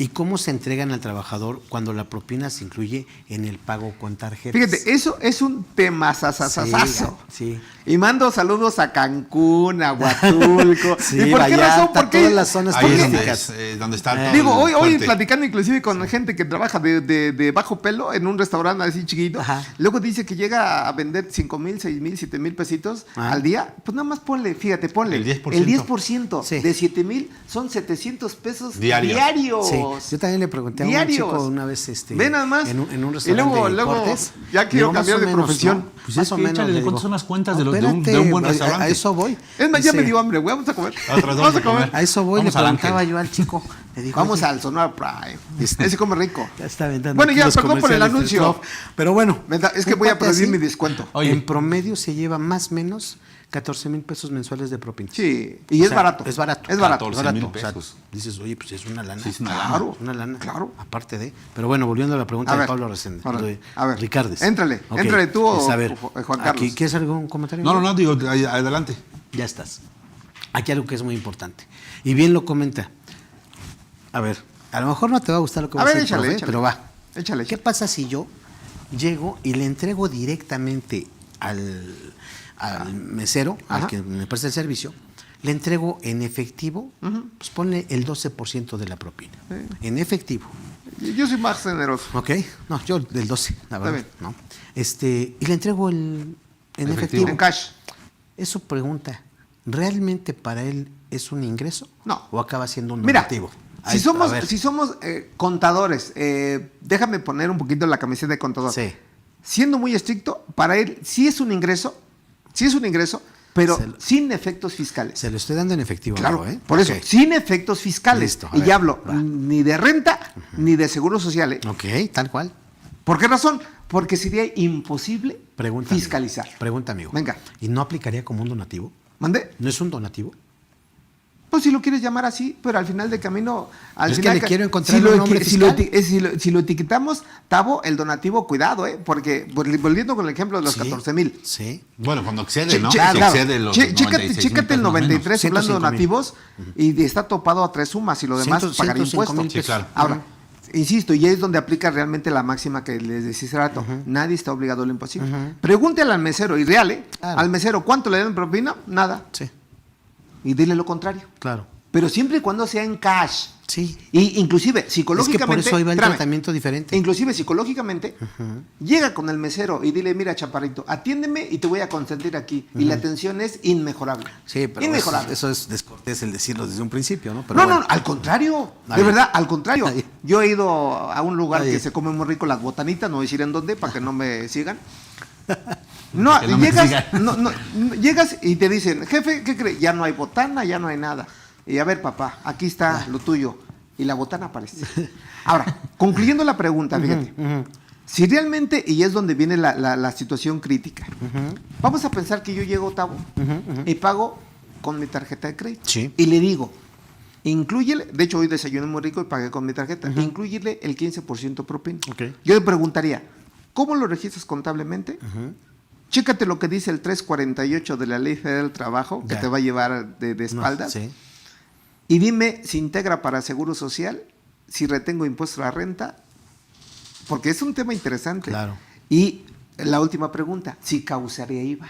¿Y cómo se entregan al trabajador cuando la propina se incluye en el pago con tarjetas? Fíjate, eso es un tema sasasasazo. Sí. Y mando saludos a Cancún, a Huatulco. Sí, ¿Y por qué Vallarta, razón? Porque todas las zonas Ahí es turísticas. donde está todo digo, el hoy fuerte. platicando inclusive con gente que trabaja de bajo pelo en un restaurante así chiquito, Ajá. luego dice que llega a vender 5,000, 6,000, 7,000 pesitos Ah. al día, pues nada más ponle, fíjate, ponle. El 10%. El 10% Sí. de 7,000 son 700 pesos Diarios. diarios. Sí, yo también le pregunté a un Diarios. chico una vez Ve nada más. en un Y restaurante luego, de cortes. ya quiero Digo, más cambiar o de menos, profesión. ¿no? Pues Más es o que menos, échale, le ¿de cuánto digo, son las cuentas no, de un espérate, buen a restaurante? eso voy. Es más, ya me Dice, dio hambre, güey, vamos a comer. Otras dos Vamos a de comer. comer. A eso voy, Vamos le al preguntaba Ángel. yo al chico. Le digo, Vamos oye, al Sonora Prime. Ese come rico. ya está aventando Bueno, aquí ya, los perdón por el comerciales del anuncio. club. Pero bueno. Es que un voy a cuate pedir así, mi descuento. Oye. En promedio se lleva más o menos 14,000 pesos mensuales de propina. Sí, y O es sea, barato. Es barato. Es barato. 14,000 O sea, pesos. dices, oye, pues es una lana. Sí, es una lana. Claro. Una lana. Claro. Aparte de. Pero bueno, volviendo a la pregunta A de ver, Pablo Resende. órale, de a ver, Ricardes. éntrale tú o a ver, Juan Carlos. aquí, ¿quieres algún comentario? No, digo, adelante. Ya estás. Aquí algo que es muy importante. Y bien lo comenta. A ver, a lo mejor no te va a gustar lo que A va a ver, decir, échale, profe, échale. pero va. Échale. ¿Qué pasa si yo llego y le entrego directamente al mesero, Ajá. al que me presta el servicio, le entrego en efectivo, pues ponle el 12% de la propina. Sí. En efectivo. Yo soy más generoso. ¿Ok? No, yo del 12, la verdad. bien. ¿No? Y le entrego en Efectivo. efectivo. En cash. Eso pregunta, ¿realmente para él es un ingreso? No. ¿O acaba siendo un Mira, donativo? si Ahí, somos, a ver. contadores, déjame poner un poquito la camiseta de contador. Sí. Siendo muy estricto, para él sí es un ingreso, pero Se lo- sin efectos fiscales. Se lo estoy dando en efectivo. Claro, amigo, ¿eh? por eso, Ok. sin efectos fiscales. Listo, a Y ver, ya hablo va. ni de renta ni de seguro social. Ok, tal cual. ¿Por qué razón? Porque sería imposible Pregunta, fiscalizar. amigo. Pregunta, amigo. Venga. ¿Y no aplicaría como un donativo? ¿Mande? ¿No es un donativo? Pues si lo quieres llamar así, pero al final de camino... Al Es que final le quiero encontrar si un lo, nombre equi- si, lo, fiscal. eti- si lo etiquetamos, Tavo, el donativo, cuidado, porque volviendo con el ejemplo de los Sí, 14,000. Sí. Bueno, cuando excede, ¿no? Claro. Si excede los Chécate 96,000 el pesos más o menos. 93 hablando de 105,000. donativos y está topado a 3 sumas y lo demás 105,000 pagar impuestos. pesos. Sí, claro. Ahora, insisto, y es donde aplica realmente la máxima que les decía hace rato. Nadie está obligado a lo imposible. Pregúntale al mesero, y real, Claro. al mesero, ¿cuánto le dan propina? Nada. Sí, Y dile lo contrario. claro. Pero siempre y cuando sea en cash. Sí. Y inclusive, Es que psicológicamente... por eso ahí va el espérame, tratamiento diferente. inclusive psicológicamente, llega con el mesero y dile, mira, chaparrito, atiéndeme y te voy a consentir aquí. Y la atención es inmejorable. Sí, pero inmejorable. eso es descortés el decirlo desde un principio, ¿no? Pero No, bueno. no, al contrario. Está De bien. verdad, al contrario. Está bien. Yo he ido a un lugar Está que bien. se come muy rico las botanitas, no voy a decir en dónde, para que no me sigan. No, Que no me llegas, sigan. no, llegas y te dicen, jefe, ¿qué crees? Ya no hay botana, ya no hay nada. Y a ver, papá, aquí está lo tuyo. Y la botana aparece. Ahora, concluyendo la pregunta, fíjate. Si realmente, y es donde viene la situación crítica, vamos a pensar que yo llego, Tavo, y pago con mi tarjeta de crédito. Sí. Y le digo, inclúyele, de hecho hoy desayuné muy rico y pagué con mi tarjeta, inclúyele el 15% propina. Ok. Yo le preguntaría, ¿cómo lo registras contablemente? Chécate lo que dice el 348 de la Ley Federal del Trabajo, que Ya. te va a llevar de No, espaldas. sí. Y dime si integra para Seguro Social, si retengo impuesto a la renta, porque es un tema interesante. Claro. Y la última pregunta, si causaría IVA.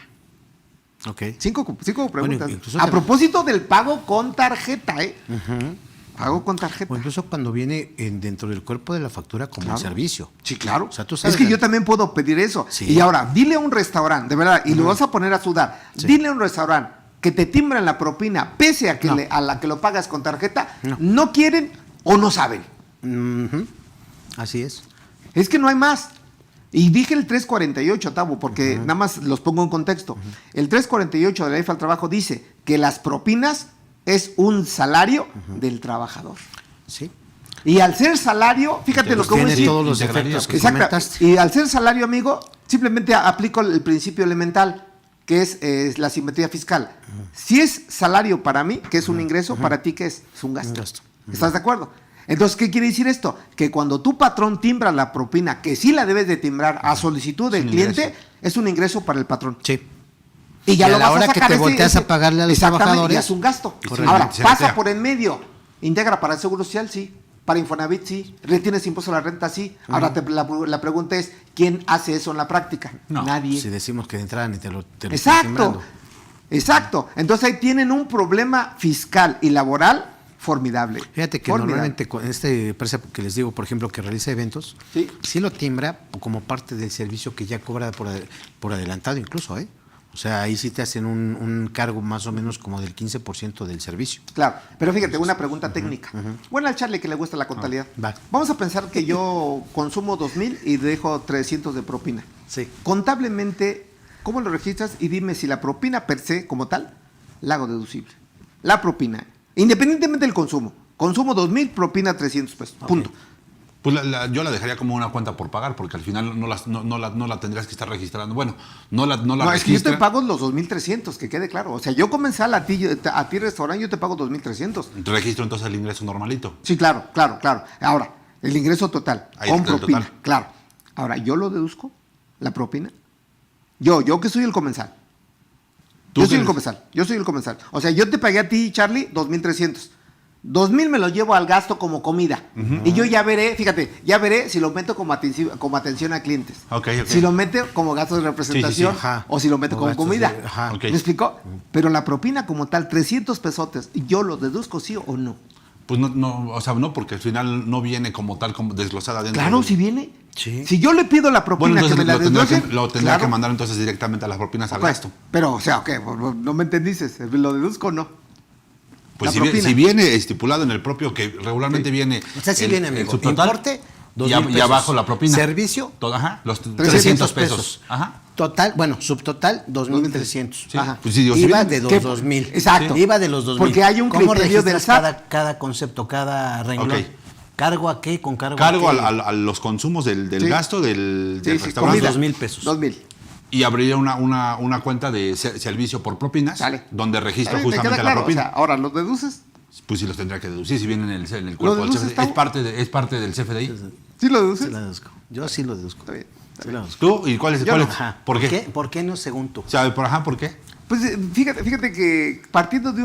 Ok. Cinco preguntas. incluso A te- propósito del pago con tarjeta, ¿eh? Ujú. Pago con tarjeta. O incluso cuando viene dentro del cuerpo de la factura como Claro. un servicio. Sí, claro. O sea, tú sabes es que que- yo también puedo pedir eso. Sí. Y ahora, dile a un restaurante, de verdad, y lo vas a poner a sudar. Sí. Dile a un restaurante que te timbran la propina, pese a que No. a la que lo pagas con tarjeta, No. no quieren o no saben. Ujú. Así es. Es que no hay más. Y dije el 348, Tavo, porque nada más los pongo en contexto. El 348 de la Ley Federal del Trabajo dice que las propinas es un salario del trabajador. Sí. Y al ser salario, fíjate lo que voy a Tiene decir. todos los integraría, efectos que Exacto. comentaste. Y al ser salario, amigo, simplemente aplico el principio elemental, que es la simetría fiscal. Si es salario para mí, que es un ingreso, para ti, ¿qué es? Es un gasto. Un gasto. ¿Estás de acuerdo? Entonces, ¿qué quiere decir esto? Que cuando tu patrón timbra la propina, que sí la debes de timbrar a solicitud del un cliente, ingreso. es un ingreso para el patrón. Sí. Y ya Y a lo la vas hora a que sacar te volteas a pagarle a los Exactamente, trabajadores, ya es un gasto. Correcto. Ahora, Se pasa netea. por en medio, integra para el Seguro Social, sí. Para Infonavit sí, retienes impuesto a la renta sí. Ahora la pregunta es, ¿quién hace eso en la práctica? No. Nadie. Si decimos que de entrada ni te lo están Exacto, timbrando. exacto. Entonces ahí tienen un problema fiscal y laboral formidable. Fíjate que Formidable. normalmente con esta empresa que les digo, por ejemplo, que realiza eventos, Sí. lo timbra como parte del servicio que ya cobra por adelantado incluso, ¿eh? O sea, ahí sí te hacen un cargo más o menos como del 15% del servicio. Claro, pero fíjate, una pregunta técnica. Bueno, al Charlie que le gusta la contabilidad. Va. Vamos a pensar que yo consumo 2,000 y dejo 300 de propina. Sí. Contablemente, ¿cómo lo registras? Y dime si la propina per se, como tal, la hago deducible. La propina, independientemente del consumo. Consumo 2,000, propina 300 pesos. Punto. Pues yo la dejaría como una cuenta por pagar, porque al final no la tendrías que estar registrando. Bueno, no la No, es que yo te registra. pago los 2,300, que quede claro. O sea, yo comensal a ti restaurante, yo te pago 2,300. Registro entonces el ingreso normalito. Sí, claro. Ahora, el ingreso total, Ahí con está el propina, total. claro. Ahora, ¿yo lo deduzco? ¿La propina? Yo que soy el comensal. ¿Tú Yo soy qué el comensal. O sea, yo te pagué a ti, Charlie, 2,300. 2,000 me lo llevo al gasto como comida. Y yo ya veré, fíjate, si lo meto como atención a clientes. Ok. Si lo mete como gasto de representación Sí, ajá. o si lo meto O como gastos comida. de- ajá. Ok. ¿Me explicó? Pero la propina como tal, 300 pesotes, ¿yo lo deduzco sí o no? Pues no, porque al final no viene como tal, como desglosada dentro. Claro, del- si viene. Sí. Si yo le pido la propina Bueno, que me entonces la lo tendrá desglosen, que mandar entonces directamente a las propinas al Ok, gasto. Pero, o sea, ok, no me entendiste, ¿lo deduzco o no? Pues La propina. si viene estipulado en el propio, que regularmente viene. O sea, sí viene, amigo. subtotal, Importe, y 2,000 pesos. abajo la propina. Servicio, Los 300 300 pesos. Ajá. Total, subtotal, 2,300. Sí. Ajá. Pues sí, digo, si IVA viene- de ¿Qué? 2,000. Exacto. IVA de los 2,000. Porque hay un ¿Cómo criterio del registras SAT? cada concepto, cada renglón? Ok. ¿Cargo a qué? ¿Con cargo Cargo a qué? a los consumos del Sí. gasto del Sí, restaurante. comida. 2,000 pesos. 2,000. Y abriría una cuenta de servicio por propinas, Sale. donde registro Me justamente queda la claro, propina. o sea, ahora, ¿los deduces? Pues sí los tendría que deducir si vienen en el cuerpo del deduces, CFDI. Tavo? Es parte del CFDI. ¿Sí lo deduces? Sí la deduzco. Yo sí lo deduzco. Está bien. Sí la deduzco. ¿Tú? ¿Y cuál es? Yo no. Ajá. ¿Por qué? ¿Por qué no según tú? O sea, ¿por qué? Pues fíjate que partiendo de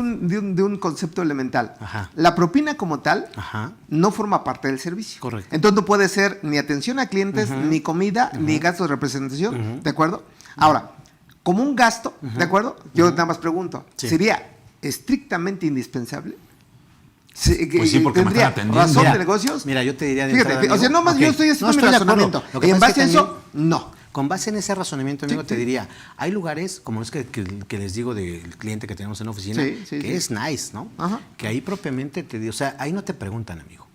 un concepto elemental, Ajá. la propina como tal Ajá. no forma parte del servicio. Correcto. Entonces no puede ser ni atención a clientes, ni comida, ni gasto de representación, ¿de acuerdo? Ahora, como un gasto, ¿de acuerdo? Yo nada más pregunto, Sí. ¿sería estrictamente indispensable? Pues sí, porque me ¿tendría están atendiendo. razón Mira, de negocios? mira, yo te diría de Fíjate, entrada, o sea, amigo, nomás ok, yo estoy haciendo no mi estoy de acuerdo. razonamiento. Lo que En pasa es base a que eso, también- no. Con base en ese razonamiento, amigo, Sí, te sí. diría, hay lugares, como es que les digo del cliente que tenemos en la oficina, Sí, sí, que sí. es nice, ¿no? Ajá. Que ahí propiamente te digo, o sea, ahí no te preguntan, amigo.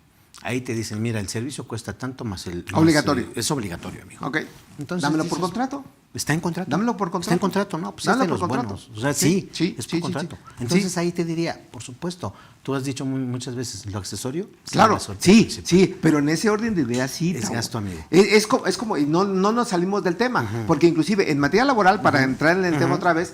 Ahí te dicen, mira, el servicio cuesta tanto más el... más Obligatorio. es obligatorio, amigo. Ok. Entonces, Dámelo por dices, contrato. ¿Está en contrato? Dámelo por contrato. Está en contrato, no, pues Dámelo es de los por contrato. buenos. O sea, sí, Sí, es por sí, sí, contrato. sí. Entonces Sí. ahí te diría, por supuesto, tú has dicho muchas veces, lo accesorio. Claro, es sí, principal. sí, pero en ese orden de ideas sí. Es Tavo. gasto, amigo. Es como, y no nos salimos del tema, porque inclusive en materia laboral, para entrar en el tema otra vez,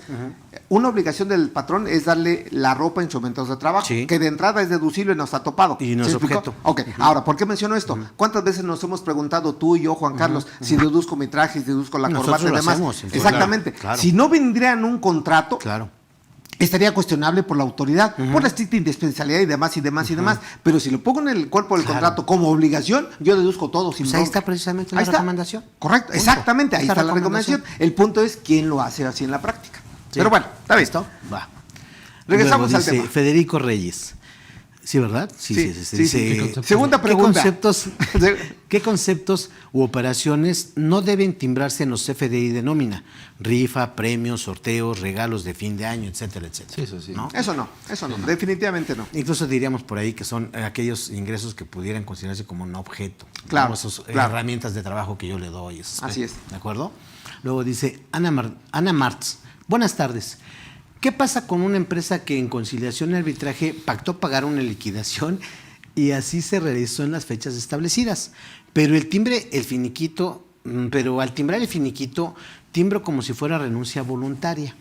una obligación del patrón es darle la ropa en su momento de trabajo, Sí. que de entrada es deducible, no está topado. Y no ¿Se es explicó? objeto. Ok, ahora, ¿por qué menciono esto? ¿Cuántas veces nos hemos preguntado tú y yo, Juan Carlos, si deduzco mi traje, si deduzco la Nosotros corbata y lo demás? hacemos, en todo. Exactamente. Claro. Si no vendría en un contrato, Claro. estaría cuestionable por la autoridad, por la estricta indispensabilidad y demás, y demás, y demás. Pero si lo pongo en el cuerpo del Claro. contrato como obligación, yo deduzco todo sin Pues ahí bronca. está precisamente la Ahí está. recomendación. Correcto, Punto. exactamente, ahí Esa está la recomendación. El punto es quién lo hace así en la práctica. Sí. Pero bueno, está bien. ¿Listo? Va. Regresamos Luego al dice tema. Federico Reyes. Sí, ¿verdad? Sí, Dice, sí, sí. Segunda ¿qué pregunta. ¿Qué conceptos u operaciones no deben timbrarse en los CFDI de nómina? Rifa, premios, sorteos, regalos de fin de año, etcétera, etcétera. Sí, eso sí. ¿No? Eso no, definitivamente no. Incluso diríamos por ahí que son aquellos ingresos que pudieran considerarse como un objeto. Claro, ¿no? Esas claro. herramientas de trabajo que yo le doy. Así es. ¿De acuerdo? Luego dice Ana Martz. Buenas tardes. ¿Qué pasa con una empresa que en conciliación y arbitraje pactó pagar una liquidación y así se realizó en las fechas establecidas? Pero al timbrar el finiquito, timbro como si fuera renuncia voluntaria.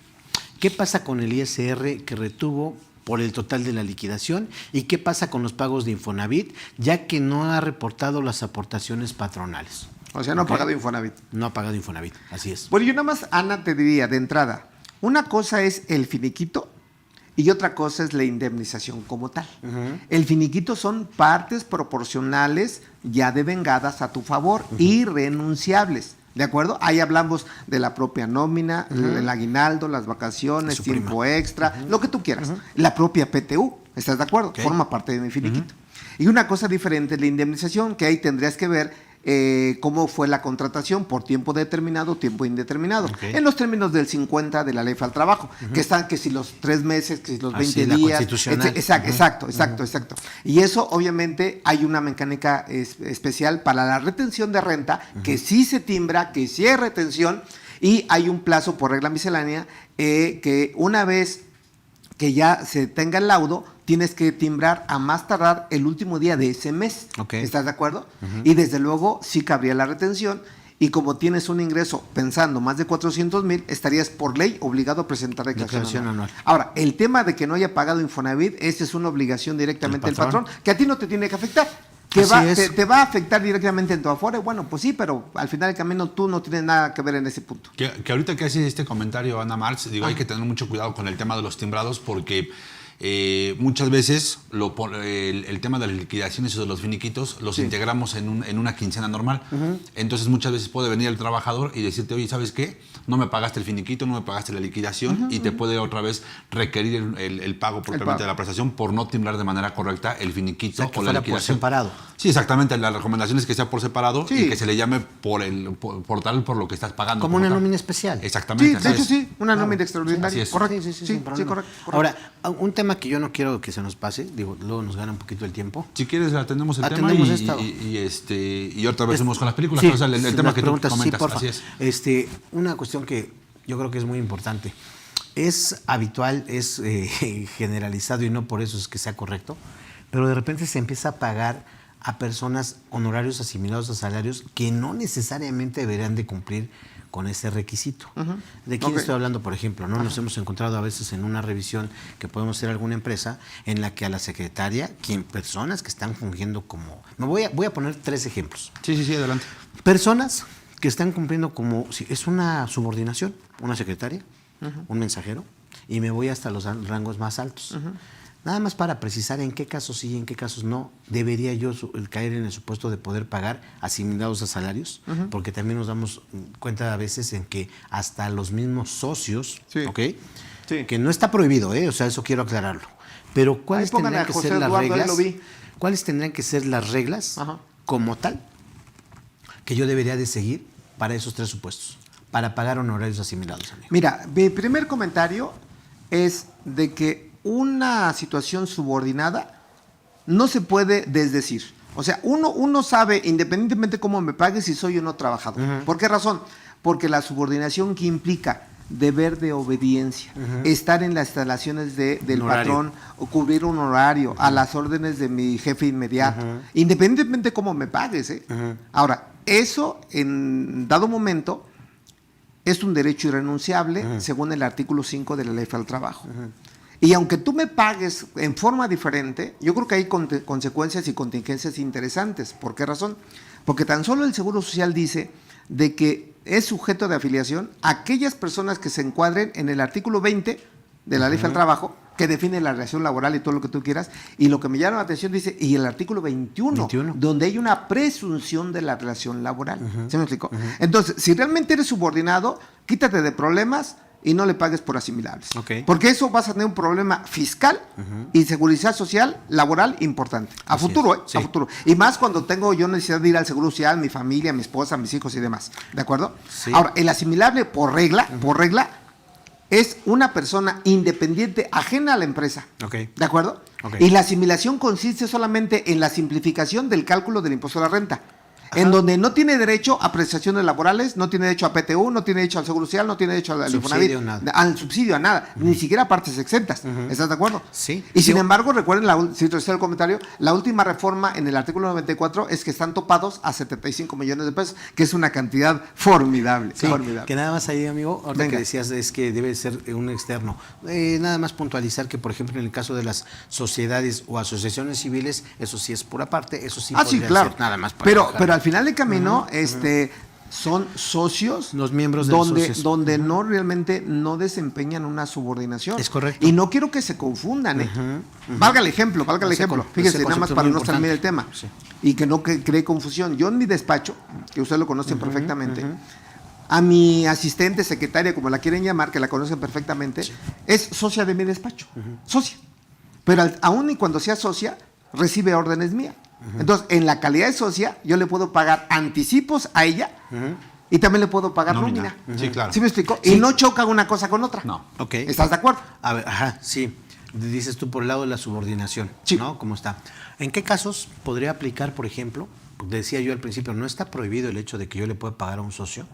¿Qué pasa con el ISR que retuvo por el total de la liquidación? ¿Y qué pasa con los pagos de Infonavit, ya que no ha reportado las aportaciones patronales? O sea, no Ok. ha pagado Infonavit. No ha pagado Infonavit, así es. Bueno, yo nada más, Ana, te diría de entrada, una cosa es el finiquito y otra cosa es la indemnización como tal. El finiquito son partes proporcionales ya devengadas a tu favor, irrenunciables. ¿De acuerdo? Ahí hablamos de la propia nómina, el aguinaldo, las vacaciones, tiempo extra, lo que tú quieras. La propia PTU, ¿estás de acuerdo? Okay. Forma parte de mi finiquito. Y una cosa diferente es la indemnización, que ahí tendrías que ver cómo fue la contratación por tiempo determinado, tiempo indeterminado. Okay. En los términos del 50 de la Ley Federal del Trabajo, que están que si los 3 meses, que si los 20 días. Exacto. Y eso, obviamente, hay una mecánica especial para la retención de renta, que sí se timbra, que sí hay retención, y hay un plazo por regla miscelánea que una vez que ya se tenga el laudo, tienes que timbrar a más tardar el último día de ese mes. Okay. ¿Estás de acuerdo? Y desde luego sí cabría la retención, y como tienes un ingreso pensando más de 400,000, estarías por ley obligado a presentar declaración anual. Ahora, el tema de que no haya pagado Infonavit, esa es una obligación directamente del patrón, que a ti no te tiene que afectar. Que te va a afectar directamente en tu afore. Bueno, pues sí, pero al final del camino tú no tienes nada que ver en ese punto. Que ahorita que haces este comentario, Ana Marx, digo, hay que tener mucho cuidado con el tema de los timbrados, porque muchas veces el tema de las liquidaciones o de los finiquitos los integramos en una quincena normal. Entonces muchas veces puede venir el trabajador y decirte, oye, ¿sabes qué? No me pagaste el finiquito, no me pagaste la liquidación, y te puede otra vez requerir el pago propiamente de la prestación por no timbrar de manera correcta el finiquito o la liquidación. Por separado. Sí, exactamente. La recomendación es que sea por separado y que se le llame por lo que estás pagando. Como una nómina especial. Exactamente. Sí, de hecho sí, una nómina extraordinaria. Así es. Correcto. Sí, correcto. Ahora, un tema que yo no quiero que se nos pase, digo, luego nos gana un poquito el tiempo. Si quieres, atendemos el tema y otra vez vamos con las películas. Sí, o sea, el tema que tú comentas. Sí, así es. Una cuestión que yo creo que es muy importante. Es habitual, es generalizado, y no por eso es que sea correcto, pero de repente se empieza a pagar a personas honorarios asimilados a salarios que no necesariamente deberían de cumplir con ese requisito. ¿De quién estoy hablando, por ejemplo? ¿No? Nos hemos encontrado a veces en una revisión que podemos hacer alguna empresa en la que a la secretaria, personas que están fungiendo como... Voy a poner 3 ejemplos. Sí, adelante. Personas que están cumpliendo como... es una subordinación, una secretaria, un mensajero, y me voy hasta los rangos más altos. Nada más para precisar en qué casos sí y en qué casos no debería yo caer en el supuesto de poder pagar asimilados a salarios, porque también nos damos cuenta a veces en que hasta los mismos socios, que no está prohibido, o sea, eso quiero aclararlo, pero ¿cuáles tendrían que ser las reglas? ¿Cuáles tendrían que ser las reglas como tal que yo debería de seguir para esos 3 supuestos, para pagar honorarios asimilados, amigo? Mira, mi primer comentario es de que una situación subordinada no se puede desdecir. O sea, uno sabe, independientemente cómo me pague, si soy o no trabajador. ¿Por qué razón? Porque la subordinación que implica deber de obediencia, estar en las instalaciones del patrón, o cubrir un horario, a las órdenes de mi jefe inmediato, independientemente cómo me pagues. Ahora, eso en dado momento es un derecho irrenunciable según el artículo 5 de la Ley Federal del Trabajo. Y aunque tú me pagues en forma diferente, yo creo que hay consecuencias y contingencias interesantes. ¿Por qué razón? Porque tan solo el Seguro Social dice de que es sujeto de afiliación a aquellas personas que se encuadren en el artículo 20 de la Ley Federal del Trabajo, que define la relación laboral y todo lo que tú quieras, y lo que me llama la atención dice, y el artículo 21. Donde hay una presunción de la relación laboral. ¿Se me explicó? Entonces, si realmente eres subordinado, quítate de problemas y no le pagues por asimilables. Porque eso vas a tener un problema fiscal y seguridad social, laboral importante. A futuro. Y más cuando tengo yo necesidad de ir al Seguro Social, mi familia, mi esposa, mis hijos y demás. ¿De acuerdo? Sí. Ahora, el asimilable por regla, es una persona independiente, ajena a la empresa. ¿De acuerdo? Y la asimilación consiste solamente en la simplificación del cálculo del impuesto a la renta. En donde no tiene derecho a prestaciones laborales, no tiene derecho a PTU, no tiene derecho al Seguro Social, no tiene derecho al Infonavit, al subsidio, a nada, ni siquiera a partes exentas. ¿Estás de acuerdo? Sí. Y sin embargo, recuerden, si te el comentario, la última reforma en el artículo 94 es que están topados a 75 millones de pesos, que es una cantidad formidable. Formidable. Que nada más ahí, amigo, ahorita que decías es que debe ser un externo. Nada más puntualizar que, por ejemplo, en el caso de las sociedades o asociaciones civiles, eso sí es pura parte, eso sí podría ser nada más para pero al final del camino, son socios, Los miembros de los socios. donde no realmente no desempeñan una subordinación. Es correcto. Y no quiero que se confundan. Valga el ejemplo. Fíjense, ese nada más concepto para es no muy terminar el importante. tema. Sí. Y que no cree confusión. Yo en mi despacho, que ustedes lo conocen perfectamente, a mi asistente, secretaria, como la quieren llamar, que la conocen perfectamente, es socia de mi despacho. Socia. Pero aún y cuando sea socia, recibe órdenes mías. Entonces, en la calidad de socia, yo le puedo pagar anticipos a ella y también le puedo pagar nómina. Sí, claro. ¿Sí me explico? Sí. Y no choca una cosa con otra. No. Ok. ¿Estás de acuerdo? A ver, sí. Dices tú por el lado de la subordinación, Sí. ¿no? ¿Cómo está? ¿En qué casos podría aplicar, por ejemplo, decía yo al principio, no está prohibido el hecho de que yo le pueda pagar a un socio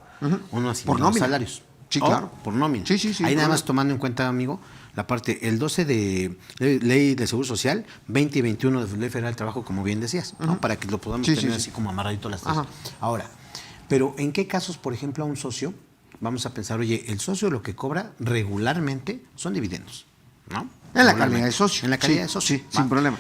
unos Por nómina. salarios? Sí, O claro. por nómina. Sí, Ahí nada por más nómina. tomando en cuenta, amigo, la parte, el 12 de Ley de Seguro Social, 20 y 21 de Ley Federal del Trabajo, como bien decías, ¿no? Para que lo podamos Sí, tener sí, así sí. como amarradito las tres. Ajá. Ahora, pero ¿en qué casos, por ejemplo, a un socio, vamos a pensar, oye, el socio lo que cobra regularmente son dividendos, ¿no? En la Regularmente. calidad de socio. En la calidad Sí, de socio. sí, Va. sin problema.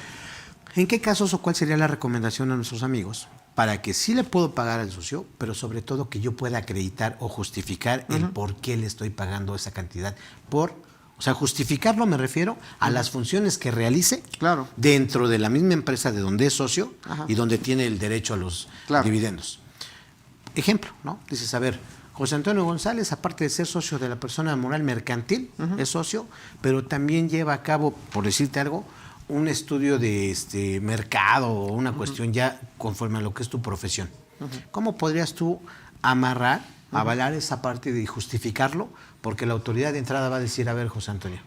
¿En qué casos o cuál sería la recomendación a nuestros amigos para que sí le puedo pagar al socio, pero sobre todo que yo pueda acreditar o justificar el por qué le estoy pagando esa cantidad? O sea, justificarlo me refiero a las funciones que realice Claro. dentro de la misma empresa de donde es socio Ajá. y donde tiene el derecho a los Claro. dividendos. Ejemplo, ¿no? Dices, a ver, José Antonio González, aparte de ser socio de la persona moral mercantil, es socio, pero también lleva a cabo, por decirte algo, un estudio de mercado o una cuestión ya conforme a lo que es tu profesión. ¿Cómo podrías tú amarrar, avalar esa parte y justificarlo? Porque la autoridad de entrada va a decir, a ver, José Antonio,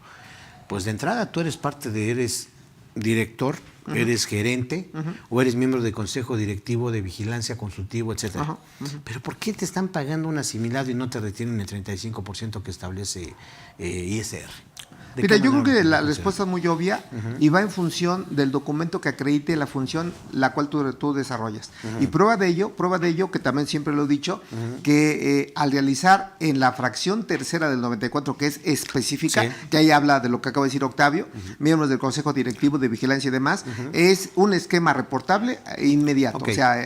pues de entrada tú eres eres director, eres gerente o eres miembro del consejo directivo de vigilancia consultivo, etcétera. Pero ¿por qué te están pagando un asimilado y no te retienen el 35% que establece ISR? ¿De Mira, qué yo creo manera que lo la puedes respuesta es muy obvia y va en función del documento que acredite la función la cual tú desarrollas. Y prueba de ello, que también siempre lo he dicho, que al realizar en la fracción tercera del 94, que es específica, Sí. que ahí habla de lo que acaba de decir Octavio, miembros del Consejo Directivo de Vigilancia y demás, es un esquema reportable e inmediato. Ok. O sea,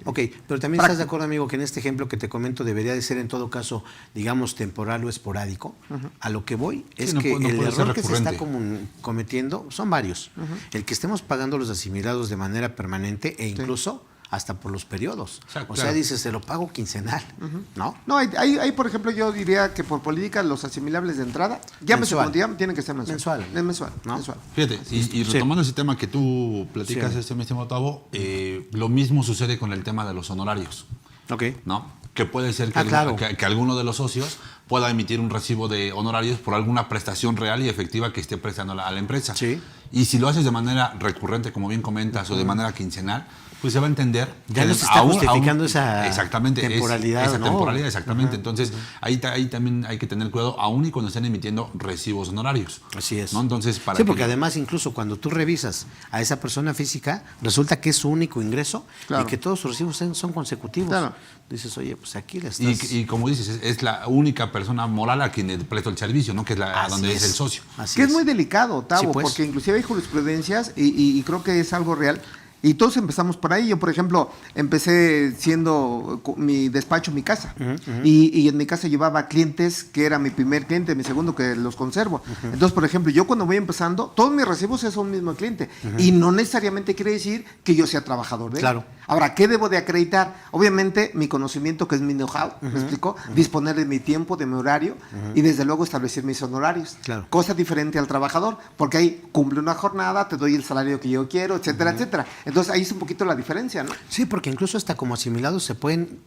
Ok, pero también estás de acuerdo, amigo, que en este ejemplo que te comento debería de ser en todo caso, digamos, temporal o esporádico. A lo que voy es no que puede el ser error que se está recurrente. cometiendo son varios. El que estemos pagando los asimilados de manera permanente e incluso hasta por los periodos. Exacto, O sea, claro. dices, se lo pago quincenal, ¿no? no, hay, por ejemplo, yo diría que por política los asimilables de entrada, llámese Mensual. como te llamen, tienen que ser mensual. Mensual. Es mensual, ¿No? mensual. Fíjate, y retomando ese tema que tú platicas, Sí. mi estimado Tavo, lo mismo sucede con el tema de los honorarios, Ok. ¿no? Que puede ser que, Claro. que alguno de los socios pueda emitir un recibo de honorarios por alguna prestación real y efectiva que esté prestando a la empresa. Sí. Y si lo haces de manera recurrente, como bien comentas, o de manera quincenal, pues se va a entender Ya que no se está justificando esa exactamente, temporalidad, esa ¿no? temporalidad, exactamente. Entonces, ahí también hay que tener cuidado, aún y cuando estén emitiendo recibos honorarios. Así es. ¿no? Entonces, para sí, que- porque además incluso cuando tú revisas a esa persona física, resulta que es su único ingreso Claro. y que todos sus recibos son consecutivos. Claro. Dices, oye, pues aquí le estás... Y como dices, es la única persona moral a quien le presto el servicio, ¿no? Que es Así donde es el socio. Así Que es muy delicado, Tavo, Sí, pues. porque inclusive hay jurisprudencias y creo que es algo real. Y todos empezamos por ahí. Yo, por ejemplo, empecé siendo mi despacho, mi casa. Y en mi casa llevaba clientes que era mi primer cliente, mi segundo, que los conservo. Entonces, por ejemplo, yo cuando voy empezando, todos mis recibos es un mismo cliente. Y no necesariamente quiere decir que yo sea trabajador de él. Claro. Ahora, ¿qué debo de acreditar? Obviamente, mi conocimiento, que es mi know-how, ¿me explico? Disponer de mi tiempo, de mi horario y desde luego establecer mis honorarios. Claro. Cosa diferente al trabajador, porque ahí cumple una jornada, te doy el salario que yo quiero, etcétera, etcétera. Entonces, ahí es un poquito la diferencia, ¿no? Sí, porque incluso hasta como asimilados se pueden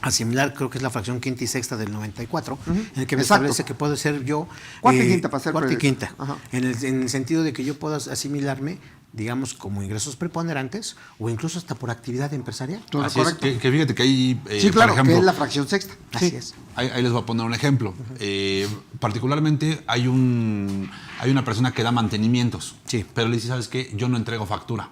asimilar, creo que es la fracción quinta y sexta del 94, en el que me Exacto. establece que puedo ser yo... Cuarta y quinta, para ser Cuarta y preciso. quinta. Ajá. En el sentido de que yo puedo asimilarme, digamos, como ingresos preponderantes o incluso hasta por actividad empresarial. Todo Así es, correcto. que fíjate que ahí, Sí, claro, por ejemplo, que es la fracción sexta. Así Sí. es. ahí les voy a poner un ejemplo. Particularmente hay una persona que da mantenimientos, Sí. pero le dice, ¿sabes qué? Yo no entrego factura.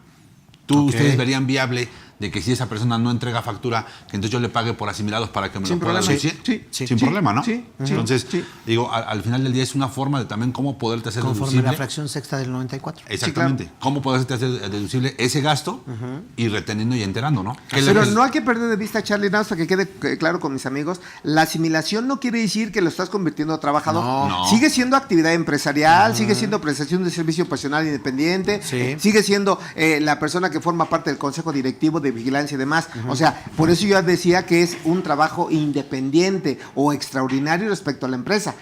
Tú, Ok. ustedes verían viable de que si esa persona no entrega factura, que entonces yo le pague por asimilados para que me Sin lo pueda problema. deducir. Sí. Sin problema, ¿no? Sí. Entonces, Sí. digo, al final del día es una forma de también cómo poderte hacer Conforme deducible. la fracción sexta del 94. Exactamente. Cómo poderte hacer deducible ese gasto y reteniendo y enterando, ¿no? Pero no hay que perder de vista, Charlie, nada más para que quede claro con mis amigos, la asimilación no quiere decir que lo estás convirtiendo a trabajador. No. Sigue siendo actividad empresarial, sigue siendo prestación de servicio personal independiente, Sí. sigue siendo la persona que forma parte del consejo directivo de vigilancia y demás. O sea, por eso yo decía que es un trabajo independiente o extraordinario respecto a la empresa.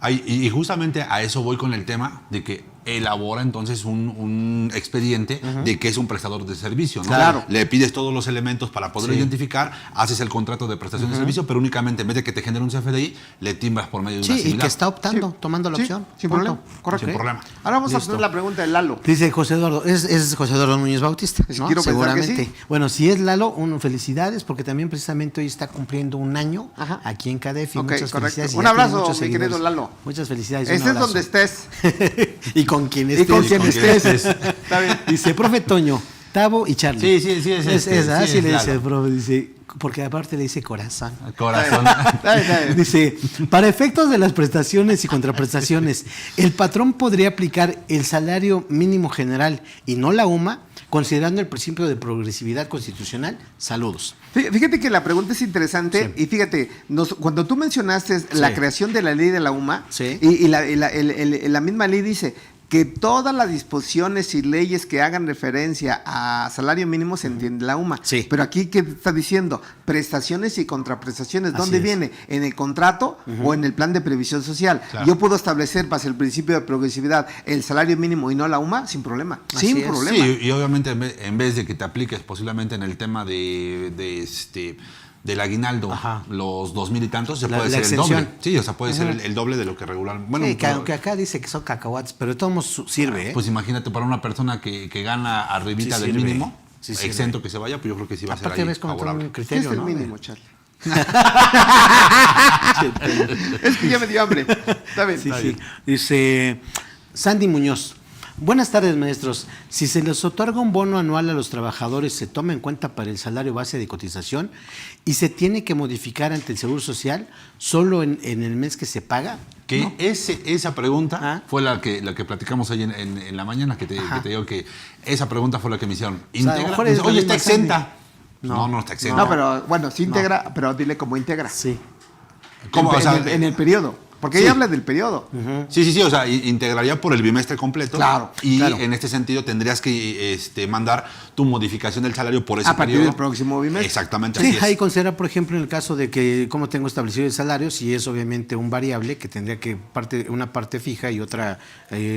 Y justamente a eso voy con el tema de que elabora entonces un expediente de que es un prestador de servicio, ¿no? Claro. Le pides todos los elementos para poder identificar, haces el contrato de prestación de servicio, pero únicamente en vez de que te genere un CFDI, le timbras por medio de una Sí, y similar. que está optando, Sí. tomando la Sí, opción. sin Punto. problema. Correcto. Sin problema. Ahora vamos a Listo. hacer la pregunta de Lalo. Dice José Eduardo, es José Eduardo Núñez Bautista, Sí, ¿no? quiero pensar que Seguramente. sí. Bueno, si es Lalo, felicidades, porque también precisamente hoy está cumpliendo un año Ajá. aquí en CADEF. Y Ok, muchas correcto. felicidades. y Un ya tiene abrazo, muchos mi querido seguidores. Lalo. Muchas felicidades. un Estés abrazo. donde estés. Y con quien Y estés. con quien con quien estés. estés. Está bien. Dice, profe Toño, Tavo y Charlie. Sí, es Es este, esa, sí sí es le dice el Lalo. profe, dice, porque aparte le dice corazón. Corazón. Está bien, está bien. Dice, para efectos de las prestaciones y contraprestaciones, el patrón podría aplicar el salario mínimo general y no la UMA, considerando el principio de progresividad constitucional. Saludos. Fíjate que la pregunta es interesante y fíjate, cuando tú mencionaste la creación de la ley de la UMA Sí. y la misma ley dice que todas las disposiciones y leyes que hagan referencia a salario mínimo se entiende la UMA. Sí. Pero aquí, ¿qué está diciendo? Prestaciones y contraprestaciones. Así ¿Dónde es. viene? ¿En el contrato o en el plan de previsión social? Claro. Yo puedo establecer, bajo el principio de progresividad, el salario mínimo y no la UMA sin problema. Así Sin es. problema. Sí, y obviamente en vez de que te apliques posiblemente en el tema del aguinaldo, Ajá. los 2,000 y tantos, se La- puede la ser el doble. exención. Sí, o sea, puede ser el doble de lo que regular. Bueno, Sí, que pero- aunque acá dice que son cacahuates, pero de todos modos sirve, ¿eh? pues imagínate para una persona que gana arribita Sí del sirve. mínimo, Sí sirve. exento que se vaya, pues yo creo que sí va a ser Aparte ahí ves como todo favorable. un ¿Qué es criterio, el ¿no? mínimo, Charlie? Es que ya me dio hambre. Está bien. Sí, Está sí. bien. Dice Sandy Muñoz. Buenas tardes, maestros. Si se les otorga un bono anual a los trabajadores, ¿se toma en cuenta para el salario base de cotización y se tiene que modificar ante el Seguro Social solo en el mes que se paga? Que ¿No? esa pregunta Ah. fue la que platicamos ahí en la mañana, que te digo que esa pregunta fue la que me hicieron. sea, a lo Integra- mejor es la oye, está misma Sandy. exenta. No. No está exenta. No, pero bueno, sí integra, pero dile cómo integra. Sí. ¿Cómo? O sea, En el periodo. Porque sí. ella habla del periodo. Sí, o sea, integraría por el bimestre completo. Claro, Y claro. en este sentido tendrías que mandar tu modificación del salario por ese A partir periodo. del próximo bimestre. Exactamente, Sí, así es. ahí considera, por ejemplo, en el caso de que cómo tengo establecido el salario, si es obviamente un variable que tendría que una parte fija y otra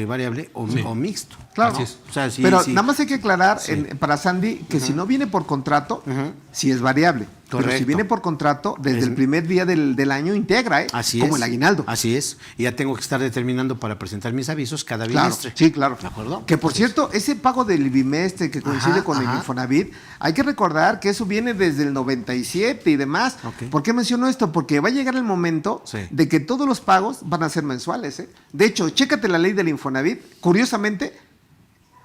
variable o mixto. Claro. Así es. O sea, sí, pero sí. nada más hay que aclarar para Sandy que si no viene por contrato, sí es variable. Pero si Correcto. viene por contrato, desde Es- el primer día del año integra, ¿eh? Así Como es. el aguinaldo. Así es. Y ya tengo que estar determinando para presentar mis avisos cada Claro, bimestre. sí, claro. ¿De acuerdo? Que por cierto, ese pago del bimestre que coincide Ajá, con el ajá. Infonavit, hay que recordar que eso viene desde el 97 y demás. Ok. ¿Por qué menciono esto? Porque va a llegar el momento Sí. de que todos los pagos van a ser mensuales, ¿eh? De hecho, chécate la ley del Infonavit. Curiosamente,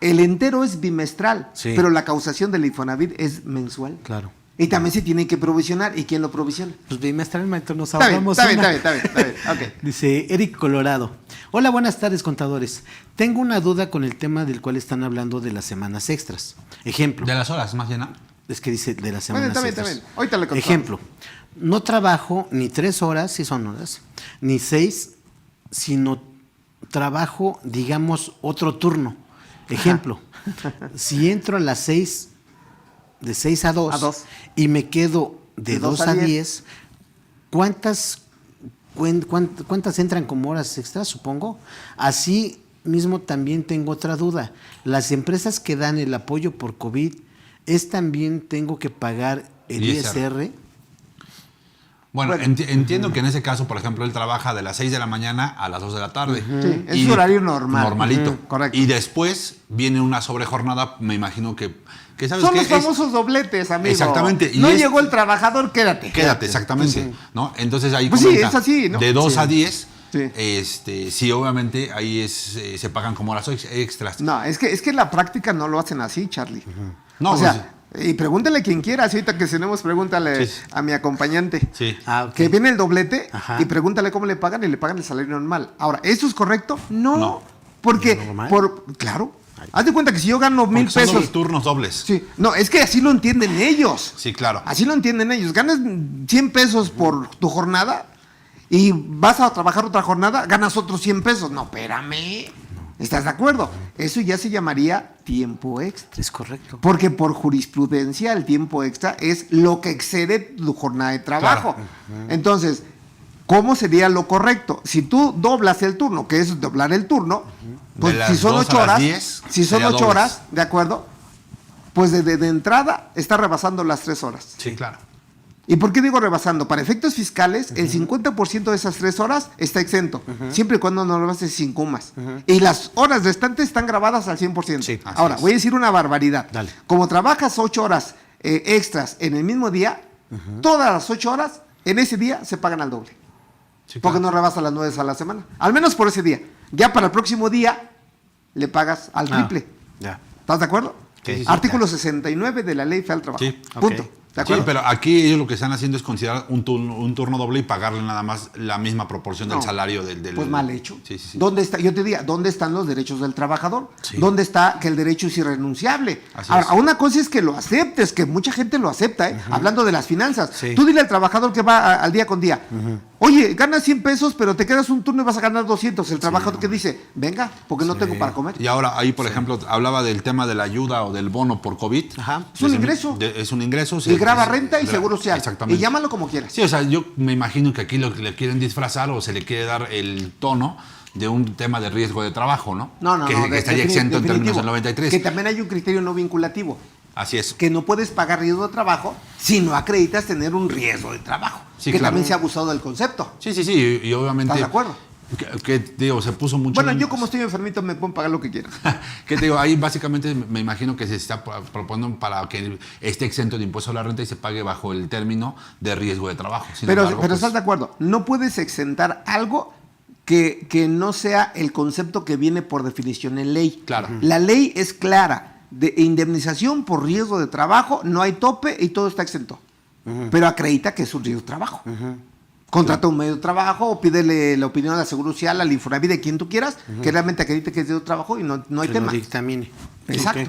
el entero es bimestral, Sí. pero la causación del Infonavit es mensual. Claro. Y también se tiene que provisionar. ¿Y quién lo provisiona? Pues bimestralmente nos Está bien, ahorramos está bien, una. está bien, está bien, está bien. Ok. Dice Eric Colorado. Hola, buenas tardes, contadores. Tengo una duda con el tema del cual están hablando de las semanas extras. Ejemplo. De las horas, más bien, ¿no? Es que dice de las Bueno, semanas está bien, extras. está bien. Ahorita le contamos. Ejemplo. No trabajo ni 3 horas, si son horas, ni 6, sino trabajo, digamos, otro turno. Ejemplo. Si entro a las 6, de 6 a 2, A 2. y me quedo de De 2 2 a a 10, ¿cuántas entran como horas extras, supongo? Así mismo también tengo otra duda. Las empresas que dan el apoyo por COVID, ¿es también tengo que pagar el ISR? Bueno, Bueno. entiendo que en ese caso, por ejemplo, él trabaja de las 6 de la mañana a las 2 de la tarde. Sí, es Y- su horario normal. Normalito. Correcto. Y después viene una sobrejornada, me imagino que ¿sabes Son qué? los famosos dobletes, amigo. Exactamente, y No es- llegó el trabajador, quédate. Quédate, exactamente. ¿No? Entonces ahí Pues sí, comenta, es así, ¿no? de 2 Sí. a 10, Sí. sí, obviamente ahí se pagan como horas extras. No, es que en la práctica no lo hacen así, Charlie. No, o sea, pues, Y pregúntale a quien quiera, ahorita que tenemos, pregúntale Sí. a mi acompañante. Sí. Ok. Que viene el doblete Ajá. y pregúntale cómo le pagan y le pagan el salario normal. Ahora, ¿eso es correcto? No. No. Porque, ¿Normal? claro, haz de cuenta que si yo gano 1,000 Porque son pesos. los turnos dobles. Sí, no, es que así lo entienden ellos. Sí, claro. Así lo entienden ellos. Ganas 100 pesos por tu jornada y vas a trabajar otra jornada, ganas otros 100 pesos. No, espérame. ¿Estás de acuerdo? Eso ya se llamaría tiempo extra. Es correcto. Porque por jurisprudencia el tiempo extra es lo que excede tu jornada de trabajo. Entonces, ¿cómo sería lo correcto? Si tú doblas el turno, que es doblar el turno, pues De las si son 2 8 a las horas, 10, si son sería 8 dobles. horas, ¿de acuerdo? Pues de entrada está rebasando las 3 horas. Sí, claro. ¿Y por qué digo rebasando? Para efectos fiscales, el 50% de esas 3 horas está exento, siempre y cuando no lo haces sin comas. Y las horas restantes están grabadas al 100%. Sí, así Ahora, es. voy a decir una barbaridad. Dale. Como trabajas 8 horas extras en el mismo día, todas las 8 horas en ese día se pagan al doble. Sí, Porque claro. no rebasa las 9 a la semana. Al menos por ese día. Ya para el próximo día le pagas al triple. Ya. ¿Estás de acuerdo? Sí, sí, sí, Artículo 69 de la Ley Federal del Trabajo. Sí. Punto. Ok. ¿De Sí, acuerdo? pero aquí ellos lo que están haciendo es considerar un turno doble y pagarle nada más la misma proporción del No. salario del... Pues mal hecho. Sí, sí, sí. ¿Dónde está? Yo te diría, ¿dónde están los derechos del trabajador? Sí. ¿Dónde está que el derecho es irrenunciable? Así Ahora, es. una cosa es que lo aceptes, que mucha gente lo acepta, ¿eh? Hablando de las finanzas. Sí. Tú dile al trabajador que va al día con día, oye, ganas 100 pesos, pero te quedas un turno y vas a ganar 200. El trabajador que dice, venga, porque no tengo para comer. Y ahora ahí, por ejemplo, hablaba del tema de la ayuda o del bono por COVID. Ajá. Es un ingreso. Es un ingreso. Y graba renta y seguro social. Exactamente. Y llámalo como quieras. Sí, o sea, yo me imagino que aquí lo que le quieren disfrazar o se le quiere dar el tono de un tema de riesgo de trabajo, ¿no? No, que, que estaría exento en términos del 93. Que también hay un criterio no vinculativo. Así es. Que no puedes pagar riesgo de trabajo si no acreditas tener un riesgo de trabajo. Sí, que claro. también se ha abusado del concepto. Sí, sí, sí. Y obviamente. ¿Estás de acuerdo? Que, digo, se puso mucho. Bueno, yo como estoy enfermito me puedo pagar lo que quiera. Que te digo, ahí básicamente me imagino que se está proponiendo para que esté exento de impuesto a la renta y se pague bajo el término de riesgo de trabajo. Sin Pero embargo, pues, estás de acuerdo, no puedes exentar algo que no sea el concepto que viene por definición en ley. Claro. La ley es clara, de indemnización por riesgo de trabajo, no hay tope y todo está exento. Pero acredita que es un riesgo de trabajo. Contrata un medio de trabajo o pídele la opinión a la Seguridad Social, al Infonavit, de quien tú quieras, que realmente acredite que es riesgo de trabajo y no hay Que tema. lo dictamine. Exacto. Ok.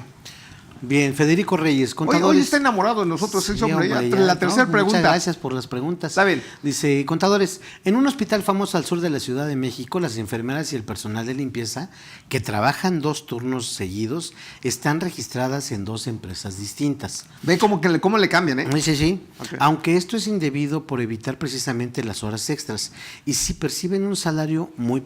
Bien, Federico Reyes, Hoy contadores. está enamorado de nosotros, ese Sí, hombre. Ya, hombre, la ya, tercera no, pregunta. Muchas gracias por las preguntas. Está bien. Dice, contadores, en un hospital famoso al sur de la Ciudad de México, las enfermeras y el personal de limpieza que trabajan 2 turnos seguidos están registradas en 2 empresas distintas. Ve cómo le cambian, ¿eh? Sí, sí. Ok. Aunque esto es indebido por evitar precisamente las horas extras. Y si perciben un salario muy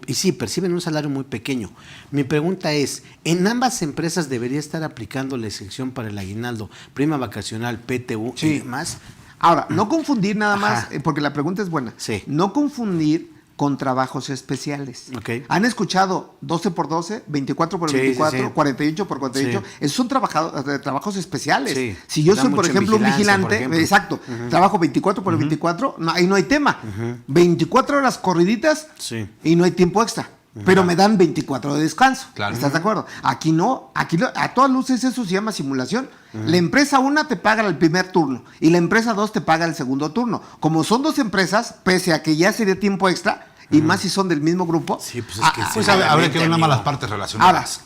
pequeño. Mi pregunta es, ¿en ambas empresas debería estar aplicando la exención para el aguinaldo, prima vacacional, PTU y Sí. demás? Ahora, no confundir nada Ajá. más, porque la pregunta es buena. Sí. No confundir con trabajos especiales. Ok. ¿Han escuchado 12 por 12, 24 por Sí, 24, sí, sí. 48 por 48? Sí. Esos son trabajos especiales. Sí. Si yo Da soy, por mucho en ejemplo, un vigilancia, por vigilante, ejemplo. exacto, trabajo 24 por 24, ahí no hay tema. 24 horas corriditas Sí. y no hay tiempo extra. Pero me dan 24 de descanso. Claro. ¿Estás de acuerdo? Aquí no. Aquí a todas luces eso se llama simulación. La empresa 1 te paga el primer turno y la empresa 2 te paga el segundo turno. Como son 2 empresas, pese a que ya sería tiempo extra, y más si son del mismo grupo. Sí, pues es que sí. pues habría que ver nada más las amigo. partes Ahora, relacionadas.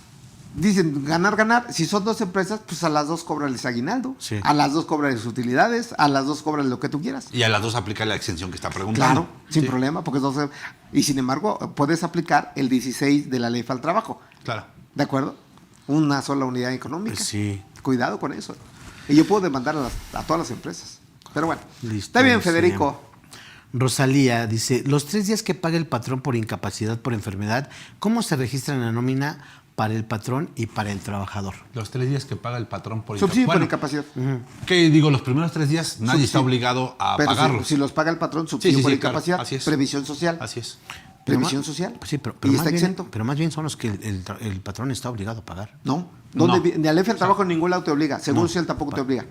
dicen ganar. Si son 2 empresas, pues a las 2 cóbrales aguinaldo. Sí. A las 2 cóbrales utilidades. A las 2 cóbrales lo que tú quieras. Y a las dos aplica la exención que está preguntando. Claro, sin Sí, problema, porque y sin embargo, puedes aplicar el 16 de la Ley Federal del Trabajo. Claro. ¿De acuerdo? Una sola unidad económica. Pues sí. Cuidado con eso. Y yo puedo demandar a todas las empresas. Pero bueno. Listo, Está bien, dice Federico. Rosalía dice, los 3 días que paga el patrón por incapacidad por enfermedad, ¿cómo se registra en la nómina para el patrón y para el trabajador? Los 3 días que paga el patrón por Subsidio por Bueno, incapacidad. ¿qué digo? Los primeros 3 días nadie está Subsidio. obligado a Pero pagarlos. si los paga el patrón, subsidio Sí, sí, por sí, claro, incapacidad, así es. previsión social. Así es. Previsión Pero social. Sí, pero y más está bien, exento. pero más bien son los que el patrón está obligado a pagar. No. No. De la ley del trabajo en ningún lado te obliga. Seguro social tampoco te obliga.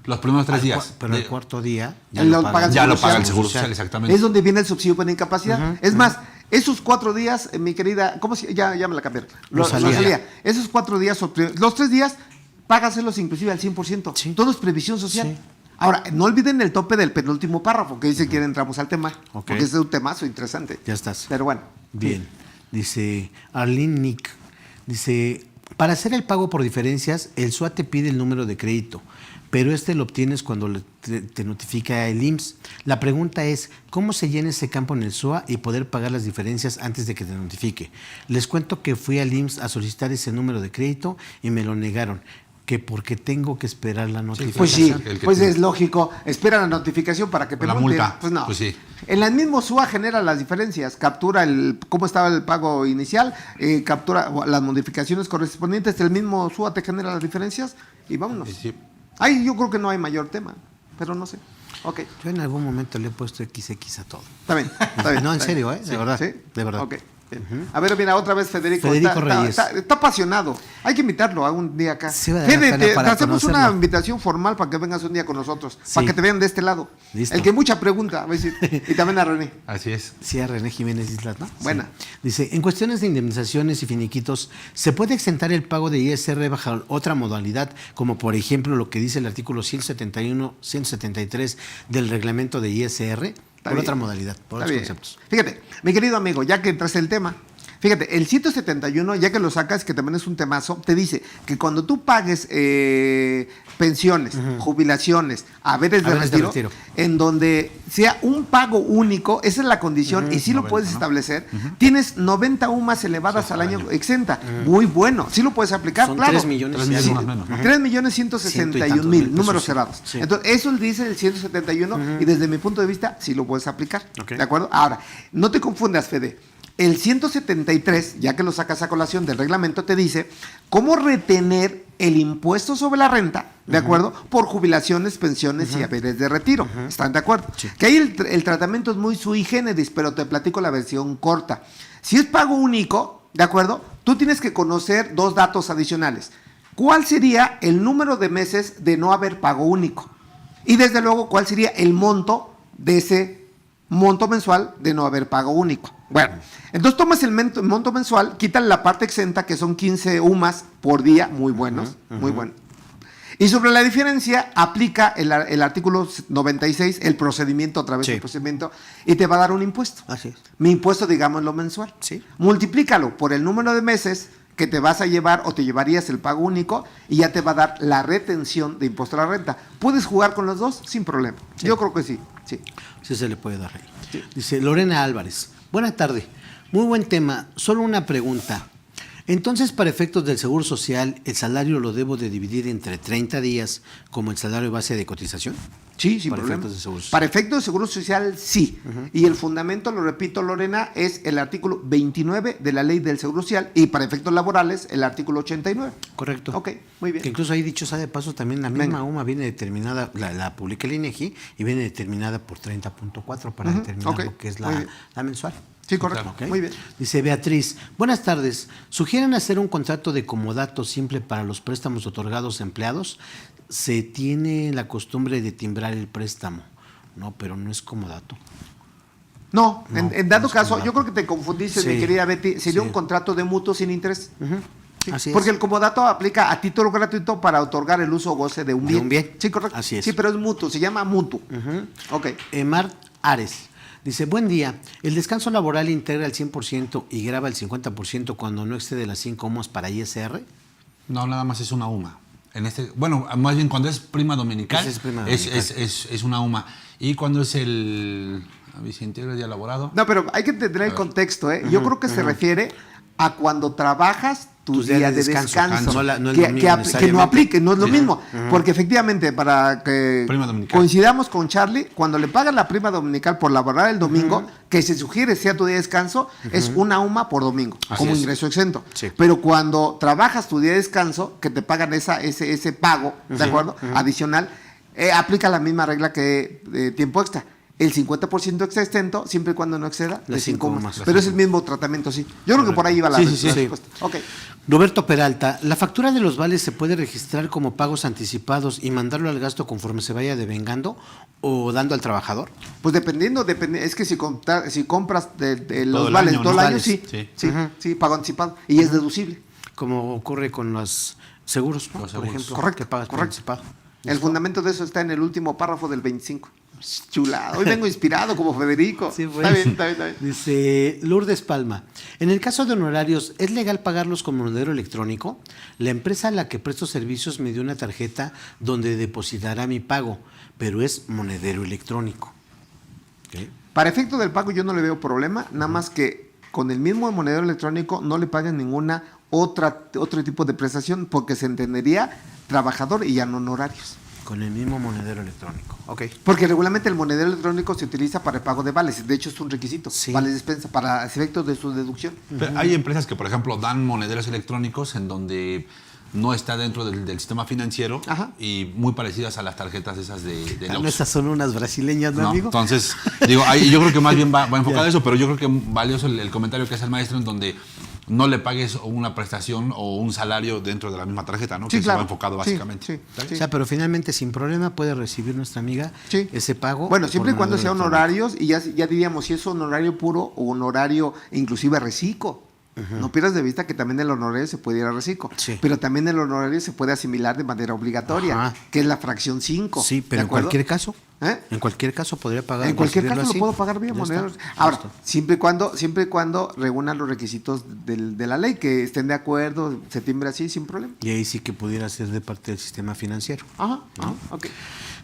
Los primeros 3 días. Pero el de- cuarto día Él lo paga el ya lo Seguro paga el Social. Seguro Social, exactamente. Es donde viene el subsidio por incapacidad. Es más, esos 4 días, mi querida, ¿cómo se Ya me la cambiaron. Rosalía. Esos 4 días, los 3 días, págaselos inclusive al 100%. Sí. Todo es previsión social. Sí. Ahora, no olviden el tope del penúltimo párrafo, que dice que entramos al tema, Ok. porque es un temazo interesante. Ya estás. Pero bueno. Bien. Dice Arlene Nick. Dice, para hacer el pago por diferencias, el SUA te pide el número de crédito, pero este lo obtienes cuando te notifica el IMSS. La pregunta es, ¿cómo se llena ese campo en el SUA y poder pagar las diferencias antes de que te notifique? Les cuento que fui al IMSS a solicitar ese número de crédito y me lo negaron, que porque tengo que esperar la notificación. Pues sí, El que pues te- es lógico. Espera la notificación para que te La multen. multa, Pues no. pues sí. En el mismo SUA genera las diferencias, captura cómo estaba el pago inicial, captura las modificaciones correspondientes, el mismo SUA te genera las diferencias y vámonos. Sí. Ahí yo creo que no hay mayor tema, pero no sé. Ok, Yo en algún momento le he puesto XX a todo. está bien. Está bien No, en está serio, bien. de verdad, ¿Sí? de verdad. Ok. Bien. A ver, mira, otra vez Federico. Federico Reyes. Está apasionado. Hay que invitarlo a un día acá. Sí, vale la Fede, pena te para hacemos una conocerlo. invitación formal para que vengas un día con nosotros. Sí. Para que te vean de este lado. Listo. El que mucha pregunta, va a decir. Y también a René. Así es. Sí, a René Jiménez Islas, ¿no? Buena. Sí. Dice, en cuestiones de indemnizaciones y finiquitos, ¿se puede exentar el pago de ISR bajo otra modalidad, como por ejemplo lo que dice el artículo 171, 173 del reglamento de ISR? Por bien. otra modalidad, por Está otros bien. conceptos. Fíjate, mi querido amigo, ya que entraste el tema, fíjate, el 171, ya que lo sacas, que también es un temazo, te dice que cuando tú pagues pensiones, jubilaciones, haberes de Haberes de retiro, retiro. en donde sea un pago único, esa es la condición, y sí lo 90, puedes ¿no? establecer, tienes 90 UMAS elevadas Sí, al al año año. exenta. Muy bueno, sí lo puedes aplicar, Son claro. 3 millones. 3 y millones algo. más o menos, ¿no? 3.161.000 pesos, números sí. cerrados. Sí. Entonces, eso dice el 171 y desde mi punto de vista sí lo puedes aplicar. Ok. ¿De acuerdo? Ahora, no te confundas, Fede. El 173, ya que lo sacas a colación del reglamento, te dice cómo retener el impuesto sobre la renta, ¿de acuerdo? Por jubilaciones, pensiones y haberes de retiro. ¿Están de acuerdo? Sí. Que ahí el tratamiento es muy sui generis, pero te platico la versión corta. Si es pago único, ¿de acuerdo? Tú tienes que conocer dos datos adicionales. ¿Cuál sería el número de meses de no haber pago único? Y desde luego, ¿cuál sería el monto de ese monto mensual de no haber pago único? Bueno, entonces tomas el monto mensual, quitan la parte exenta, que son 15 UMAS por día, muy buenos, muy buenos. Y sobre la diferencia, aplica el artículo 96, el procedimiento, otra vez Sí. el procedimiento, y te va a dar un impuesto. Así es. Mi impuesto, digamos, lo mensual. Sí. Multiplícalo por el número de meses que te vas a llevar o te llevarías el pago único y ya te va a dar la retención de impuesto a la renta. ¿Puedes jugar con los dos? Sin problema. Sí. Yo creo que sí. Sí. Sí se le puede dar ahí. Sí. Dice Lorena Álvarez. Buena tarde. Muy buen tema. Solo una pregunta. Entonces, para efectos del Seguro Social, ¿el salario lo debo de dividir entre 30 días como el salario base de cotización? Sí, sin Para problema. efectos de Seguro Social. Para efectos de Seguro Social, sí. Y el fundamento, lo repito, Lorena, es el artículo 29 de la Ley del Seguro Social y para efectos laborales, el artículo 89. Correcto. Ok, muy bien. Que incluso ahí, dicho sea de paso, también la misma Venga. UMA viene determinada, la publica el INEGI y viene determinada por 30.4 para determinar ok, lo que es muy bien. la mensual. Sí, correcto. Ok. Muy bien. Dice Beatriz, buenas tardes. ¿Sugieren hacer un contrato de comodato simple para los préstamos otorgados a empleados? Se tiene la costumbre de timbrar el préstamo. No, pero no es comodato. No, No, en dado no es caso, comodato. yo creo que te confundiste, Sí, mi querida Betty. Sería sí. un contrato de mutuo sin interés. Sí, Así es. porque el comodato aplica a título gratuito para otorgar el uso o goce de un De bien. un bien. Sí, correcto. Así es. Sí, pero es mutuo, se llama mutuo. Ok. Emar Ares. Dice, buen día. ¿El descanso laboral integra el 100% y graba el 50% cuando no excede las 5 UMAS para ISR? No, nada más es una UMA. Bueno, más bien cuando es prima dominical, Esa es prima es, dominical. es una UMA. Y cuando es el integra el día elaborado. No, pero hay que entender el contexto, ¿eh? Yo creo que se refiere a cuando trabajas tus días de descanso. No el que, domingo que no necesariamente. aplique, no es lo Sí. mismo. Porque efectivamente, para que Prima dominical. coincidamos con Charlie, cuando le pagan la prima dominical por laborar el domingo, que se sugiere sea tu día de descanso, es una UMA por domingo, Así como es. ingreso exento. Sí. Pero cuando trabajas tu día de descanso, que te pagan ese pago, ¿de acuerdo? Adicional, aplica la misma regla que tiempo extra. El 50% exento, siempre y cuando no exceda de Las 5 cinco UMAS. UMAS. Pero es el mismo tratamiento, sí. Yo creo que por ahí va la Sí. respuesta. Ok. Roberto Peralta, ¿la factura de los vales se puede registrar como pagos anticipados y mandarlo al gasto conforme se vaya devengando o dando al trabajador? Pues dependiendo, es que si compras de los el vales año, todo el ¿no? año, Vales, sí, sí. sí, sí, pago anticipado y es deducible. Como ocurre con las Seguros, ¿no? Los Por seguros. ejemplo, Correcto, que pagas por correcto. anticipado. El fundamento de eso está en el último párrafo del 25. Chulada. Hoy vengo inspirado como Federico. Sí, pues. Está bien, está bien, está bien. Dice Lourdes Palma, en el caso de honorarios, ¿es legal pagarlos con monedero electrónico? La empresa a la que presto servicios me dio una tarjeta donde depositará mi pago, pero es monedero electrónico. ¿Ok? Para efecto del pago yo no le veo problema, nada más que con el mismo monedero electrónico no le paguen ninguna otro tipo de prestación, porque se entendería trabajador y ya no honorarios. Con el mismo monedero electrónico. Ok. Porque regularmente el monedero electrónico se utiliza para el pago de vales, de hecho es un requisito, Sí. vales despensa, para efectos de su deducción. Pero hay empresas que, por ejemplo, dan monederos electrónicos en donde no está dentro del sistema financiero. Ajá. Y muy parecidas a las tarjetas esas de Ah, no, Oxxo. esas son unas brasileñas, ¿no, ¿No? amigo? Entonces, digo, ahí yo creo que más bien va enfocado Ya. a eso, pero yo creo que valioso el comentario que hace el maestro en donde no le pagues una prestación o un salario dentro de la misma tarjeta, ¿no? Sí, que claro. se va enfocado Sí, básicamente. sí, ¿Está bien? sí. O sea, pero finalmente sin problema puede recibir nuestra amiga Sí. ese pago. Bueno, siempre y por cuando monedero sean electrónico. horarios, y ya diríamos si es honorario puro o honorario inclusive reciclo. No pierdas de vista que también el honorario se puede ir a reciclo, Sí. pero también el honorario se puede asimilar de manera obligatoria, Ajá. que es la fracción 5. Sí, pero ¿de en acuerdo? cualquier caso, ¿Eh? en cualquier caso podría pagar. En cualquier recibirlo caso así. lo puedo pagar vía Ya monedero. está. Ahora, Listo. siempre y cuando reúnan los requisitos de la ley, que estén de acuerdo, se timbre así sin problema. Y ahí sí que pudiera ser de parte del sistema financiero. Ajá, ajá, ok.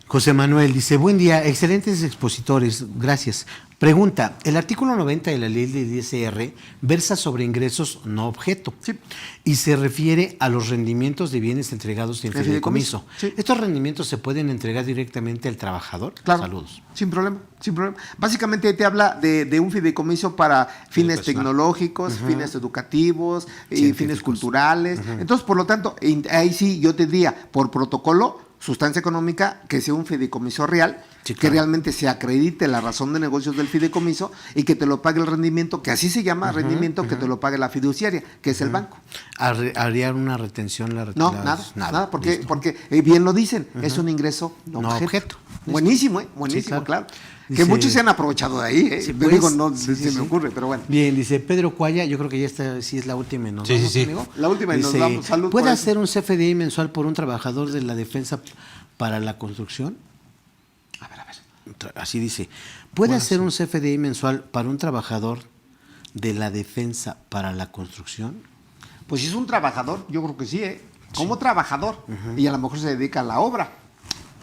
José Manuel dice, buen día, excelentes expositores, gracias. Pregunta, el artículo 90 de la ley del ISR versa sobre ingresos no objeto Sí. y se refiere a los rendimientos de bienes entregados en El fideicomiso. fideicomiso, sí. ¿Estos rendimientos se pueden entregar directamente al trabajador? Claro. Saludos. Sin problema, sin problema. Básicamente ahí te habla de un fideicomiso para fines personal. tecnológicos, fines educativos y Científicos. fines culturales. Entonces, por lo tanto, ahí sí yo te diría, por protocolo, sustancia económica, que sea un fideicomiso real, Sí, que claro. realmente se acredite la razón de negocios del fideicomiso y que te lo pague el rendimiento, que así se llama rendimiento, que te lo pague la fiduciaria, que es el banco. ¿Haría una retención? No, nada, porque bien lo dicen, es un ingreso no No objeto. objeto. Buenísimo, buenísimo, Sí, claro. claro. Dice- Que muchos se han aprovechado de ahí, Sí, Te pues, digo, no sí, se sí. me ocurre, pero bueno. Bien, dice Pedro Cuaya, yo creo que ya esta sí es la última y nos Sí, sí, vamos, sí. amigo. La última y nos vamos. Salud ¿Puede por eso. hacer un CFDI mensual por un trabajador de la defensa para la construcción? A ver. Así dice. ¿Puede hacer un CFDI mensual para un trabajador de la defensa para la construcción? Pues si es un trabajador, yo creo que sí, como trabajador, y a lo mejor se dedica a la obra.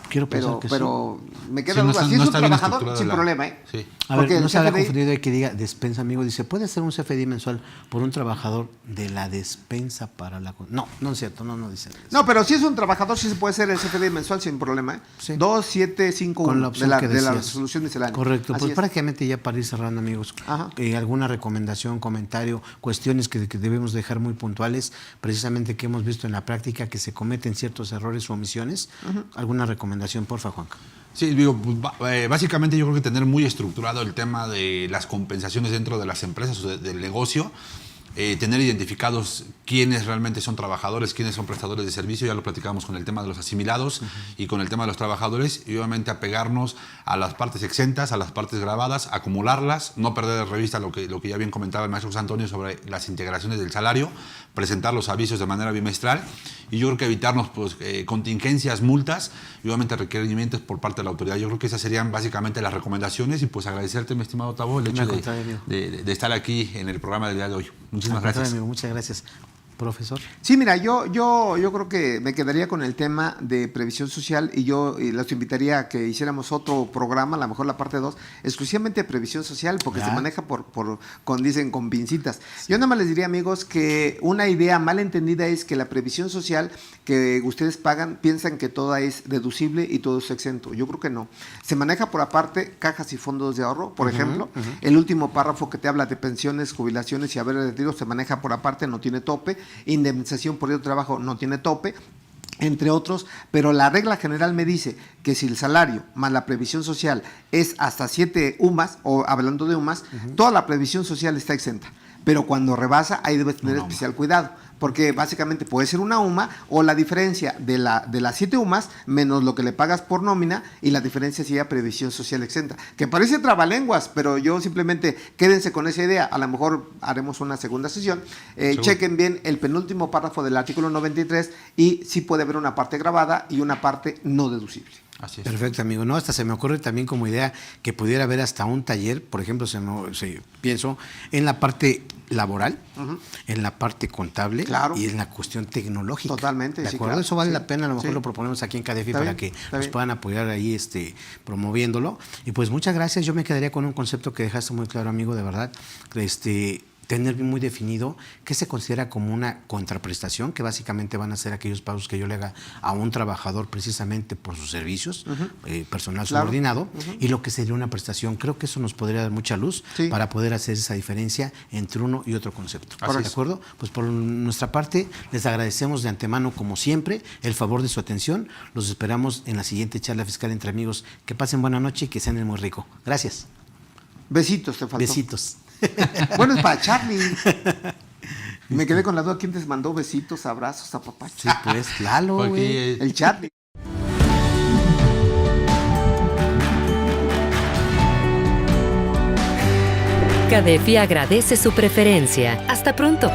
Quiero pensar que sí. Pero me queda Sí, no duda. está- Si no es un está bien trabajador, estructurada sin la- problema, Sí. A Porque ver, no el se haga CFDI confundido de que diga despensa, amigo. Dice, ¿puede hacer un CFDI mensual por un trabajador de la despensa para la... No es cierto, no dice. No, pero si es un trabajador, sí se puede hacer el CFDI mensual sin problema. Sí. 2751 Con la opción que de la decías. resolución miscelánea. Correcto, Así pues es. prácticamente ya para ir cerrando, amigos, Ajá. alguna recomendación, comentario, cuestiones que debemos dejar muy puntuales, precisamente que hemos visto en la práctica que se cometen ciertos errores o omisiones. ¿Alguna recomendación, porfa, Juanca? Sí, digo, pues, básicamente yo creo que tener muy estructurado el tema de las compensaciones dentro de las empresas o del negocio, tener identificados quiénes realmente son trabajadores, quiénes son prestadores de servicio, ya lo platicamos con el tema de los asimilados y con el tema de los trabajadores, y obviamente apegarnos a las partes exentas, a las partes grabadas, acumularlas, no perder de revista lo que ya bien comentaba el maestro José Antonio sobre las integraciones del salario, presentar los avisos de manera bimestral, y yo creo que evitarnos pues, contingencias, multas y obviamente requerimientos por parte de la autoridad. Yo creo que esas serían básicamente las recomendaciones, y pues agradecerte, mi estimado Tabo, el No, hecho al contrario, amigo. de estar aquí en el programa del día de hoy. Muchísimas Al contrario, gracias. amigo, muchas gracias. Profesor. Sí, mira, yo creo que me quedaría con el tema de previsión social y los invitaría a que hiciéramos otro programa, a lo mejor la parte 2, exclusivamente de previsión social, porque Ya. se maneja dicen, con pincitas. Yo nada más les diría, amigos, que una idea mal entendida es que la previsión social que ustedes pagan, piensan que toda es deducible y todo es exento. Yo creo que no. Se maneja por aparte cajas y fondos de ahorro, por ejemplo. El último párrafo que te habla de pensiones, jubilaciones y haber de retiro se maneja por aparte, no tiene tope. Indemnización por el trabajo no tiene tope, entre otros, pero la regla general me dice que si el salario más la previsión social es hasta 7 UMAS, o hablando de UMAS, toda la previsión social está exenta. Pero cuando rebasa, ahí debes tener especial cuidado, porque básicamente puede ser una UMA o la diferencia de las 7 UMAs menos lo que le pagas por nómina y la diferencia sería previsión social exenta. Que parece trabalenguas, pero yo simplemente quédense con esa idea. A lo mejor haremos una segunda sesión. Chequen bien el penúltimo párrafo del artículo 93 y sí puede haber una parte grabada y una parte no deducible. Así es. Perfecto, amigo. No, hasta se me ocurre también como idea que pudiera haber hasta un taller, por ejemplo, pienso en la parte laboral, en la parte contable, claro, y en la cuestión tecnológica. Totalmente. ¿De sí, acuerdo? claro. Eso vale Sí. la pena, a lo mejor Sí. lo proponemos aquí en Cadefi Está para bien, que está nos bien. puedan apoyar ahí promoviéndolo. Y pues muchas gracias. Yo me quedaría con un concepto que dejaste muy claro, amigo, de verdad. Tener muy definido qué se considera como una contraprestación, que básicamente van a ser aquellos pagos que yo le haga a un trabajador precisamente por sus servicios, personal Claro. subordinado, y lo que sería una prestación. Creo que eso nos podría dar mucha luz Sí. para poder hacer esa diferencia entre uno y otro concepto. Así ¿De es. acuerdo? Pues por nuestra parte, les agradecemos de antemano, como siempre, el favor de su atención. Los esperamos en la siguiente charla fiscal entre amigos. Que pasen buena noche y que cenen muy rico. Gracias. Besitos te faltó. Besitos. Bueno, es para Charlie. Me quedé con la duda, ¿quién te mandó besitos, abrazos, a papá? Sí, pues, Lalo, güey. Porque El Charlie. Cadefi agradece su preferencia. Hasta pronto.